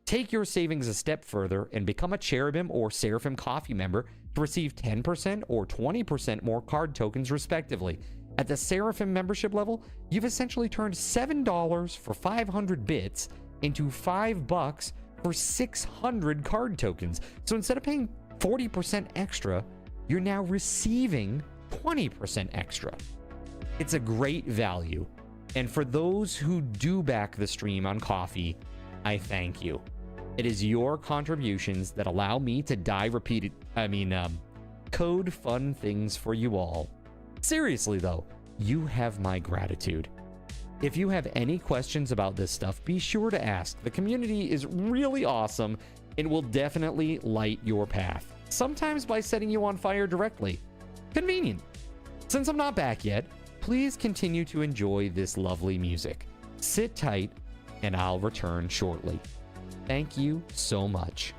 Take your savings a step further and become a Cherubim or Seraphim Coffee member to receive 10% or 20% more card tokens respectively. At the Seraphim membership level, you've essentially turned $7 for 500 bits into $5 for 600 card tokens. So instead of paying 40% extra, you're now receiving 20% extra. It's a great value. And for those who do back the stream on Coffee, I thank you. It is your contributions that allow me to code fun things for you all. Seriously though, you have my gratitude. If you have any questions about this stuff, be sure to ask. The community is really awesome and will definitely light your path. Sometimes by setting you on fire directly. Convenient. Since I'm not back yet, please continue to enjoy this lovely music. Sit tight, and I'll return shortly. Thank you so much.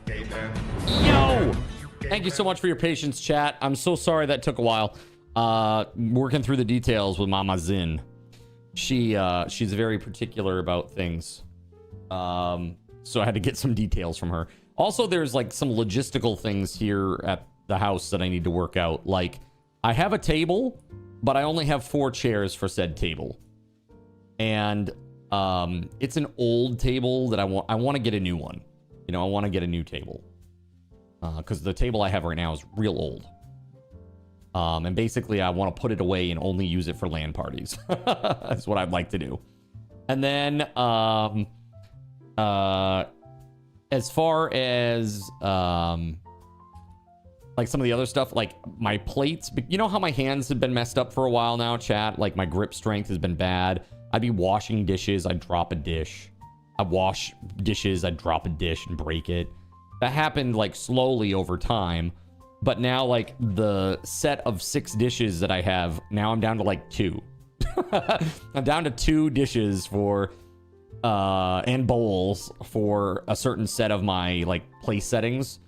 Yo! Thank you so much for your patience, chat. I'm so sorry that took a while. Working through the details with Mama Zin. She's very particular about things. So I had to get some details from her. Also, there's like some logistical things here at the house that I need to work out. Like, I have a table, but I only have 4 chairs for said table. And it's an old table that I want to get a new one. You know, I want to get a new table. Because the table I have right now is real old. And basically, I want to put it away and only use it for LAN parties. That's what I'd like to do. And then, as far as, like some of the other stuff, like my plates, you know how my hands have been messed up for a while now, chat? Like my grip strength has been bad. I'd be washing dishes, I'd drop a dish. I'd wash dishes, I'd drop a dish and break it. That happened like slowly over time. But now like the set of 6 dishes that I have, now I'm down to like 2. I'm down to 2 dishes for, and bowls for a certain set of my like place settings.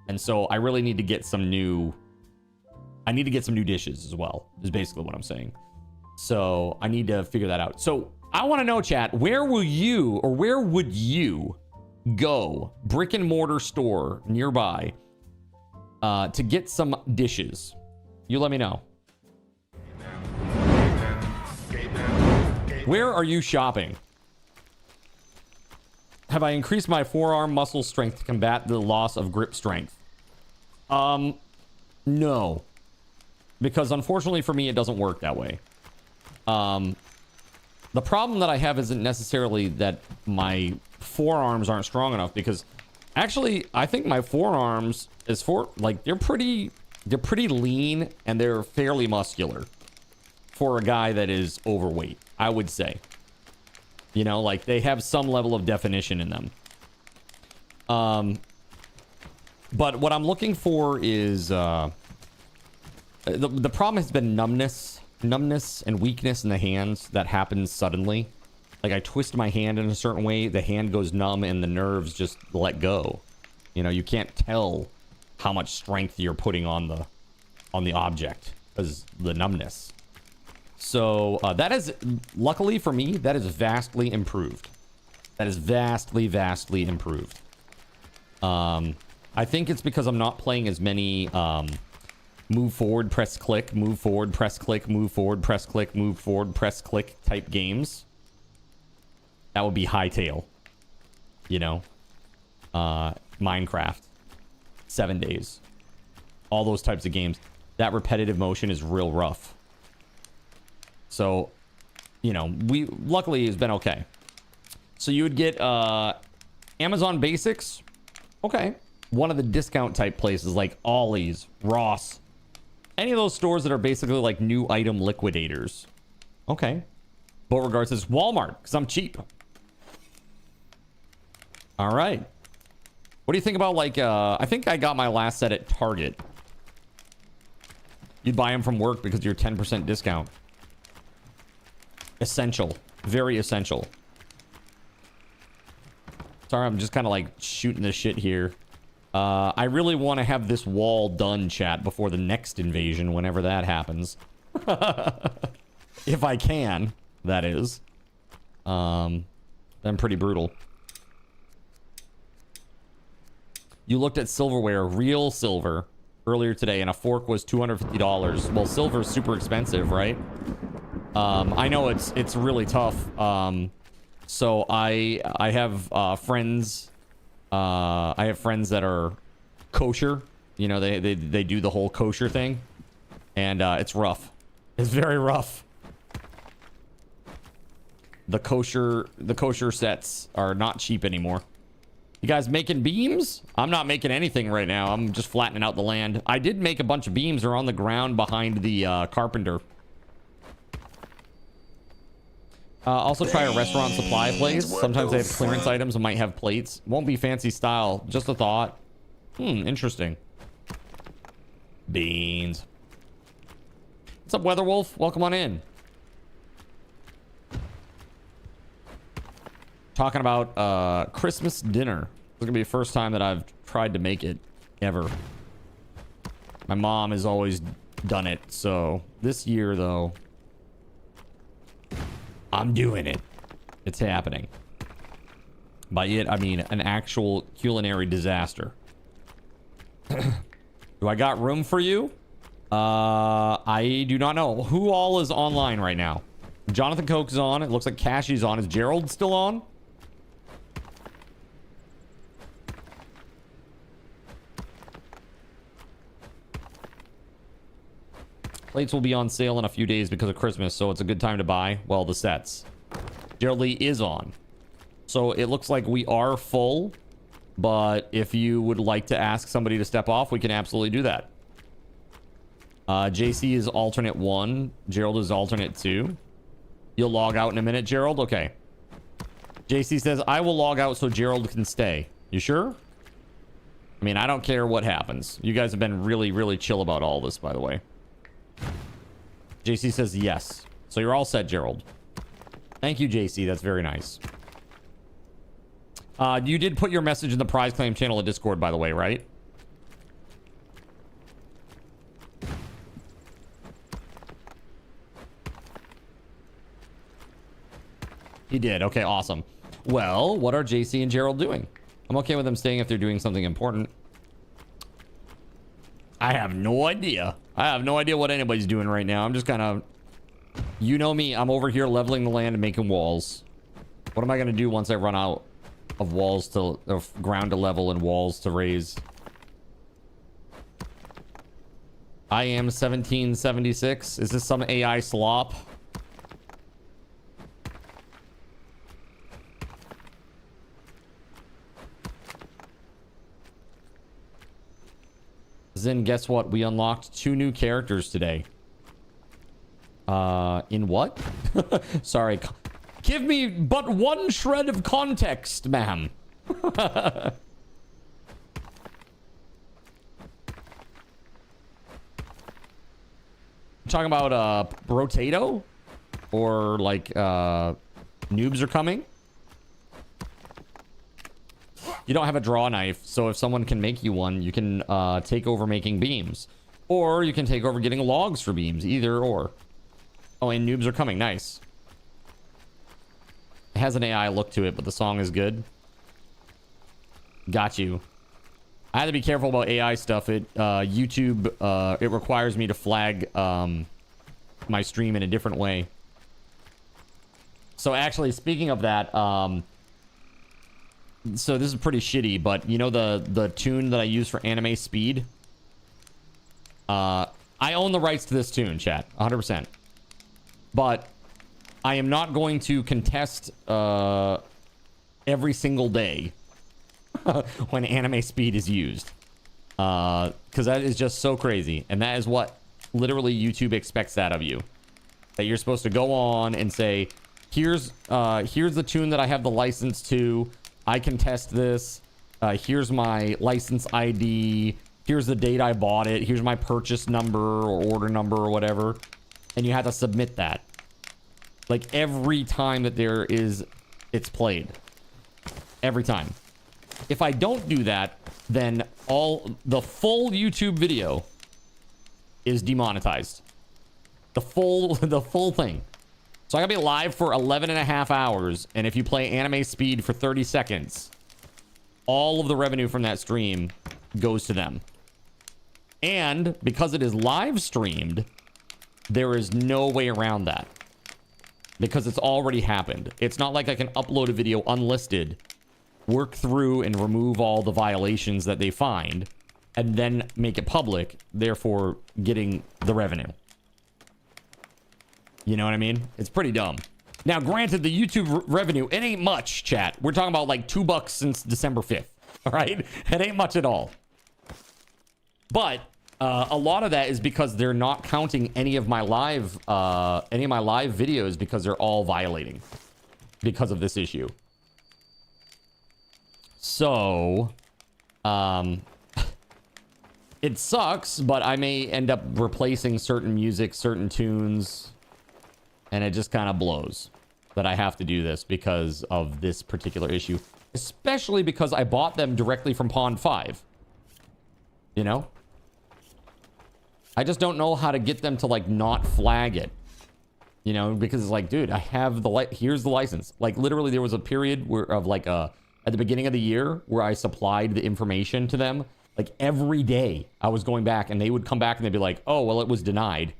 And so I really need to get some new, I need to get some new dishes as well, is basically what I'm saying. So I need to figure that out. So I want to know, chat, where will you, or where would you go, brick and mortar store nearby, to get some dishes? You let me know. Where are you shopping? Have I increased my forearm muscle strength to combat the loss of grip strength? No. Because unfortunately for me, it doesn't work that way. The problem that I have isn't necessarily that my forearms aren't strong enough, because actually I think my forearms is they're pretty lean and they're fairly muscular for a guy that is overweight, I would say. You know, like they have some level of definition in them. But what I'm looking for is the problem has been numbness and weakness in the hands that happens suddenly. Like I twist my hand in a certain way, the hand goes numb and the nerves just let go. You know, you can't tell how much strength you're putting on the object because the numbness. So that is, luckily for me, that is vastly improved. That is vastly improved. I think it's because I'm not playing as many move forward, press click, move forward, press click, move forward, press click, move forward, press click type games. That would be Hightail. You know? Minecraft. 7 Days. All those types of games. That repetitive motion is real rough. So, you know, luckily it's been okay. So you would get Amazon Basics. Okay. One of the discount type places like Ollie's, Ross. Any of those stores that are basically like new item liquidators. Okay. Beauregard says Walmart, because I'm cheap. All right. What do you think about like, I think I got my last set at Target. You'd buy them from work because you're 10% discount. Essential. Very essential. Sorry, I'm just kind of like shooting this shit here. I really want to have this wall done, chat, before the next invasion, whenever that happens. If I can, that is. I'm pretty brutal. You looked at silverware, real silver, earlier today, and a fork was $250. Well, silver's super expensive, right? I know it's really tough. So I have friends. I have friends that are kosher. You know, they do the whole kosher thing, and it's rough. It's very rough. The kosher sets are not cheap anymore. You guys making beams? I'm not making anything right now. I'm just flattening out the land. I did make a bunch of beams. They're on the ground behind the carpenter. Also try a restaurant supply place. Sometimes they have clearance items and might have plates. Won't be fancy style. Just a thought. Interesting. Beans. What's up, WeatherWolf? Welcome on in. Talking about Christmas dinner. This is gonna be the first time that I've tried to make it ever. My mom has always done it. So this year, though, I'm doing it. It's happening. By it, I mean an actual culinary disaster. Do I got room for you? I do not know. Who all is online right now? Jonathan Coke is on. It looks like Cashy's on. Is Gerald still on? Plates will be on sale in a few days because of Christmas, so it's a good time to buy, well, the sets. Gerald Lee is on. So it looks like we are full, but if you would like to ask somebody to step off, we can absolutely do that. JC is alternate 1. Gerald is alternate 2. You'll log out in a minute, Gerald? Okay. JC says, I will log out so Gerald can stay. You sure? I mean, I don't care what happens. You guys have been really, really chill about all this, by the way. JC says yes. So you're all set, Gerald. Thank you, JC. That's very nice. You did put your message in the prize claim channel at Discord, by the way, right? He did. Okay, awesome. Well, what are JC and Gerald doing? I'm okay with them staying if they're doing something important. I have no idea. I have no idea what anybody's doing right now. I'm just kind of... You know me. I'm over here leveling the land and making walls. What am I going to do once I run out of walls to... of ground to level and walls to raise? I am 1776. Is this some AI slop? Then guess what? We unlocked 2 new characters today. In what? Sorry. Give me but one shred of context, ma'am. Talking about Brotato? Or like noobs are coming? You don't have a draw knife, so if someone can make you one, you can take over making beams. Or you can take over getting logs for beams, either or. Oh, and noobs are coming. Nice. It has an AI look to it, but the song is good. Got you. I had to be careful about AI stuff. YouTube, it requires me to flag my stream in a different way. So actually, speaking of that, so this is pretty shitty, but you know the tune that I use for anime speed? I own the rights to this tune, chat, 100%. But I am not going to contest every single day when anime speed is used. Because that is just so crazy. And that is what literally YouTube expects that of you. That you're supposed to go on and say, here's the tune that I have the license to. I can test this. Here's my license ID. Here's the date I bought it. Here's my purchase number or order number or whatever. And you have to submit that. Like every time that it's played. Every time. If I don't do that, then the full YouTube video is demonetized. The full thing. So I gotta be live for 11.5 hours, and if you play anime speed for 30 seconds, all of the revenue from that stream goes to them. And because it is live streamed, there is no way around that. Because it's already happened. It's not like I can upload a video unlisted, work through and remove all the violations that they find, and then make it public, therefore getting the revenue. You know what I mean? It's pretty dumb. Now, granted, the YouTube revenue, it ain't much, chat. We're talking about like $2 since December 5th. All right? It ain't much at all. But a lot of that is because they're not counting any of my live videos because they're all violating because of this issue. So, it sucks, but I may end up replacing certain music, certain tunes. And it just kind of blows that I have to do this because of this particular issue. especially because I bought them directly from Pond 5. You know? I just don't know how to get them to like not flag it. You know, because it's like, dude, I have the here's the license. Like literally there was a period where of like at the beginning of the year where I supplied the information to them. Like every day I was going back and they would come back and they'd be like, oh, well, it was denied.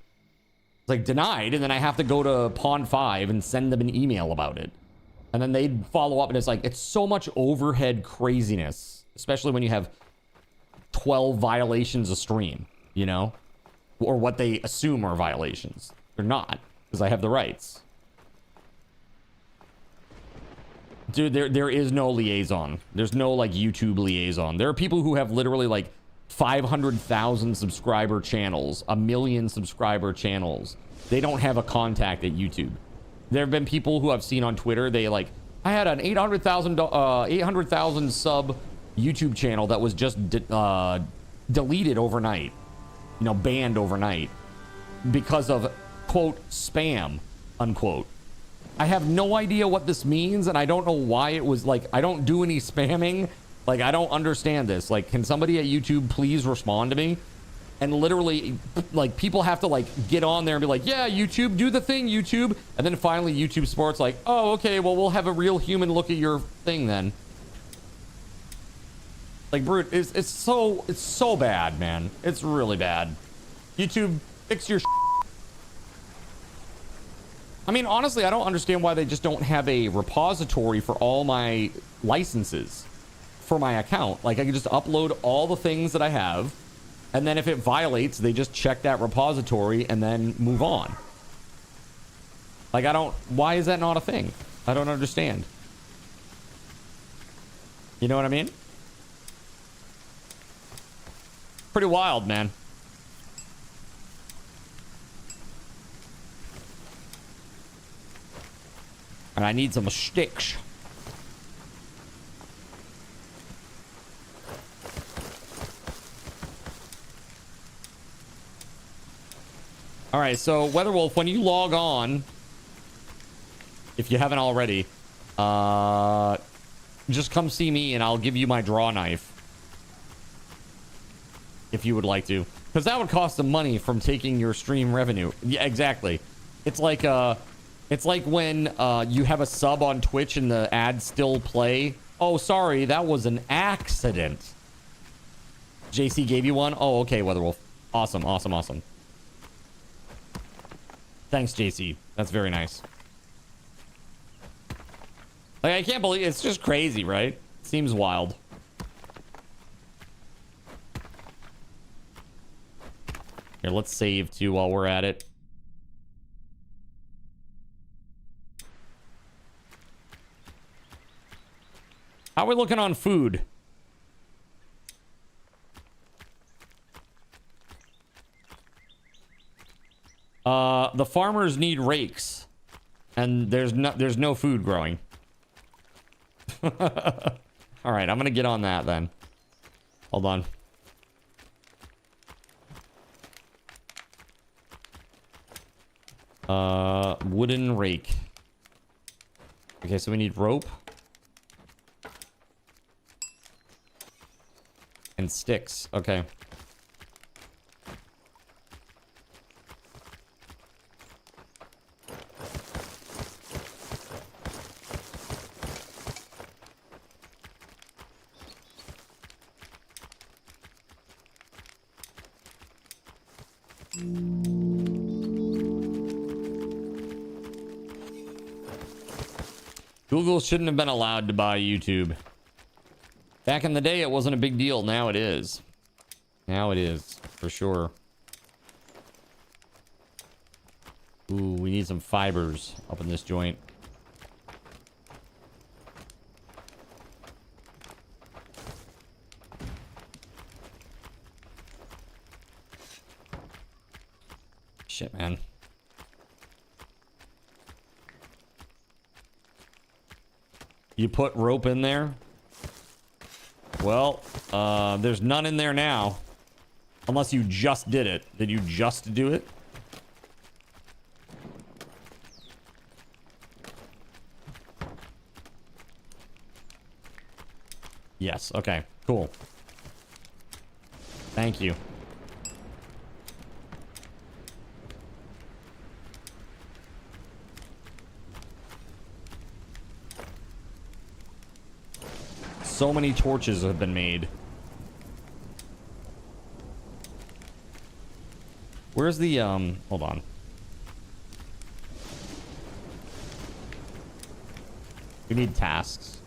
It's like denied. And then I have to go to Pond 5 and send them an email about it. And then they'd follow up and it's like, it's so much overhead craziness, especially when you have 12 violations a stream, you know, or what they assume are violations. They're not, because I have the rights. Dude, there is no liaison. There's no like YouTube liaison. There are people who have literally like 500,000 subscriber channels, 1 million subscriber channels. They don't have a contact at YouTube. There have been people who I've seen on Twitter. They like, I had an 800,000 sub YouTube channel that was just deleted overnight, you know, banned overnight because of quote spam unquote. I have no idea what this means, and I don't know why it was like, I don't do any spamming. Like, I don't understand this. Like, can somebody at YouTube please respond to me? And literally, like, people have to, like, get on there and be like, yeah, YouTube, do the thing, YouTube. And then finally, YouTube Sports like, oh, okay, well, we'll have a real human look at your thing then. Like, Brute, it's so bad, man. It's really bad. YouTube, fix your I mean, honestly, I don't understand why they just don't have a repository for all my licenses for my account. Like, I can just upload all the things that I have, and then if it violates, they just check that repository and then move on. Like, why is that not a thing? I don't understand. You know what I mean? Pretty wild, man. And I need some sticks. All right, so WeatherWolf, when you log on, if you haven't already, just come see me and I'll give you my draw knife. If you would like to. Because that would cost some money from taking your stream revenue. Yeah, exactly. It's like when you have a sub on Twitch and the ads still play. Oh, sorry, that was an accident. JC gave you one? Oh, okay, WeatherWolf. Awesome, awesome, awesome. Thanks, JC. That's very nice. Like, I can't believe it's just crazy, right? Seems wild. Here, let's save too while we're at it. How are we looking on food? The farmers need rakes, and there's no food growing. All right, I'm gonna get on that then. Hold on. Wooden rake. Okay, so we need rope. And sticks. Okay. Google shouldn't have been allowed to buy YouTube. Back in the day, it wasn't a big deal. Now it is. Now it is, for sure. Ooh, we need some fibers up in this joint. Shit, man. You put rope in there? Well, there's none in there now. Unless you just did it. Did you just do it? Yes. Okay. Cool. Thank you. So many torches have been made. Where's the, hold on. We need tasks.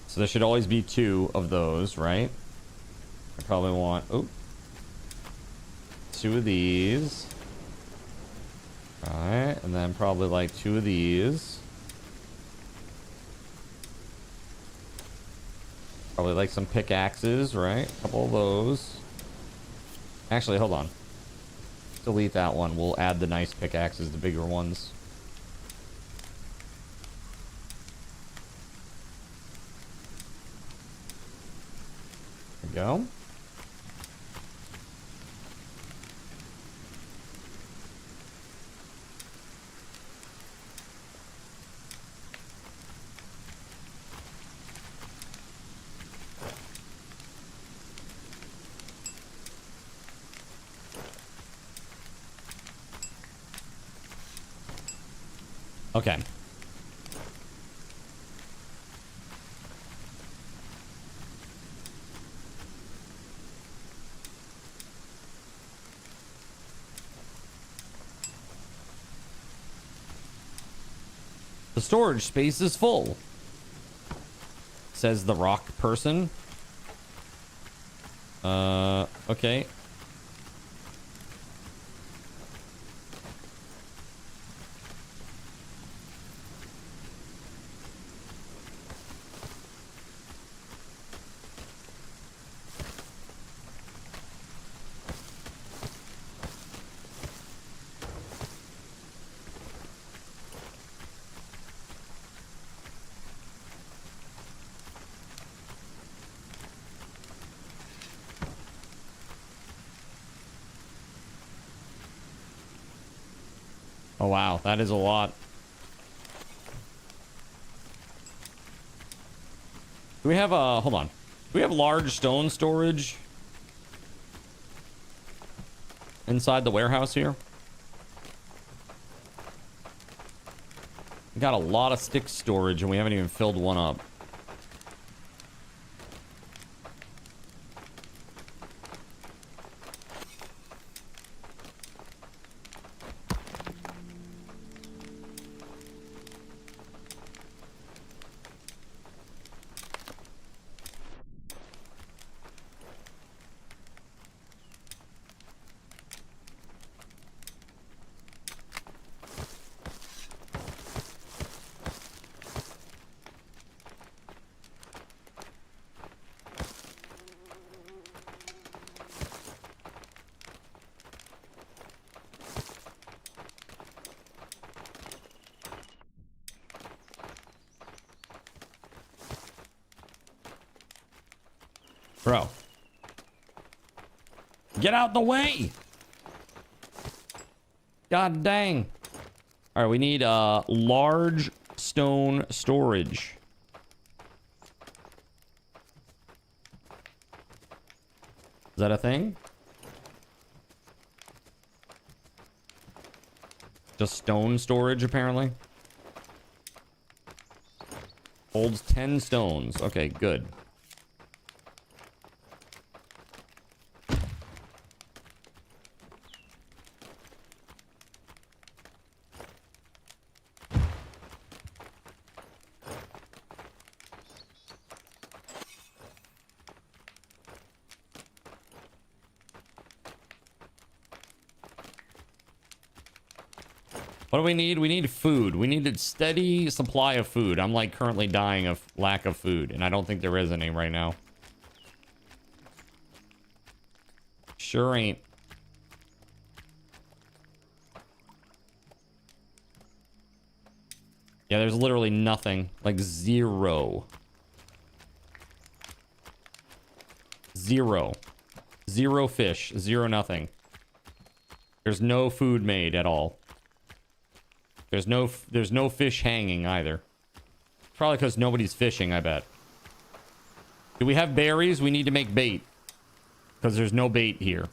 So there should always be 2 of those, right? I probably want, 2 of these. Alright, and then probably like 2 of these. Probably like some pickaxes, right? A couple of those. Actually, hold on. Delete that one. We'll add the nice pickaxes, the bigger ones. There we go. Okay. The storage space is full, says the rock person. Okay. Oh, wow. That is a lot. Do we have a... Hold on. Do we have large stone storage inside the warehouse here? We got a lot of stick storage and we haven't even filled one up. Bro. Get out the way! God dang. Alright, we need large stone storage. Is that a thing? Just stone storage, apparently. Holds 10 stones. Okay, good. What do we need? We need food. We need a steady supply of food. I'm like currently dying of lack of food, and I don't think there is any right now. Sure ain't. Yeah, there's literally nothing. Like zero. Zero. Zero fish. Zero nothing. There's no food made at all. There's no fish hanging either. Probably because nobody's fishing, I bet. Do we have berries? We need to make bait. Because there's no bait here.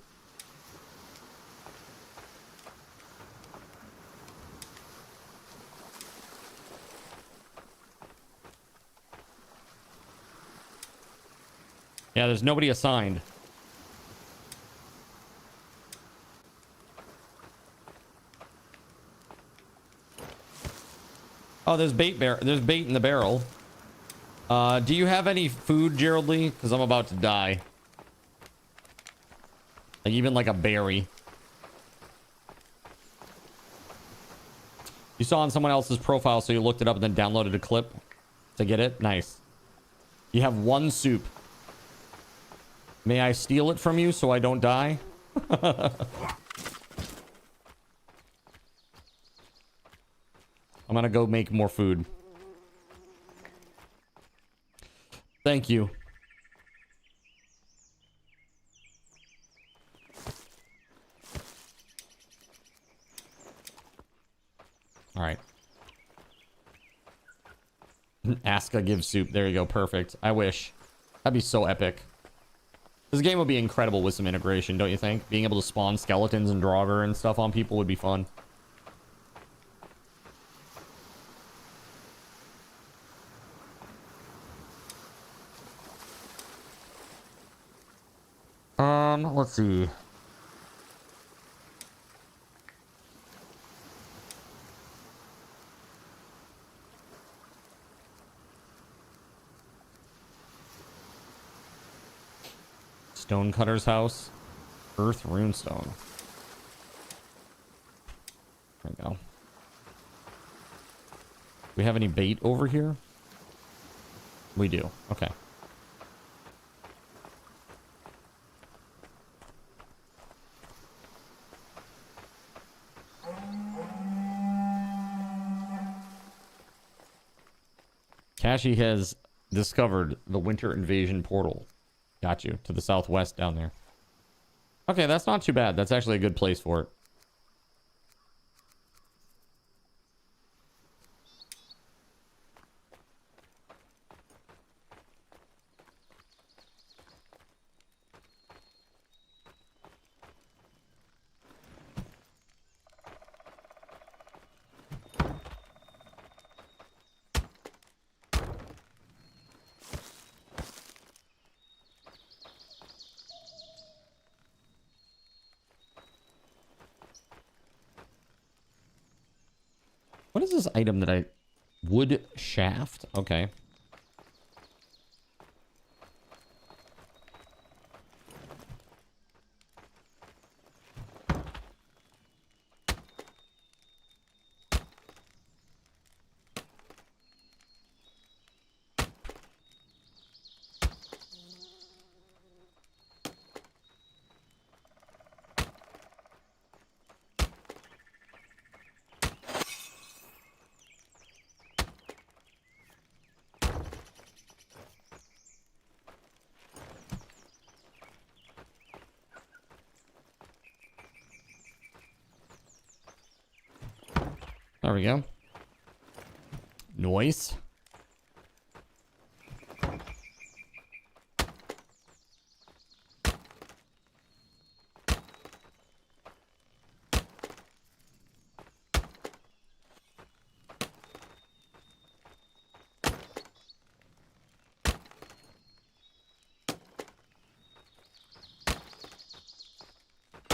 Yeah, there's nobody assigned. Oh, there's bait in the barrel. Do you have any food, Gerald Lee? Because I'm about to die. Like even like a berry. You saw on someone else's profile, so you looked it up and then downloaded a clip to get it? Nice. You have one soup. May I steal it from you so I don't die? I'm gonna go make more food. Thank you. All right. Aska gives soup. There you go. Perfect. I wish. That'd be so epic. This game would be incredible with some integration, don't you think? Being able to spawn skeletons and Draugr and stuff on people would be fun. Let's see. Stonecutter's house. Earth runestone. There we go. We have any bait over here? We do. Okay. Kashi has discovered the winter invasion portal. Got you. To the southwest down there. Okay, that's not too bad. That's actually a good place for it. What is this item that I... Wood shaft? Okay. There we go. Noise.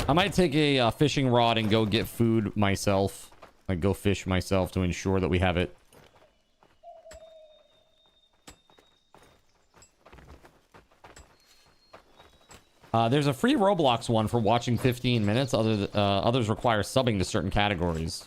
I might take a fishing rod and go get food myself. Like, go fish myself to ensure that we have it. There's a free Roblox one for watching 15 minutes. Others require subbing to certain categories.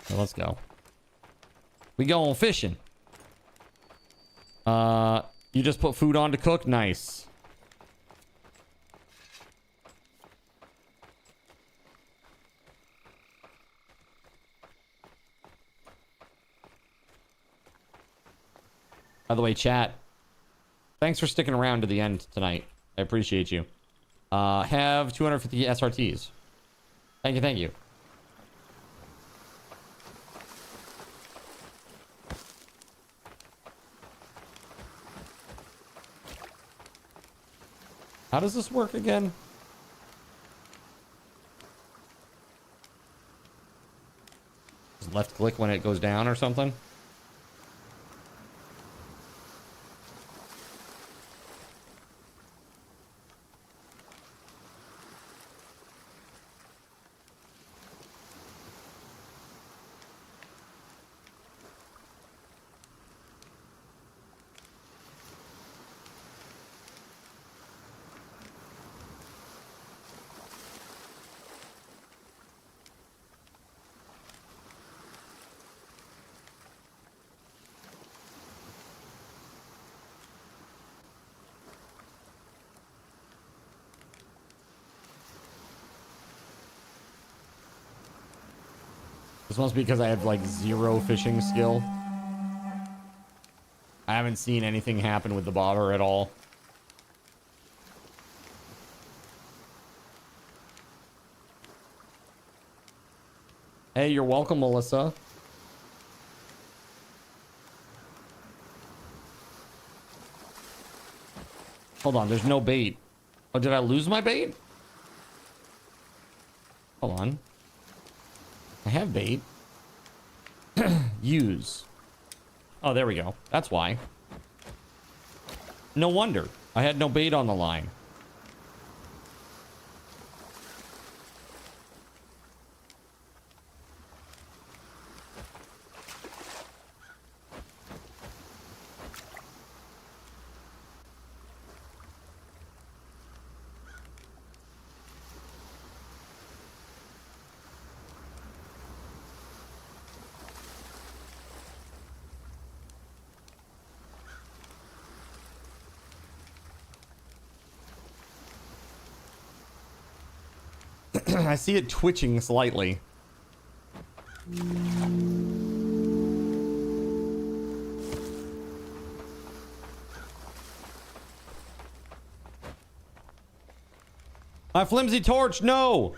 So let's go. We going fishing. You just put food on to cook? Nice. By the way, chat, thanks for sticking around to the end tonight. I appreciate you. Have 250 SRTs. Thank you, thank you. How does this work again? Just left click when it goes down or something? This must be because I have like 0 fishing skill. I haven't seen anything happen with the bobber at all. Hey, you're welcome, Melissa. Hold on, there's no bait. Oh, did I lose my bait? Hold on. I have bait. Use. Oh, there we go. That's why. No wonder. I had no bait on the line. I see it twitching slightly. My flimsy torch, no!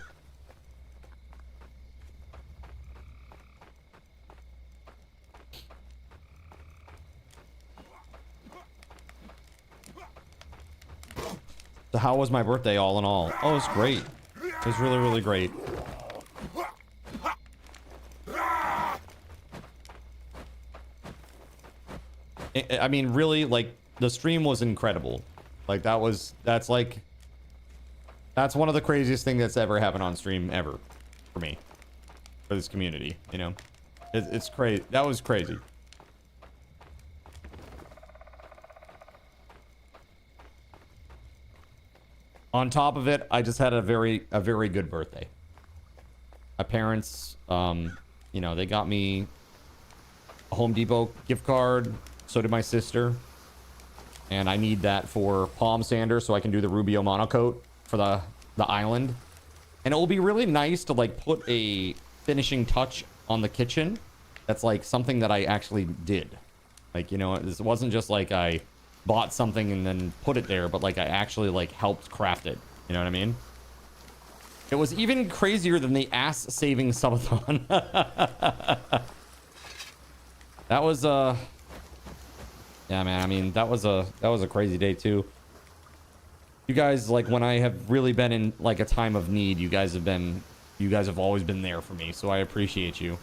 So how was my birthday all in all? Oh, it's great. It was really, really great. I mean, really, like, the stream was incredible. Like, that's one of the craziest things that's ever happened on stream ever. For me. For this community, you know? It's crazy. That was crazy. On top of it, I just had a very good birthday. My parents, you know, they got me a Home Depot gift card. So did my sister. And I need that for palm sander so I can do the Rubio monocoat for the island. And it will be really nice to like put a finishing touch on the kitchen. That's like something that I actually did. Like, you know, this wasn't just like I bought something and then put it there, but like I actually like helped craft it. You know what I mean? It was even crazier than the ass-saving subathon. That was yeah, man, I mean, that was a crazy day too. You guys, like, when I have really been in like a time of need, you guys have always been there for me, so I appreciate you.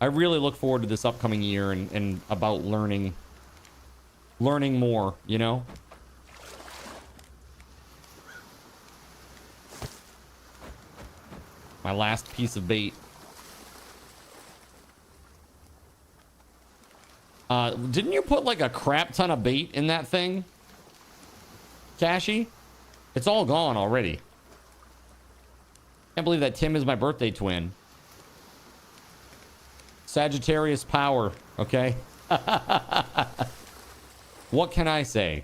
I really look forward to this upcoming year and about learning more, you know? My last piece of bait. Didn't you put like a crap ton of bait in that thing? Cashy? It's all gone already. Can't believe that Tim is my birthday twin. Sagittarius power, okay? What can I say?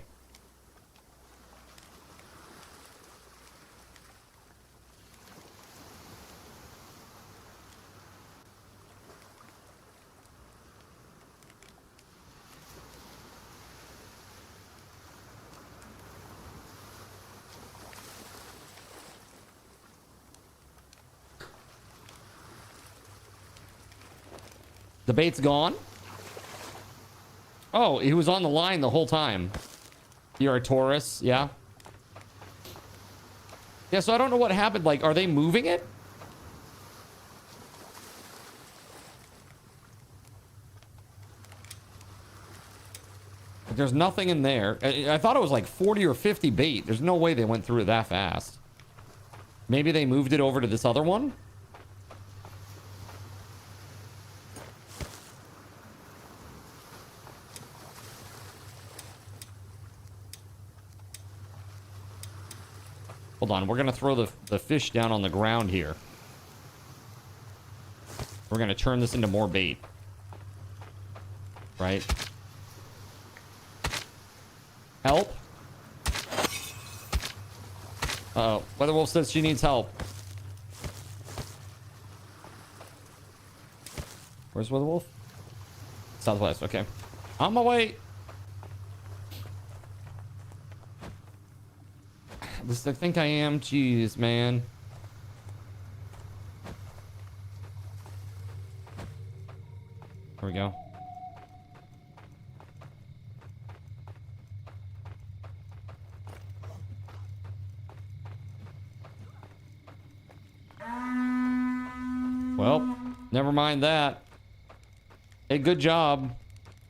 The bait's gone? Oh, he was on the line the whole time. You're a Taurus, yeah. Yeah, so I don't know what happened. Like, are they moving it? Like, there's nothing in there. I thought it was like 40 or 50 bait. There's no way they went through it that fast. Maybe they moved it over to this other one? Hold on, we're gonna throw the fish down on the ground here. We're gonna turn this into more bait. Right? Help? Uh-oh. WeatherWolf says she needs help. Where's WeatherWolf? Southwest, okay. On my way. This I think I am. Jeez, man. Here we go. Well, never mind that. Hey, good job.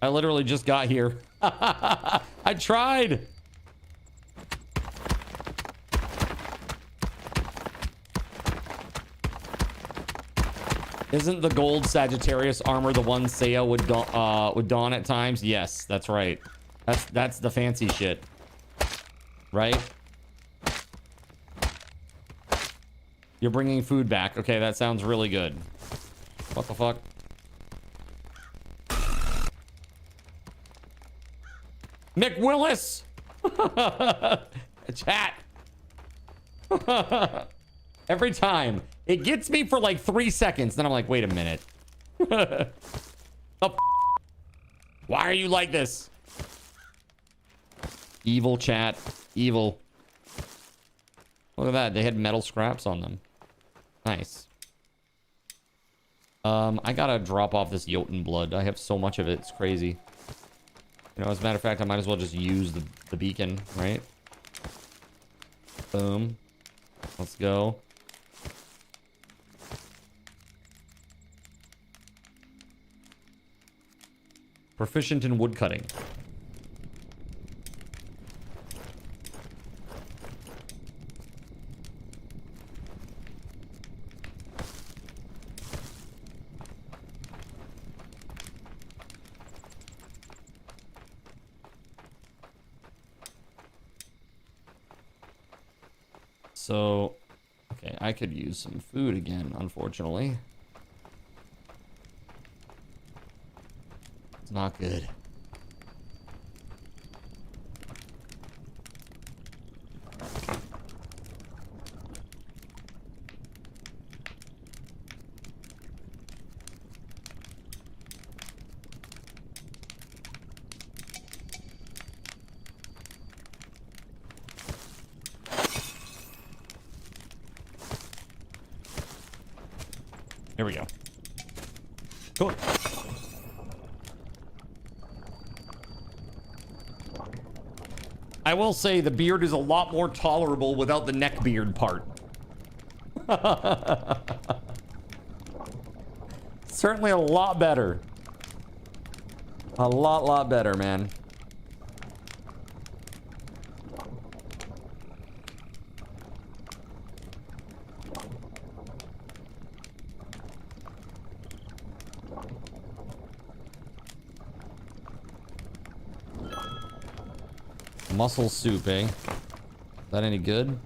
I literally just got here. I tried. Isn't the gold Sagittarius armor the one Seiya would don at times? Yes, that's right. That's the fancy shit. Right? You're bringing food back. Okay, that sounds really good. What the fuck? Mick Willis! Chat. Every time. It gets me for like 3 seconds. Then I'm like, wait a minute. Oh, why are you like this? Evil chat. Evil. Look at that. They had metal scraps on them. Nice. I gotta drop off this Jotun blood. I have so much of it. It's crazy. You know, as a matter of fact, I might as well just use the beacon, right? Boom. Let's go. Proficient in woodcutting. So, okay, I could use some food again, unfortunately. It's not good. Here we go. Cool. I will say the beard is a lot more tolerable without the neck beard part. Certainly a lot better. A lot better, man. Mussel soup, eh? Is that any good?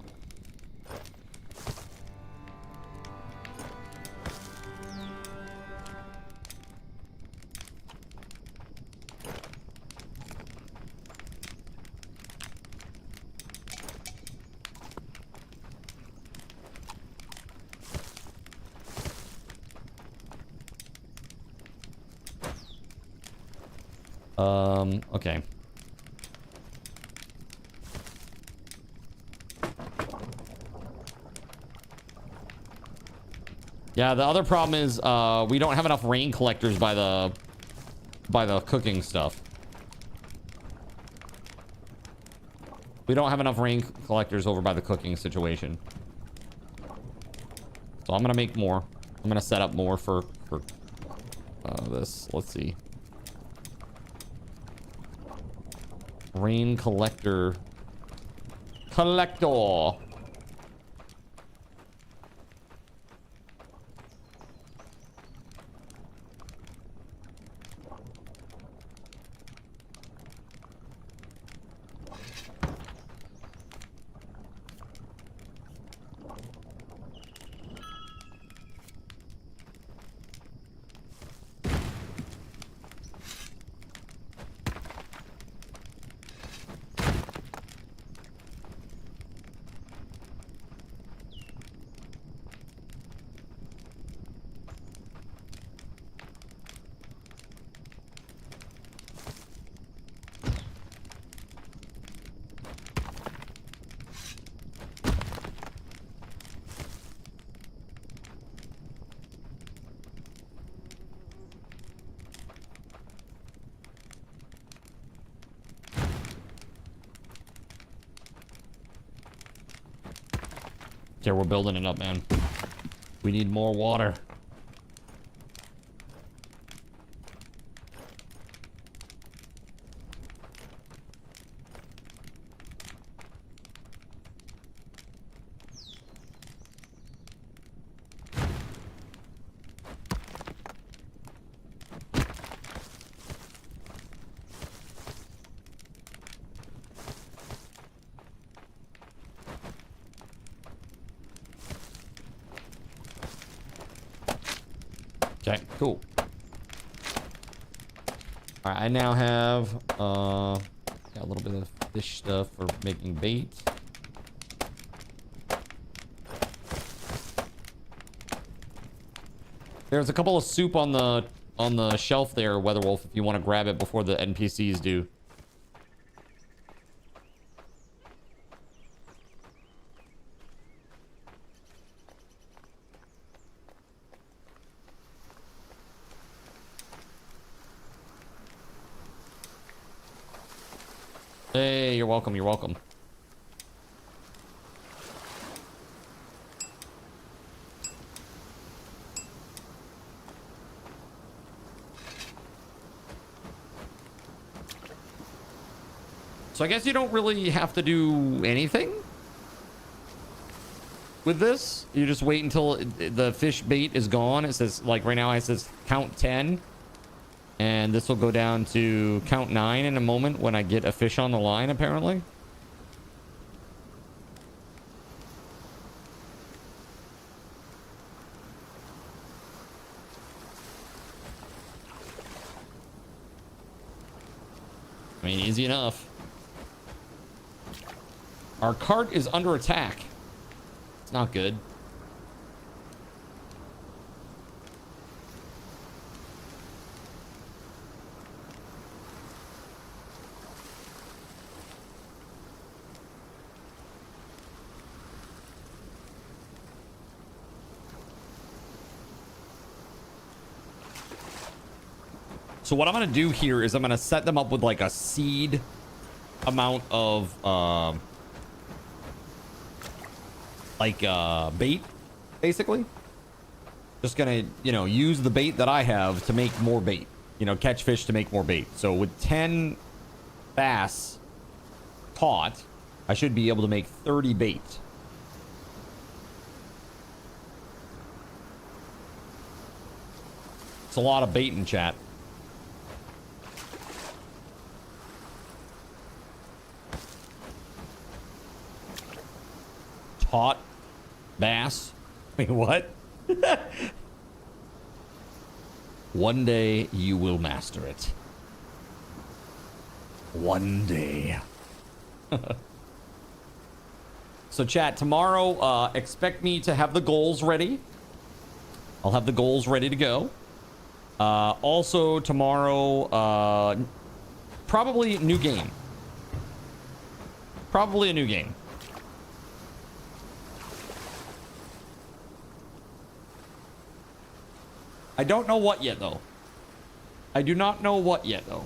Okay. Yeah, the other problem is we don't have enough rain collectors by the cooking stuff. We don't have enough rain collectors over by the cooking situation. So I'm gonna make more. I'm gonna set up more for this. Let's see. Rain collector. Collector. Yeah, we're building it up, man. We need more water. Okay, cool. All right, I now have got a little bit of fish stuff for making bait. There's a couple of soup on the shelf there, WeatherWolf, if you want to grab it before the NPCs do. Hey, you're welcome, you're welcome. So I guess you don't really have to do anything with this. You just wait until the fish bait is gone. It says, like right now, it says count 10. And this will go down to count 9 in a moment when I get a fish on the line, apparently. I mean, easy enough. Our cart is under attack. It's not good. So what I'm going to do here is I'm going to set them up with like a seed amount of bait, basically. Just going to, you know, use the bait that I have to make more bait. You know, catch fish to make more bait. So with 10 bass caught, I should be able to make 30 bait. It's a lot of bait in chat. Taught bass. Wait, what? One day you will master it. One day. So chat, tomorrow, expect me to have the goals ready. I'll have the goals ready to go. Also tomorrow, Probably new game. Probably a new game. I don't know what yet, though. I do not know what yet, though.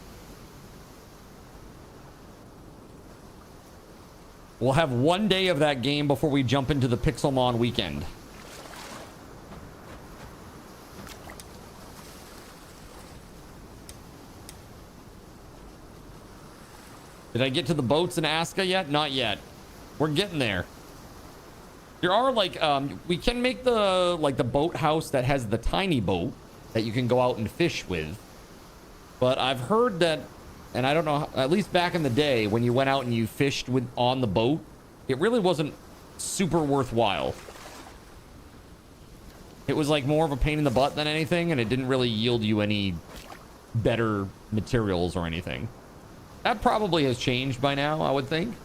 We'll have one day of that game before we jump into the Pixelmon weekend. Did I get to the boats in Aska yet? Not yet. We're getting there. There are like, we can make the, like the boathouse that has the tiny boat that you can go out and fish with. But I've heard that, and I don't know, at least back in the day when you went out and you fished with on the boat, it really wasn't super worthwhile. It was like more of a pain in the butt than anything, and it didn't really yield you any better materials or anything. That probably has changed by now, I would think.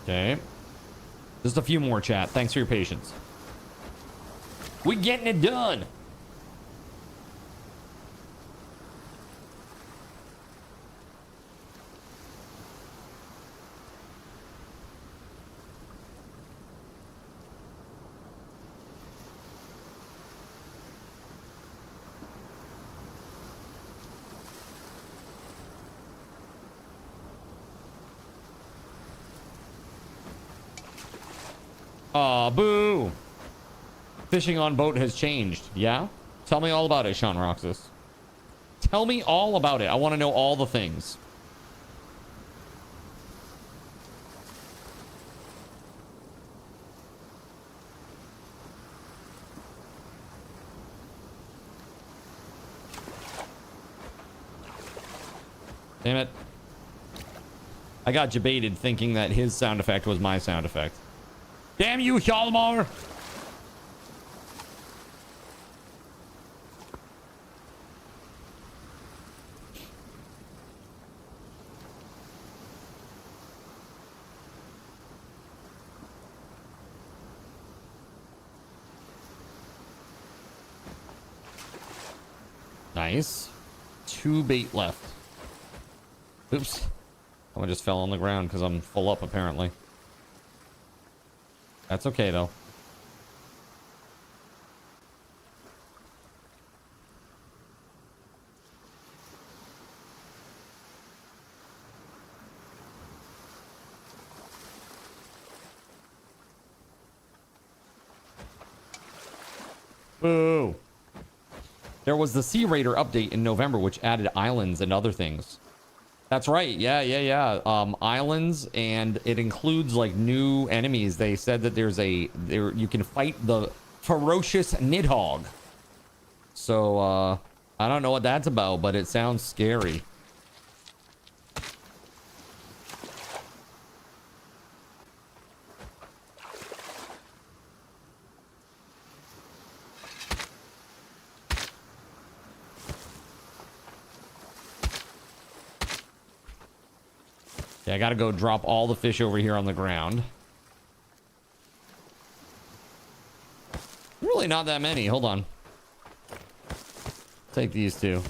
Okay. Just a few more, chat. Thanks for your patience. We getting it done. Aw, boo. Fishing on boat has changed. Yeah? Tell me all about it, Sean Roxas. Tell me all about it. I want to know all the things. Damn it. I got debated thinking that his sound effect was my sound effect. Damn you, Hjalmar! Nice. 2 bait left. Oops. I just fell on the ground because I'm full up, apparently. That's okay, though. Boo! There was the Sea Raider update in November, which added islands and other things. That's right. Yeah. Islands, and it includes like new enemies. They said that you can fight the ferocious Nidhogg. So I don't know what that's about, but it sounds scary. Yeah, I gotta go drop all the fish over here on the ground. Really not that many. Hold on. Take these two.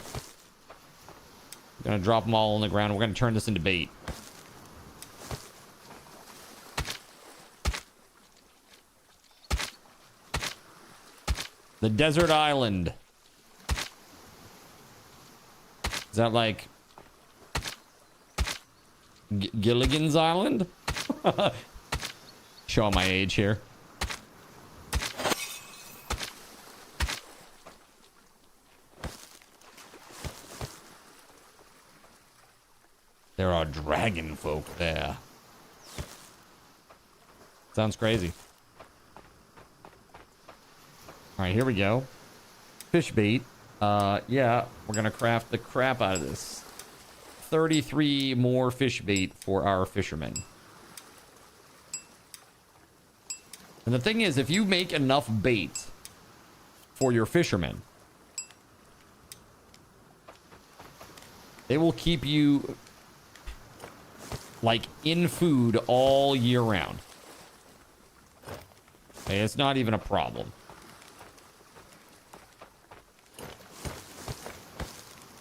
I'm gonna drop them all on the ground. We're gonna turn this into bait. The desert island. Is that like Gilligan's Island? Showing my age here. There are dragon folk there. Sounds crazy. All right, here we go. Fish bait. Yeah, we're gonna craft the crap out of this. 33 more fish bait for our fishermen. And the thing is, if you make enough bait for your fishermen, They will keep you like in food all year round. Okay, it's not even a problem.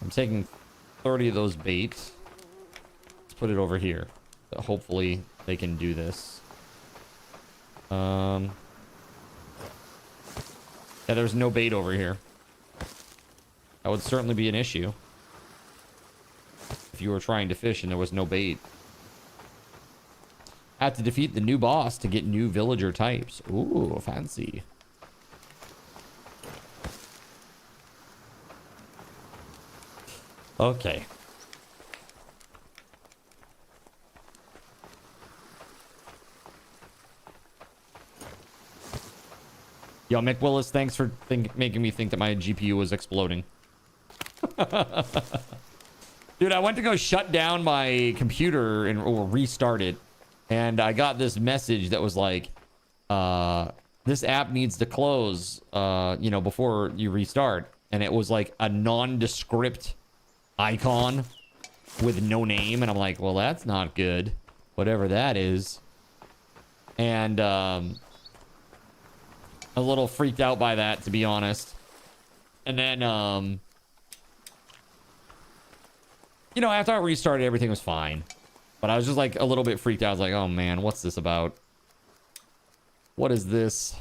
I'm taking 30 of those baits. Let's put it over here. Hopefully they can do this. Yeah, there's no bait over here. That would certainly be an issue if you were trying to fish and there was no bait. Have to defeat the new boss to get new villager types. Ooh, fancy. Okay. Yo, Mick Willis, thanks for making me think that my GPU was exploding. Dude, I went to go shut down my computer or restart it, and I got this message that was like, this app needs to close, you know, before you restart. And it was like a nondescript icon with no name, and I'm like, well, that's not good, whatever that is. And a little freaked out by that, to be honest. And then you know, after I restarted, everything was fine, but I was just like a little bit freaked out. I was like, oh man, what's this about? What is this?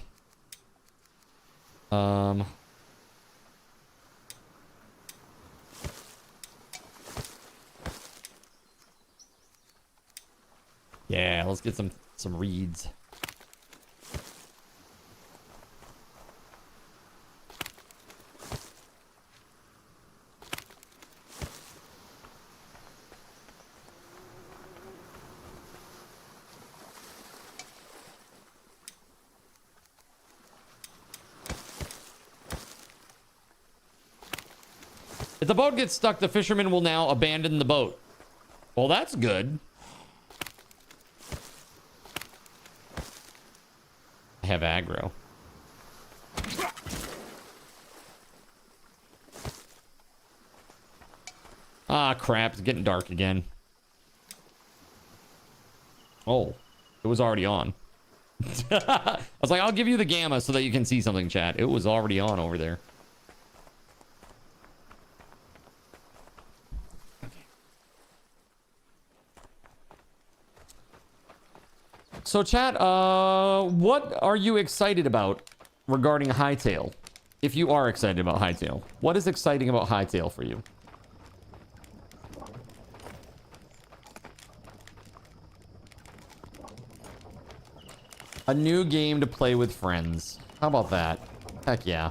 Yeah, let's get some reeds. If the boat gets stuck, the fisherman will now abandon the boat. Well, that's good. I have aggro. Ah, crap. It's getting dark again. Oh, it was already on. I was like, I'll give you the gamma so that you can see something, chat. It was already on over there. So chat, what are you excited about regarding Hytale? If you are excited about Hytale, what is exciting about Hytale for you? A new game to play with friends. How about that? Heck yeah.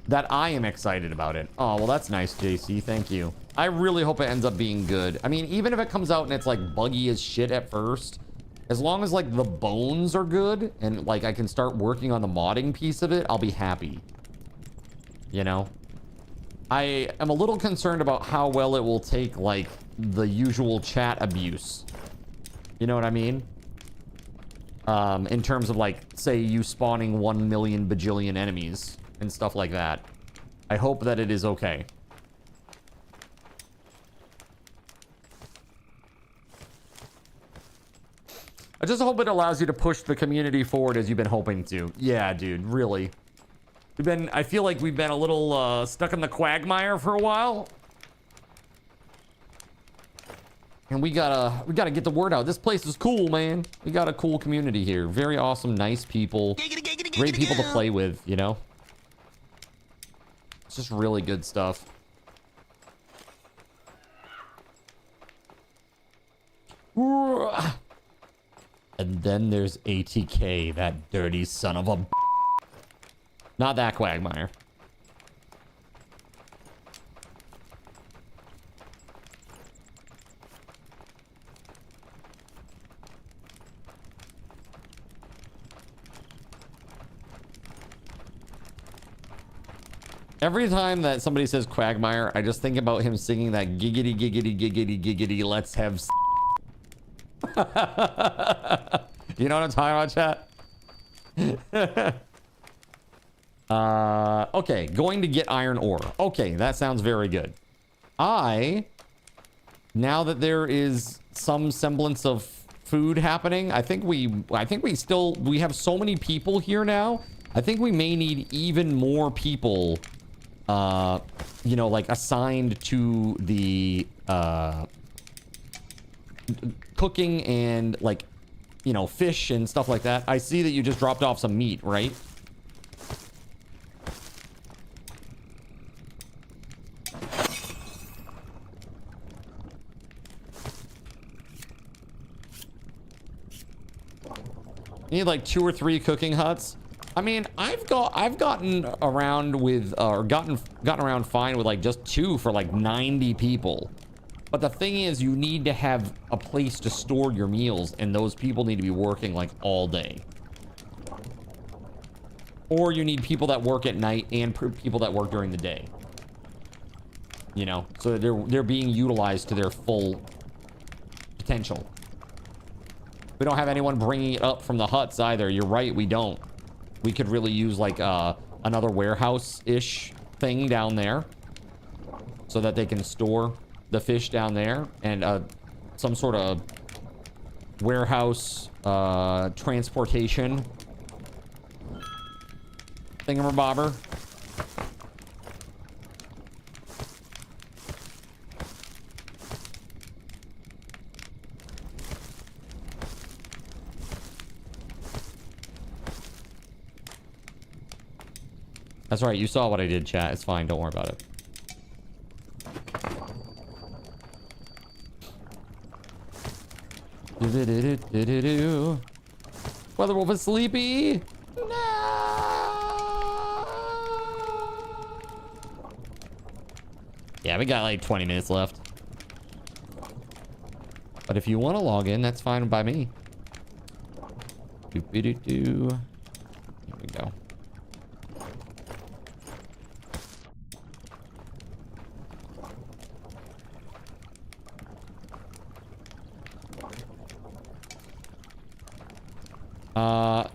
That I am excited about it. Oh, well, that's nice, JC. Thank you. I really hope it ends up being good. I mean, even if it comes out and it's like buggy as shit at first, as long as like the bones are good and like I can start working on the modding piece of it, I'll be happy. You know? I am a little concerned about how well it will take like the usual chat abuse. You know what I mean? In terms of like, say you spawning 1 million bajillion enemies and stuff like that. I hope that it is okay. I just hope it allows you to push the community forward as you've been hoping to. Yeah, dude, really. I feel like we've been a little stuck in the quagmire for a while. And we gotta get the word out. This place is cool, man. We got a cool community here. Very awesome, nice people. Great people to play with, you know? It's just really good stuff. And then there's ATK, that dirty son of a... Not that quagmire. Every time that somebody says quagmire, I just think about him singing that giggity, giggity, giggity, giggity, let's have You know what I'm talking about, chat? Okay, going to get iron ore. Okay, that sounds very good. Now that there is some semblance of food happening, I think we have so many people here now. I think we may need even more people, you know, like assigned to the cooking and like, you know, fish and stuff like that. I see that you just dropped off some meat, right? You need like 2 or 3 cooking huts. I mean, I've gotten around with gotten around fine with like just 2 for like 90 people. But the thing is, you need to have a place to store your meals, and those people need to be working like all day. Or you need people that work at night and people that work during the day. You know, so they're being utilized to their full potential. We don't have anyone bringing it up from the huts either. You're right, we don't. We could really use like another warehouse-ish thing down there so that they can store the fish down there, and some sort of warehouse transportation thingamabobber. That's right, you saw what I did, chat. It's fine, don't worry about it. WeatherWolf is sleepy. No. Yeah, we got like 20 minutes left. But if you want to log in, that's fine by me. Here we go.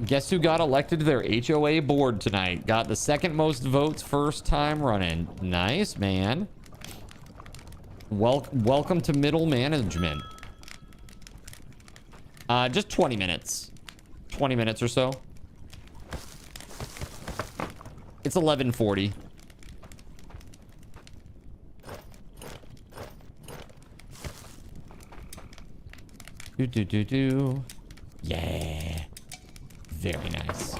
Guess who got elected to their HOA board tonight? Got the second most votes first time running. Nice, man. Welcome to middle management. Just 20 minutes. 20 minutes or so. It's 11:40. Yeah. Very nice.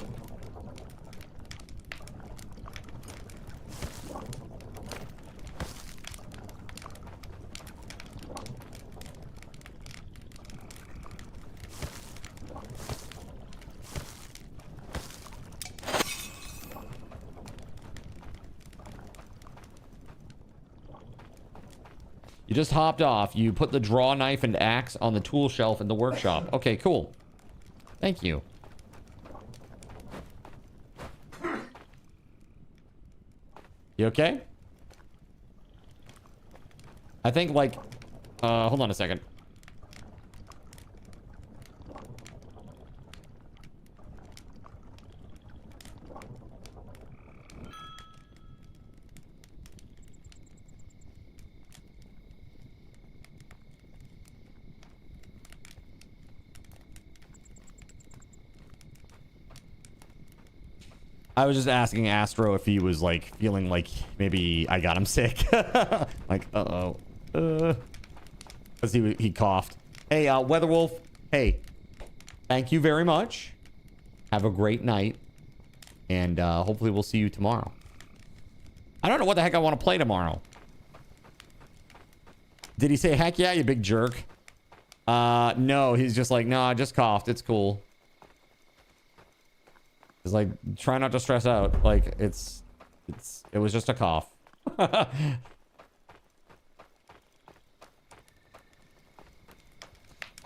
You just hopped off. You put the draw knife and axe on the tool shelf in the workshop. Okay, cool. Thank you. You okay? I think like, hold on a second. I was just asking Astro if he was like feeling like maybe I got him sick. Like, uh-oh. Cause he coughed. Hey, WeatherWolf. Hey, thank you very much. Have a great night. And hopefully we'll see you tomorrow. I don't know what the heck I want to play tomorrow. Did he say, heck yeah, you big jerk? No, he's just like, no, I just coughed. It's cool. It's like, try not to stress out. Like, it was just a cough.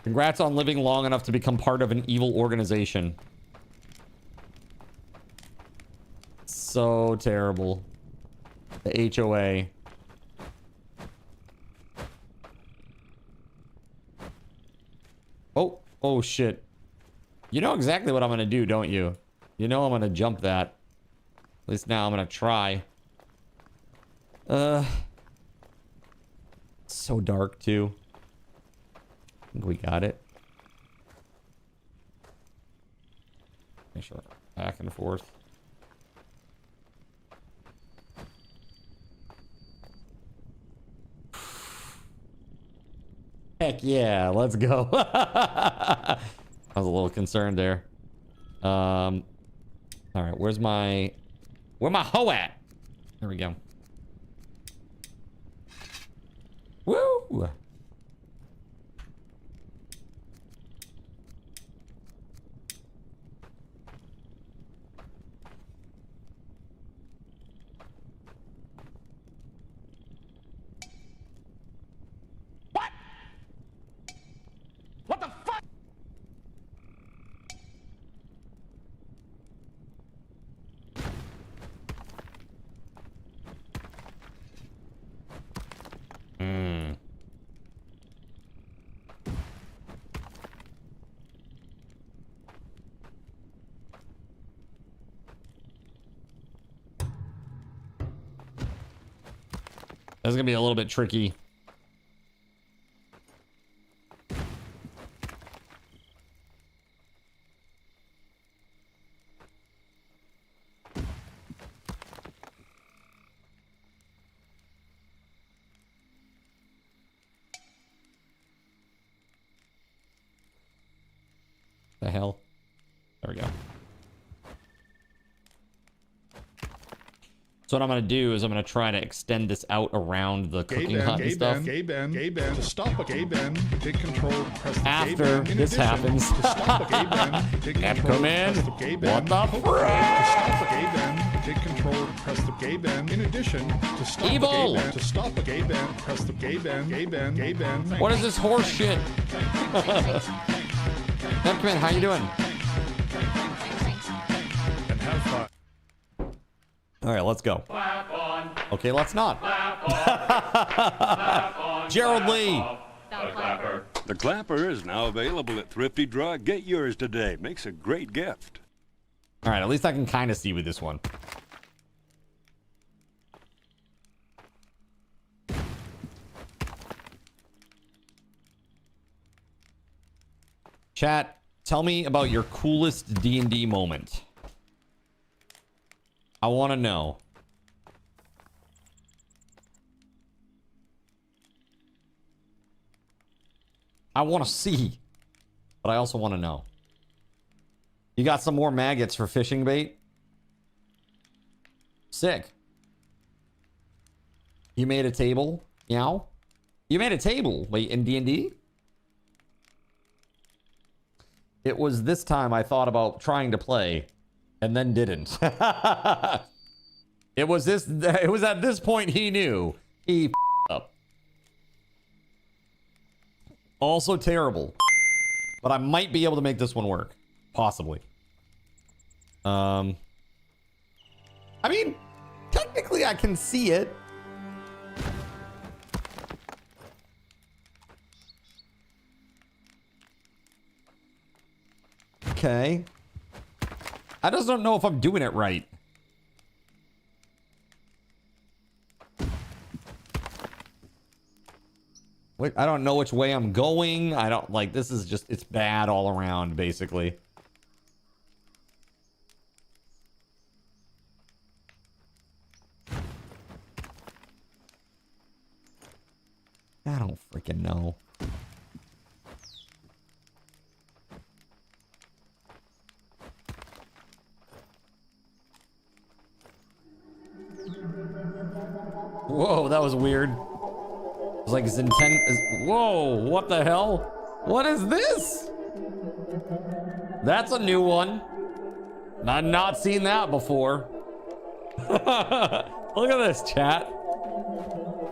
Congrats on living long enough to become part of an evil organization. So terrible. The HOA. Oh. Oh, shit. You know exactly what I'm going to do, don't you? You know I'm going to jump that. At least now I'm going to try. It's so dark, too. I think we got it. Make sure. Back and forth. Heck yeah, let's go. I was a little concerned there. All right, where my hoe at? There we go. Woo! This is gonna be a little bit tricky. The hell? There we go. So what I'm gonna do is I'm gonna try to extend this out around the cooking hut and stuff. Gay Ben. To stop a gay Ben, hit control, press the After gay Ben. this happens. To stop a gay Ben, hit Have to control, come in. press the gay Ben. What the To stop a gay Ben, hit control, press the gay Ben. In addition, to stop Evil. a gay Ben, to stop a gay Ben, press the gay Ben. Gay Ben. What is this horse shit? Nepman, how you doing? And have fun. All right, let's go. Okay, let's not. Gerald Lee. The clapper is now available at Thrifty Drug. Get yours today. Makes a great gift. All right, at least I can kind of see with this one. Chat, tell me about your coolest D&D moment. I want to know. I want to see, but I also want to know. You got some more maggots for fishing bait? Sick. You made a table? Meow? You made a table? Wait, in D&D? It was this time I thought about trying to play and then didn't. It was at this point he knew. He up. Also terrible. But I might be able to make this one work. Possibly. I mean, technically I can see it. Okay. I just don't know if I'm doing it right. Wait, I don't know which way I'm going. I don't like this is just it's bad all around basically. I don't freaking know. Whoa, that was weird. It was like whoa, what the hell? What is this? That's a new one. I've not seen that before. Look at this, chat.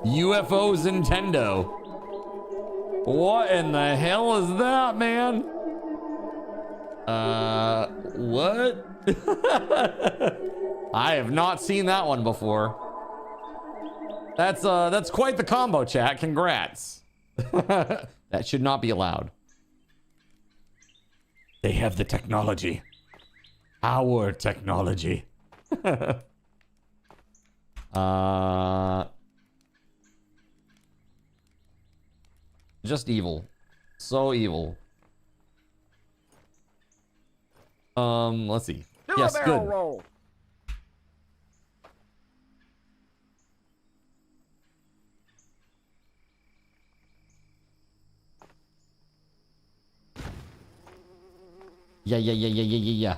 UFO Nintendo. What in the hell is that, man? What? I have not seen that one before. That's quite the combo, chat. Congrats. That should not be allowed. They have the technology. Our technology. Just evil. So evil. Let's see. Yes, good. Roll. Yeah.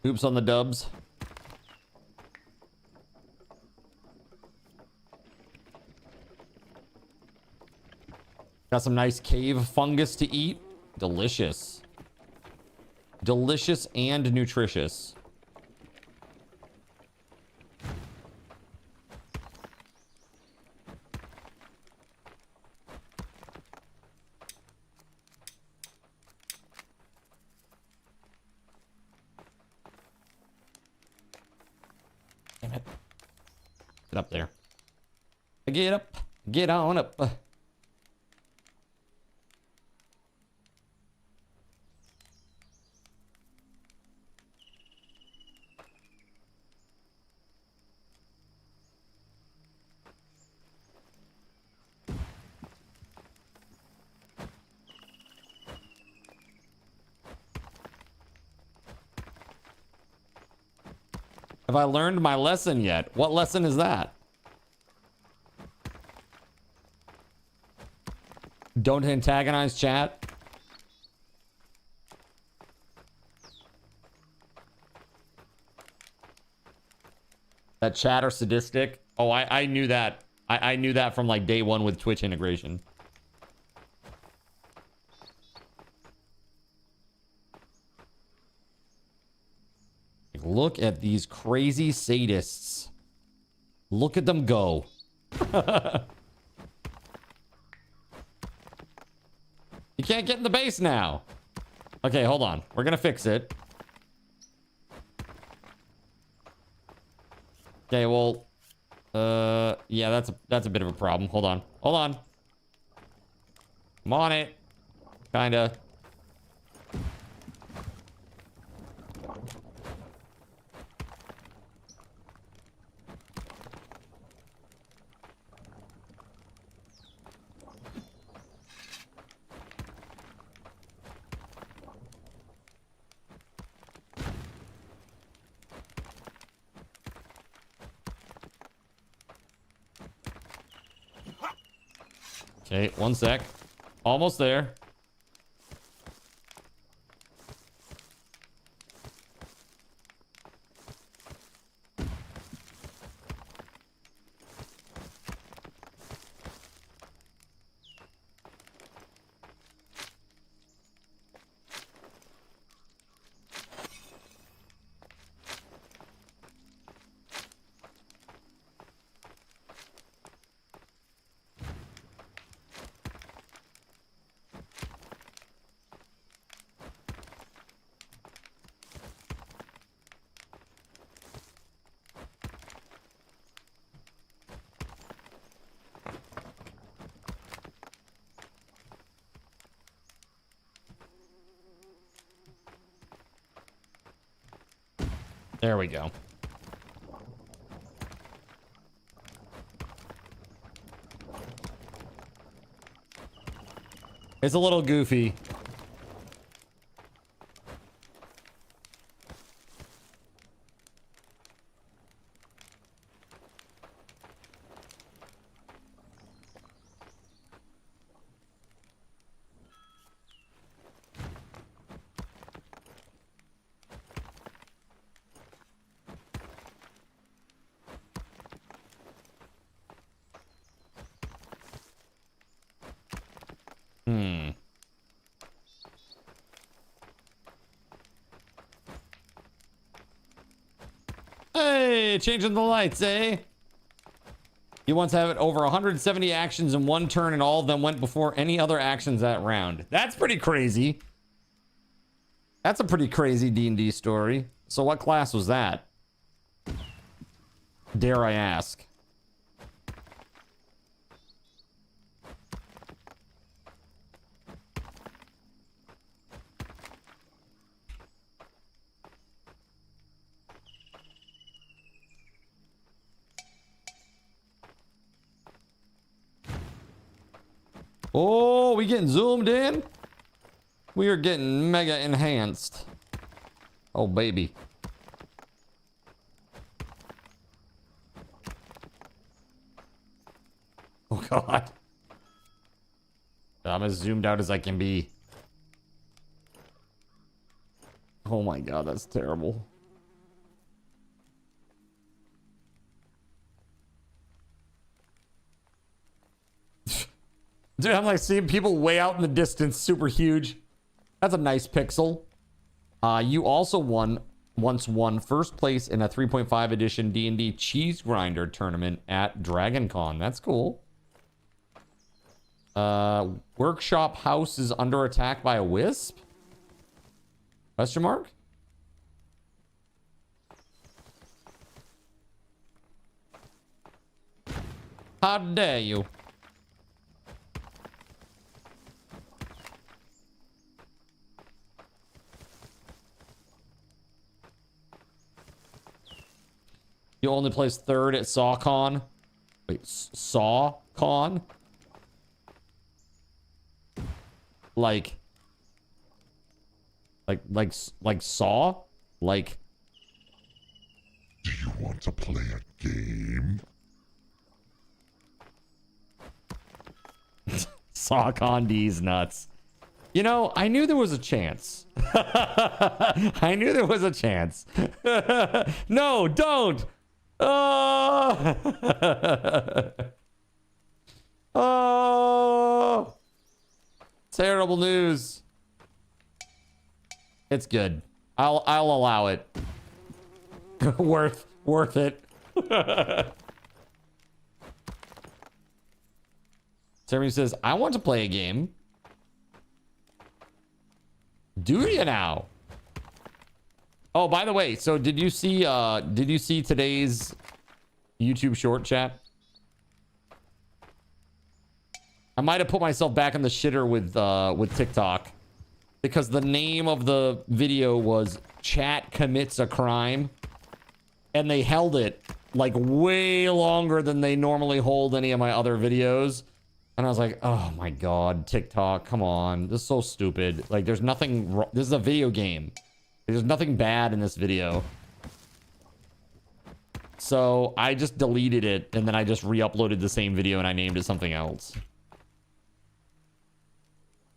Oops on the dubs. Got some nice cave fungus to eat. Delicious. Delicious and nutritious. Damn it. Get up there. Get up. Get on up. Have I learned my lesson yet? What lesson is that? Don't antagonize chat. That chat are sadistic. Oh, I knew that. I knew that from like day one with Twitch integration. Look at these crazy sadists. Look at them go. You can't get in the base now. Okay, hold on. We're gonna fix it. Okay, well, yeah, that's a bit of a problem. Hold on. Hold on. I'm on it. Kinda. Okay, one sec. Almost there. There we go. It's a little goofy. Hey, changing the lights, eh? You once had over 170 actions in one turn, and all of them went before any other actions that round. That's pretty crazy. That's a pretty crazy D&D story. So what class was that? Dare I ask? Oh, we getting zoomed in? We are getting mega enhanced. Oh, baby. Oh, God. I'm as zoomed out as I can be. Oh, my God, that's terrible. Dude, I'm like seeing people way out in the distance, super huge. That's a nice pixel. You also once won first place in a 3.5 edition D&D cheese grinder tournament at DragonCon. That's cool. Workshop house is under attack by a wisp? Question mark? How dare you? You only placed third at SawCon. Wait, SawCon? Like Saw? Like... Do you want to play a game? SawCon D's nuts. You know, I knew there was a chance. I knew there was a chance. No, don't! Oh! Oh! Terrible news. It's good. I'll allow it. worth it. Jeremy says, I want to play a game. Do you now? Oh, by the way, so did you see today's YouTube short, chat? I might have put myself back in the shitter with TikTok because the name of the video was Chat Commits a Crime, and they held it like way longer than they normally hold any of my other videos. And I was like, oh my God, TikTok, come on. This is so stupid. Like, there's nothing wrong. This is a video game. There's nothing bad in this video. So I just deleted it, and then I just re-uploaded the same video, and I named it something else.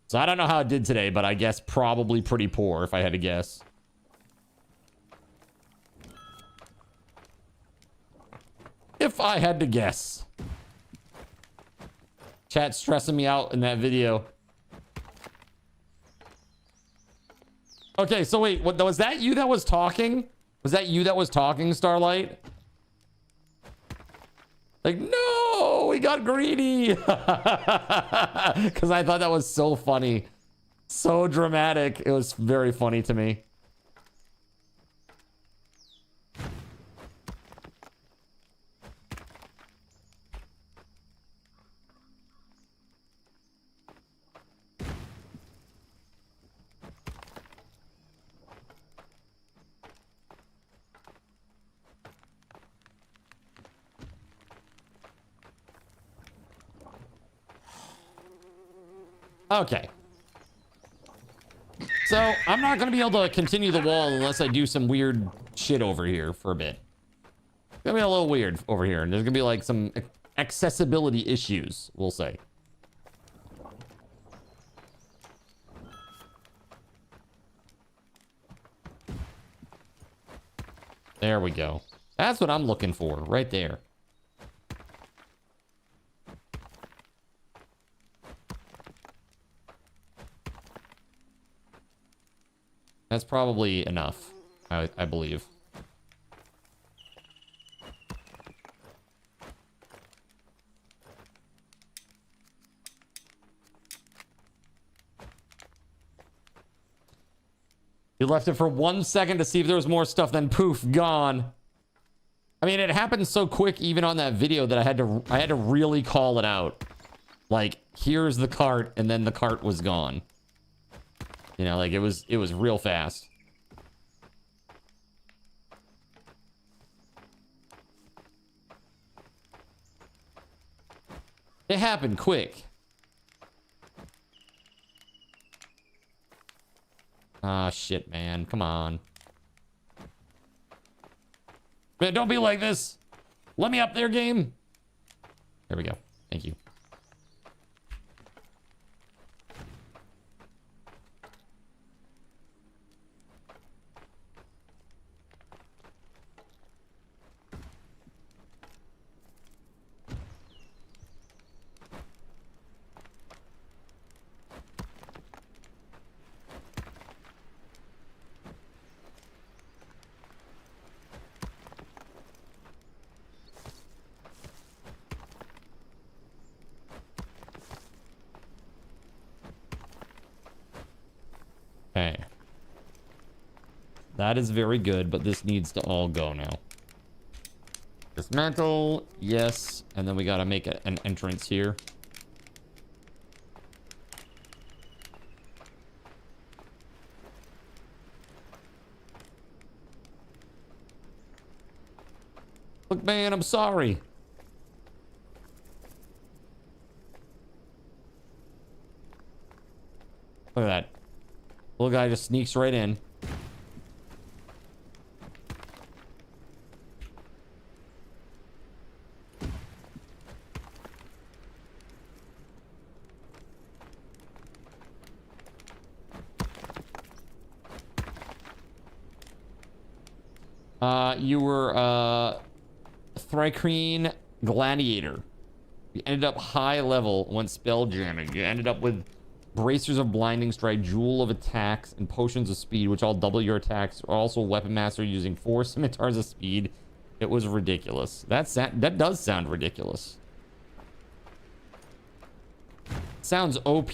So I don't know how it did today, but I guess probably pretty poor, if I had to guess. If I had to guess. Chat stressing me out in that video. Okay, so wait, what, was that you that was talking? Was that you that was talking, Starlight? Like, no, we got greedy. Because I thought that was so funny. So dramatic. It was very funny to me. Okay. So, I'm not going to be able to continue the wall unless I do some weird shit over here for a bit. It's going to be a little weird over here. And there's going to be like some accessibility issues, we'll say. There we go. That's what I'm looking for, right there. That's probably enough, I believe. You left it for 1 second to see if there was more stuff, then poof, gone. I mean, it happened so quick, even on that video, that I had to really call it out. Like, here's the cart, and then the cart was gone. You know, like it was real fast. It happened quick. Ah, shit, man. Come on. Man, don't be like this. Let me up there, game. There we go. Thank you. Okay. That is very good, but this needs to all go now. Dismantle, yes. And then we gotta make an entrance here. Look, man, I'm sorry. Look at that. Little guy just sneaks right in. You were Thrycreen Gladiator. You ended up high level when spell jamming. You ended up with Bracers of Blinding Strike, Jewel of Attacks, and Potions of Speed, which all double your attacks. Also, Weapon Master using 4 Scimitars of Speed. It was ridiculous. That does sound ridiculous. Sounds OP.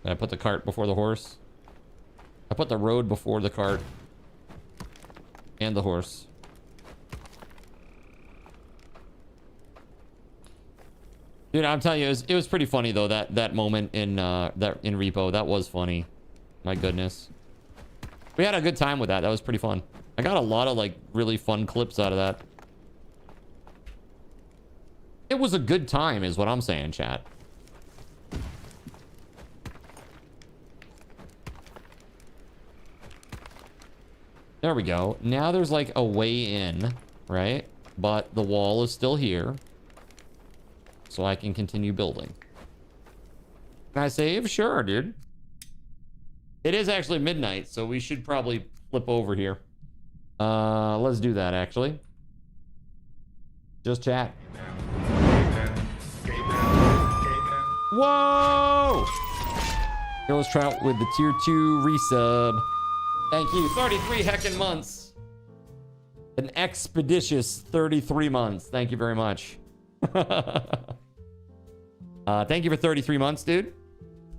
Did I put the cart before the horse? I put the road before the cart. And the horse. Dude, I'm telling you, it was pretty funny though, that moment in repo. That was funny. My goodness. We had a good time with that. That was pretty fun. I got a lot of like really fun clips out of that. It was a good time is what I'm saying, chat. There we go. Now there's like a way in, right? But the wall is still here. So I can continue building. Can I save? Sure, dude. It is actually midnight, so we should probably flip over here. Let's do that, actually. Just chat. Whoa! Girls Trout with the tier 2 resub. Thank you. 33 heckin' months. An expeditious 33 months. Thank you very much. Thank you for 33 months, dude.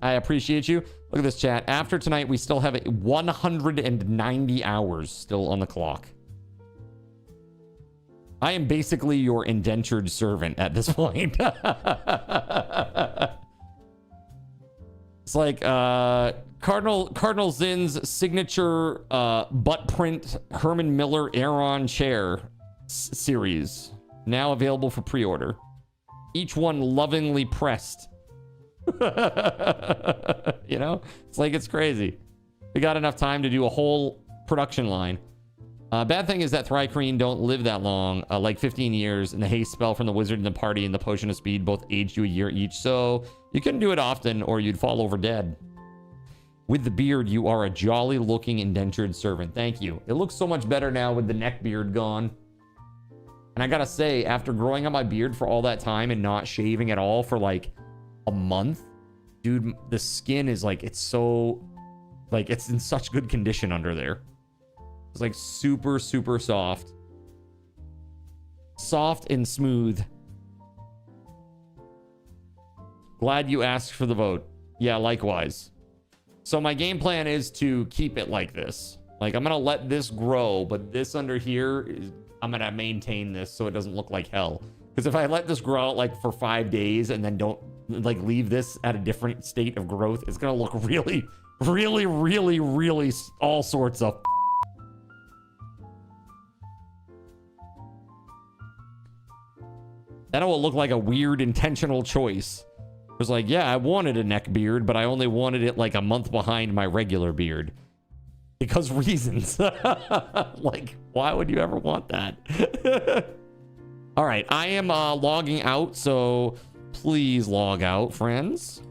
I appreciate you. Look at this chat. After tonight, we still have 190 hours still on the clock. I am basically your indentured servant at this point. It's like Cardinal Zinn's signature butt print Herman Miller Aeron chair series. Now available for pre-order. Each one lovingly pressed. You know? It's like it's crazy. We got enough time to do a whole production line. Bad thing is that Thrycreen don't live that long, like 15 years, and the haste spell from the wizard and the party and the potion of speed both aged you a year each, so you couldn't do it often or you'd fall over dead. With the beard, you are a jolly looking indentured servant. Thank you. It looks so much better now with the neck beard gone. And I gotta say, after growing out my beard for all that time and not shaving at all for like a month, dude, the skin is like, it's so, like, it's in such good condition under there. It's like super, super soft. Soft and smooth. Glad you asked for the vote. Yeah, likewise. So my game plan is to keep it like this. Like, I'm gonna let this grow, but this under here is, I'm gonna maintain this so it doesn't look like hell. Because if I let this grow out like for 5 days and then don't like leave this at a different state of growth, it's gonna look really, really, really, really all sorts of. Then it will look like a weird intentional choice. It was like, yeah, I wanted a neck beard, but I only wanted it like a month behind my regular beard. Because reasons. Like, why would you ever want that? All right, I am logging out, so please log out, friends.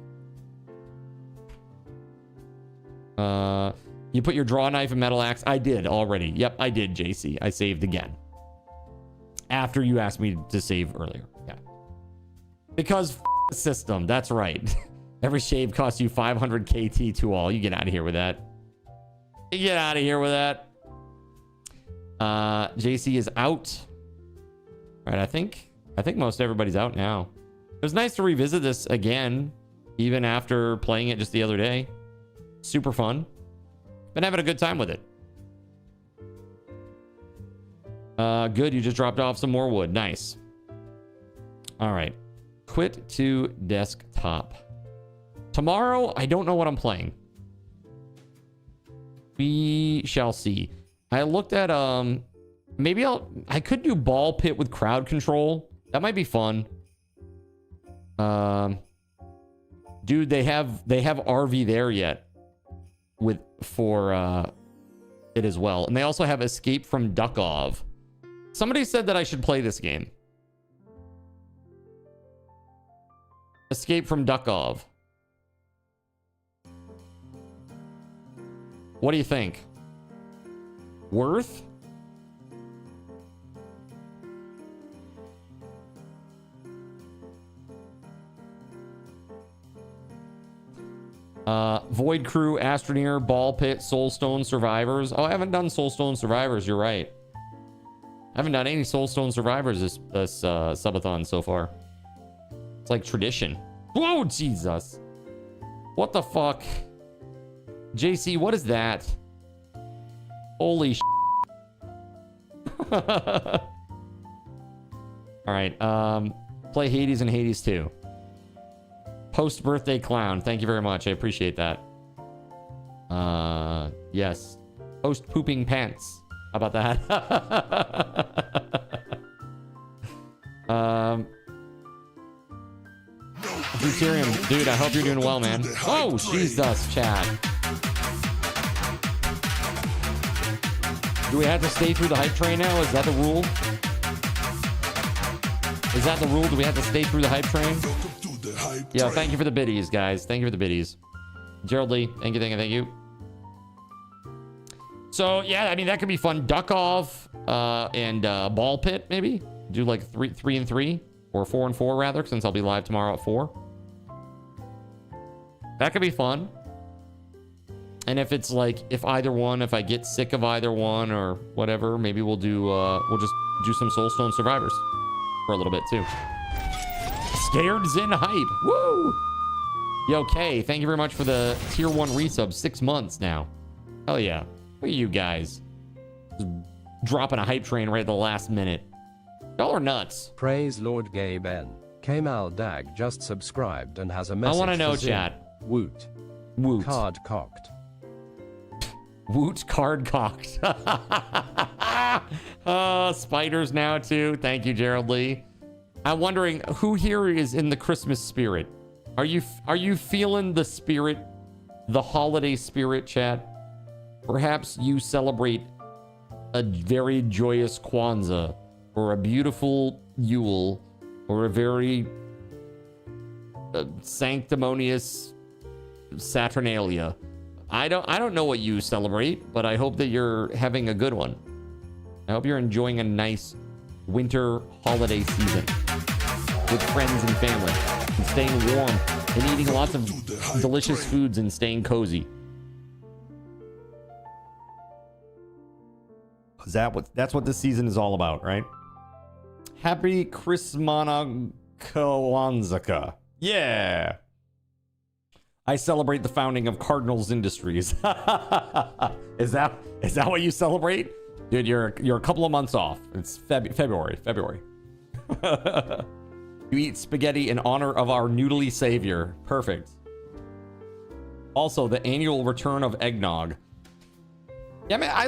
You put your draw knife and metal axe. I did already. Yep, I did, JC. I saved again. After you asked me to save earlier. Yeah. Because system, that's right. Every shave costs you 500 KT to all. You get out of here with that. You get out of here with that. JC is out. All right, I think most everybody's out now. It was nice to revisit this again, even after playing it just the other day. Super fun. Been having a good time with it. Good, you just dropped off some more wood. Nice. All right. Quit to desktop. Tomorrow, I don't know what I'm playing. We shall see. I looked at maybe I could do ball pit with crowd control. That might be fun. Dude, they have RV there yet for it as well. And they also have Escape from Duckov. Somebody said that I should play this game. Escape from Duckov. What do you think? Worth? Void Crew, Astroneer, Ball Pit, Soulstone Survivors. Oh, I haven't done Soulstone Survivors. You're right. I haven't done any Soulstone Survivors this subathon so far. It's like tradition. Whoa, Jesus. What the fuck? JC, what is that? Holy sh**. All right. Play Hades and Hades 2. Post-birthday clown. Thank you very much. I appreciate that. Yes. Post-pooping pants. How about that? Deuterium, dude, I hope you're doing well, man. Oh, Jesus, chat. Do we have to stay through the hype train now? Is that the rule? Is that the rule? Do we have to stay through the hype train? Yeah, thank you for the biddies, guys. Thank you for the biddies. Gerald Lee, thank you, thank you, thank you. So, yeah, I mean, that could be fun. Duck off and ball pit, maybe. Do like 3 and 3 or 4 and 4 rather, since I'll be live tomorrow at 4. That could be fun. And if it's like, if I get sick of either one or whatever, maybe we'll just do some Soulstone Survivors for a little bit too. Scared Zen hype. Woo! Yo, Kay, thank you very much for the tier 1 resub. 6 months now. Hell yeah. Look at you guys. Just dropping a hype train right at the last minute. Y'all are nuts. Praise Lord Gay Ben. Kamal Dag just subscribed and has a message. I want to know, for Zin. chat. Woot. Woot. Card cocked. Woot card cocked. Spiders now too. Thank you, Gerald Lee. I'm wondering who here is in the Christmas spirit. Are you feeling the spirit, the holiday spirit, chat? Perhaps you celebrate a very joyous Kwanzaa, or a beautiful Yule, or a very sanctimonious Saturnalia. I don't know what you celebrate, but I hope that you're having a good one. I hope you're enjoying a nice winter holiday season with friends and family and staying warm. and eating lots of delicious foods and staying cozy. That's what this season is all about, right? Happy Christmas Kwanzaa. Yeah. I celebrate the founding of Cardinals Industries. Is that what you celebrate? Dude, you're a couple of months off. It's February. You eat spaghetti in honor of our noodly savior. Perfect. Also, the annual return of eggnog. Yeah, man, I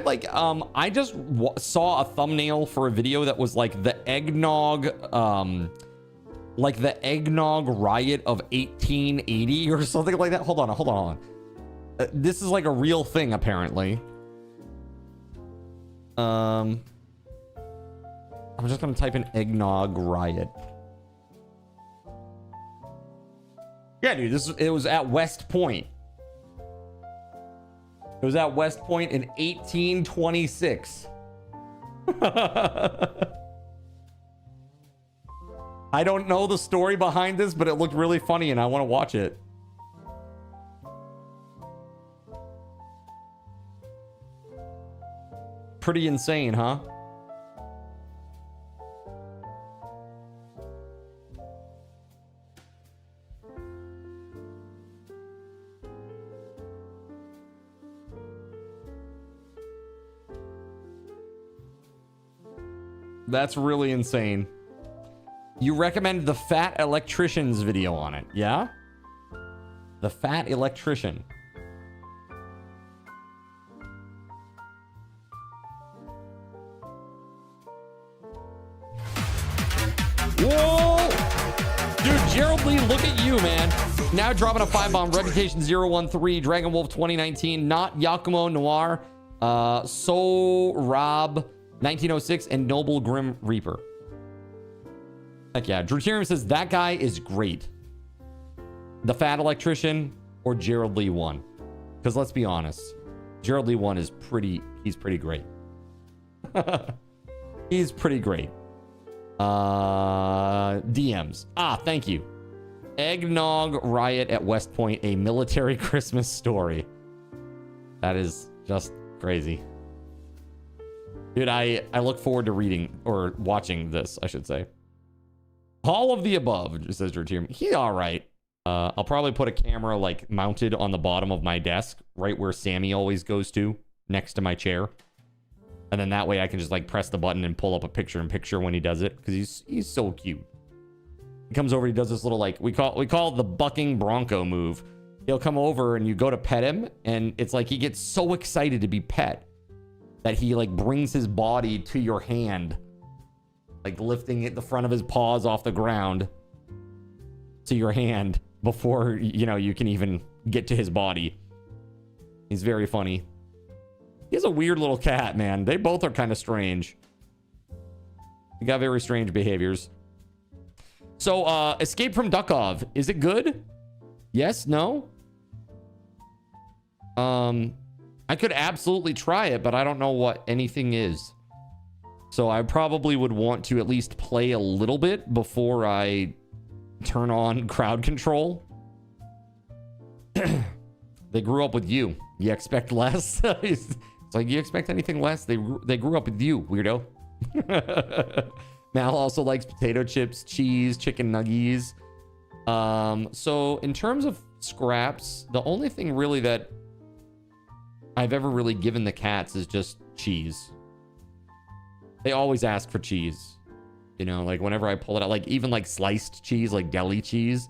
just saw a thumbnail for a video that was like the eggnog, riot of 1880 or something like that. Hold on. This is like a real thing, apparently. I'm just gonna type in eggnog riot. Yeah, dude, it was at West Point. It was at West Point in 1826. I don't know the story behind this, but it looked really funny and I want to watch it. Pretty insane, huh? That's really insane. You recommend the Fat Electrician's video on it, yeah? The Fat Electrician. Whoa! Dude, Gerald Lee, look at you, man. Now dropping a 5-bomb. Reputation 013, Dragon Wolf 2019, Not Yakumo Noir, So Rob 1906, and Noble Grim Reaper. Heck yeah. Drutirium says that guy is great. The Fat Electrician or Gerald Lee 1? Because let's be honest, Gerald Lee 1 is he's pretty great. He's pretty great. DMs. Thank you. Eggnog riot at West Point, a military Christmas story. That is just crazy. Dude, I look forward to reading or watching this, I should say. All of the above, says Drutirium. He's all right. I'll probably put a camera like mounted on the bottom of my desk, right where Sammy always goes to, next to my chair. And then that way I can just like press the button and pull up a picture-in-picture when he does it, because he's so cute. He comes over, he does this little like we call it the bucking bronco move. He'll come over and you go to pet him, and it's like he gets so excited to be pet that he like brings his body to your hand, like lifting the front of his paws off the ground to your hand before you can even get to his body. He's very funny. He's a weird little cat, man. They both are kind of strange. They got very strange behaviors. So, Escape from Duckov. Is it good? Yes? No? I could absolutely try it, but I don't know what anything is. So I probably would want to at least play a little bit before I turn on crowd control. They grew up with you. You expect less? It's like, you expect anything less? They grew up with you, weirdo. Mal also likes potato chips, cheese, chicken nuggies. So in terms of scraps, the only thing really that I've ever really given the cats is just cheese. They always ask for cheese. Like whenever I pull it out, like even like sliced cheese, like deli cheese,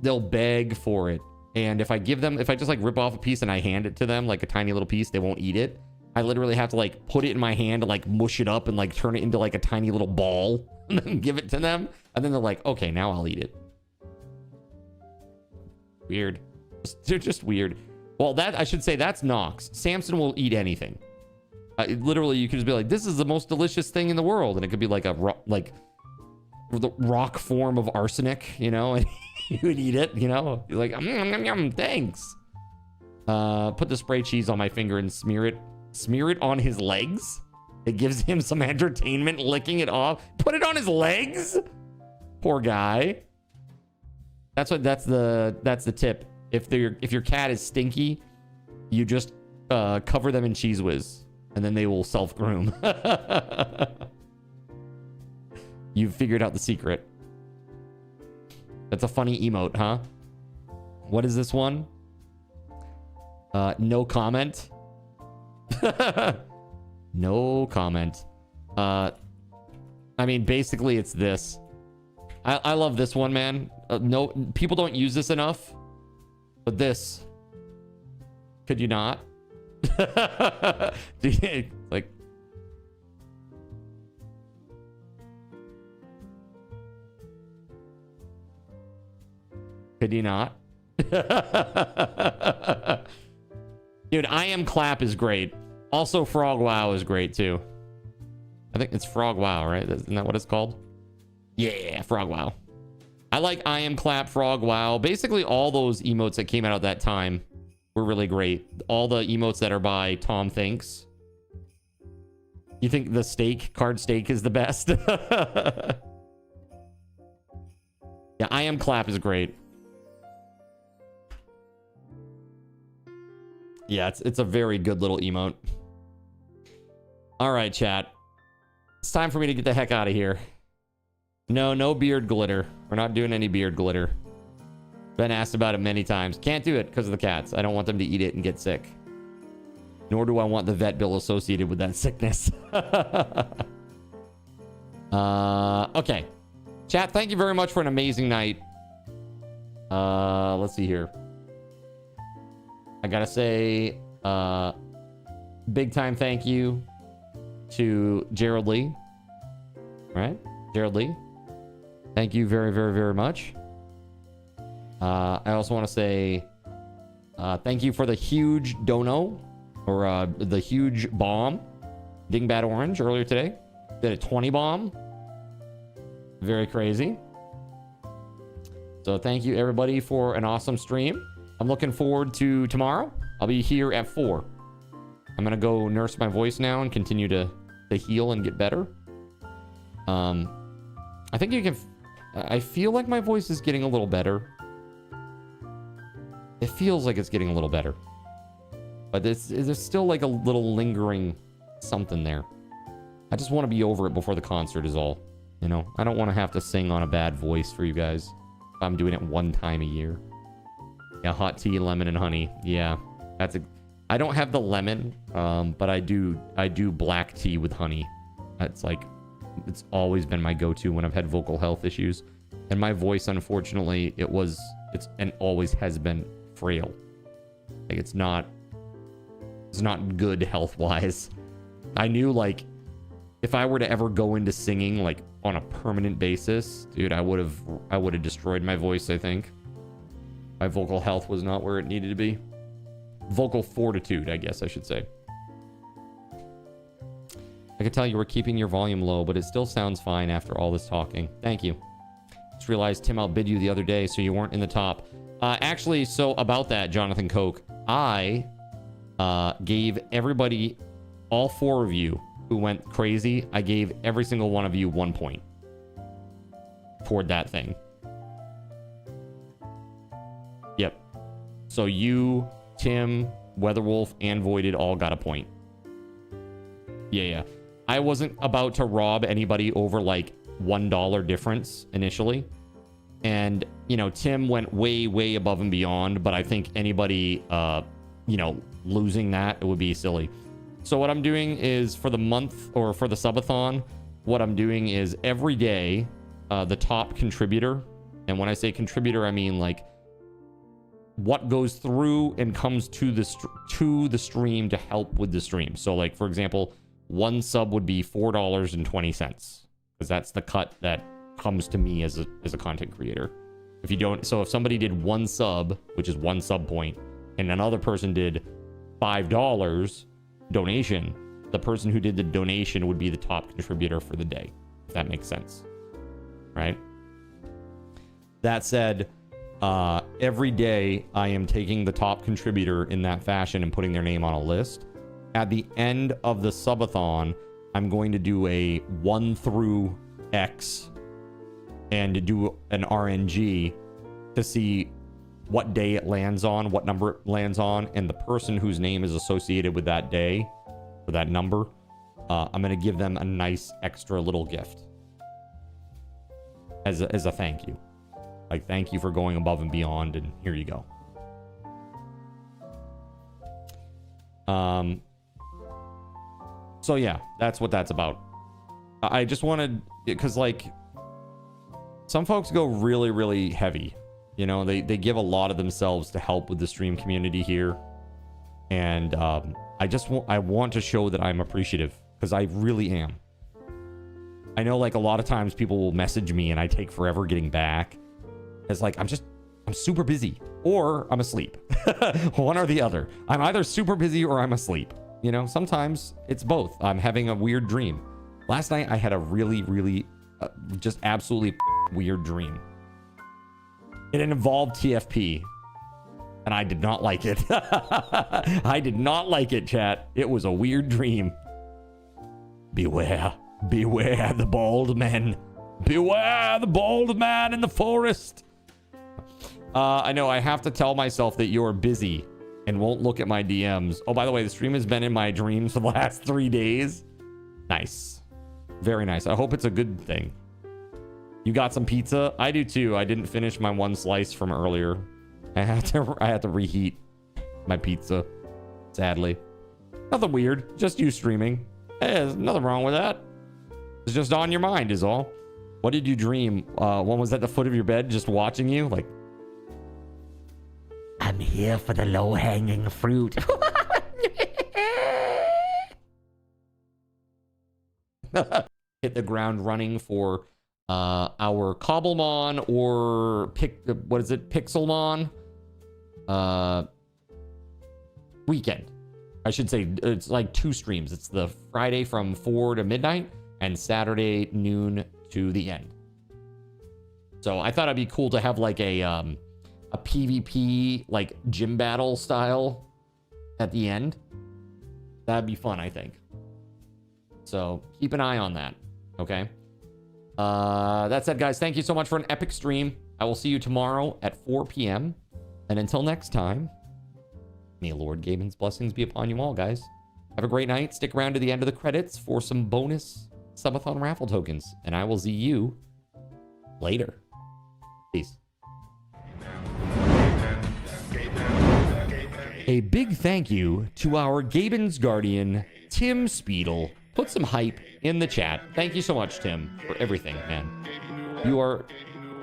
they'll beg for it. And if I just like rip off a piece and I hand it to them, like a tiny little piece, they won't eat it. I literally have to like put it in my hand and like mush it up and like turn it into like a tiny little ball and then give it to them. And then they're like, okay, now I'll eat it. Weird. They're just weird. Well, I should say that's Nox. Samson will eat anything. Literally, you can just be like, this is the most delicious thing in the world. And it could be like the rock form of arsenic, and you would eat it, You're like, yum, thanks. Put the spray cheese on my finger and smear it on his legs. It gives him some entertainment licking it off. Put it on his legs? Poor guy. That's the tip. If your cat is stinky, you just cover them in Cheese Whiz, and then they will self-groom. You've figured out the secret. That's a funny emote, huh? What is this one? No comment. No comment. I mean, basically it's this. I love this one, man. No, people don't use this enough. But this. Could you not? Like. Could you not? Dude, I Am Clap is great. Also, Frog Wow is great too. I think it's Frog Wow, right? Isn't that what it's called? Yeah, Frog Wow. I like I Am Clap, Frog Wow. Basically, all those emotes that came out at that time were really great. All the emotes that are by Tom Thinks. You think the steak, card steak, is the best? Yeah, I Am Clap is great. Yeah, it's a very good little emote. All right, chat. It's time for me to get the heck out of here. No beard glitter. We're not doing any beard glitter. Been asked about it many times. Can't do it because of the cats. I don't want them to eat it and get sick. Nor do I want the vet bill associated with that sickness. Okay. Chat, thank you very much for an amazing night. Let's see here. I gotta say, big time thank you to Gerald Lee. All right, Gerald Lee. Thank you very, very, very much. I also want to say thank you for the huge dono, or the huge bomb, Dingbat Orange, earlier today. Did a 20 bomb. Very crazy. So thank you, everybody, for an awesome stream. I'm looking forward to tomorrow. I'll be here at 4. I'm going to go nurse my voice now and continue to heal and get better. I think you can... I feel like my voice is getting a little better. It feels like it's getting a little better. But there's still like a little lingering something there. I just want to be over it before the concert is all. You know? I don't want to have to sing on a bad voice for you guys. I'm doing it one time a year. Yeah, hot tea, lemon, and honey. Yeah, that's a... I don't have the lemon, but I do black tea with honey. That's like... It's always been my go-to when I've had vocal health issues. And my voice, unfortunately, it's and always has been frail. Like, it's not good health-wise. I knew, like, if I were to ever go into singing, like, on a permanent basis, dude, I would have destroyed my voice, I think. My vocal health was not where it needed to be. Vocal fortitude, I guess I should say. I can tell you were keeping your volume low, but it still sounds fine after all this talking. Thank you. Just realized Tim outbid you the other day, so you weren't in the top. Actually, so about that, Jonathan Koch, I gave everybody, all 4 of you who went crazy, I gave every single one of you 1 point toward that thing. Yep. So you, Tim, Weatherwolf, and Voided all got a point. Yeah. I wasn't about to rob anybody over like $1 difference initially. And, you know, Tim went way, way above and beyond. But I think anybody, you know, losing that, it would be silly. So what I'm doing is for the month, or for the subathon, what I'm doing is every day, the top contributor. And when I say contributor, I mean like what goes through and comes to the stream to help with the stream. So like, for example, 1 sub would be $4.20, because that's the cut that comes to me as a content creator. If you don't, so if somebody did 1 sub, which is 1 sub point, and another person did $5 donation, the person who did the donation would be the top contributor for the day, if that makes sense, right? That said, every day I am taking the top contributor in that fashion and putting their name on a list. At the end of the subathon, I'm going to do a 1 through X and do an RNG to see what day it lands on, what number it lands on, and the person whose name is associated with that day or that number, I'm going to give them a nice extra little gift as a thank you. Like, thank you for going above and beyond, and here you go. So yeah, that's what that's about. I just wanted, because like some folks go really, really heavy. You know, they give a lot of themselves to help with the stream community here. And I want to show that I'm appreciative, because I really am. I know like a lot of times people will message me and I take forever getting back. It's like, I'm super busy or I'm asleep. One or the other. I'm either super busy or I'm asleep. You know, sometimes it's both. I'm having a weird dream. Last night I had a really, really, just absolutely weird dream. It involved TFP, and I did not like it. I did not like it, chat. It was a weird dream. Beware, beware the bald men. Beware the bald man in the forest. I know I have to tell myself that you're busy and won't look at my DMs. Oh, by the way, the stream has been in my dreams for the last 3 days. Nice. Very nice. I hope it's a good thing. You got some pizza? I do too. I didn't finish my one slice from earlier. I had to reheat my pizza. Sadly. Nothing weird. Just you streaming. Hey, there's nothing wrong with that. It's just on your mind is all. What did you dream? One was at the foot of your bed just watching you? Like, I'm here for the low-hanging fruit. Hit the ground running for our Cobblemon or Pixelmon weekend. I should say it's like 2 streams. It's the Friday from 4 to midnight and Saturday noon to the end. So I thought it'd be cool to have like a PvP like gym battle style at the end. That'd be fun, I think. So keep an eye on that. Okay. That said, guys, thank you so much for an epic stream. I will see you tomorrow at 4 p.m. And until next time, may Lord Gaben's blessings be upon you all, guys. Have a great night. Stick around to the end of the credits for some bonus Subathon raffle tokens. And I will see you later. Peace. A big thank you to our Gaben's guardian, TimSpeedle. Put some hype in the chat. Thank you so much, Tim, for everything, man.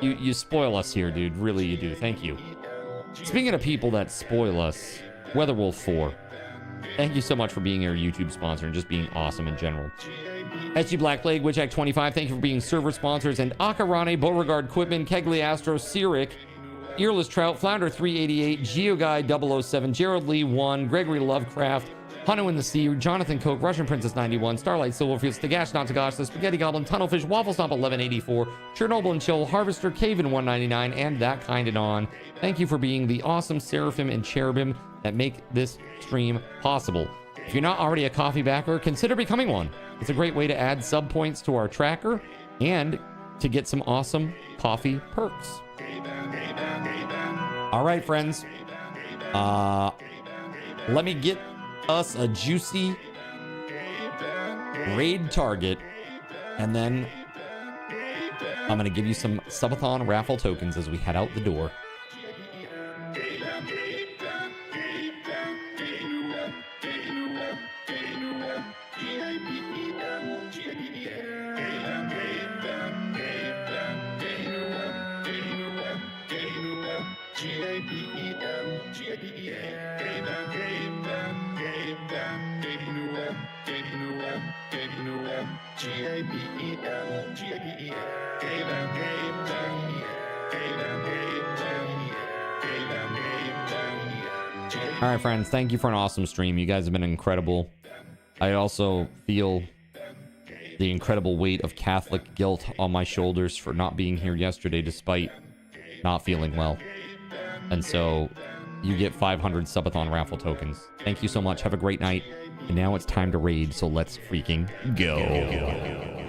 You spoil us here, dude. Really, you do. Thank you. Speaking of people that spoil us, WeatherWolf4. Thank you so much for being our YouTube sponsor and just being awesome in general. SG Black Plague, Witchhack25, thank you for being server sponsors. And Akarane, Beauregard Quitman, Kegley Astro, Cyric, Earless Trout, Flounder 388, GeoGuy 007, Gerald Lee 1, Gregory Lovecraft, Hanu in the Sea, Jonathan Coke, Russian Princess 91, Starlight Silverfield, Stagash Not to Gosh, The Spaghetti Goblin, Tunnelfish, Waffle Stomp 1184, Chernobyl and Chill, Harvester, Caven 199, and That Kind and On. Thank you for being the awesome Seraphim and Cherubim that make this stream possible. If you're not already a coffee backer, consider becoming one. It's a great way to add sub points to our tracker and to get some awesome coffee perks. All right, friends. Let me get us a juicy raid target, and then I'm going to give you some Subathon raffle tokens as we head out the door. All right, friends, thank you for an awesome stream. You guys have been incredible. I also feel the incredible weight of Catholic guilt on my shoulders for not being here yesterday despite not feeling well. And so you get 500 Subathon raffle tokens. Thank you so much. Have a great night. And now it's time to raid, so let's freaking go.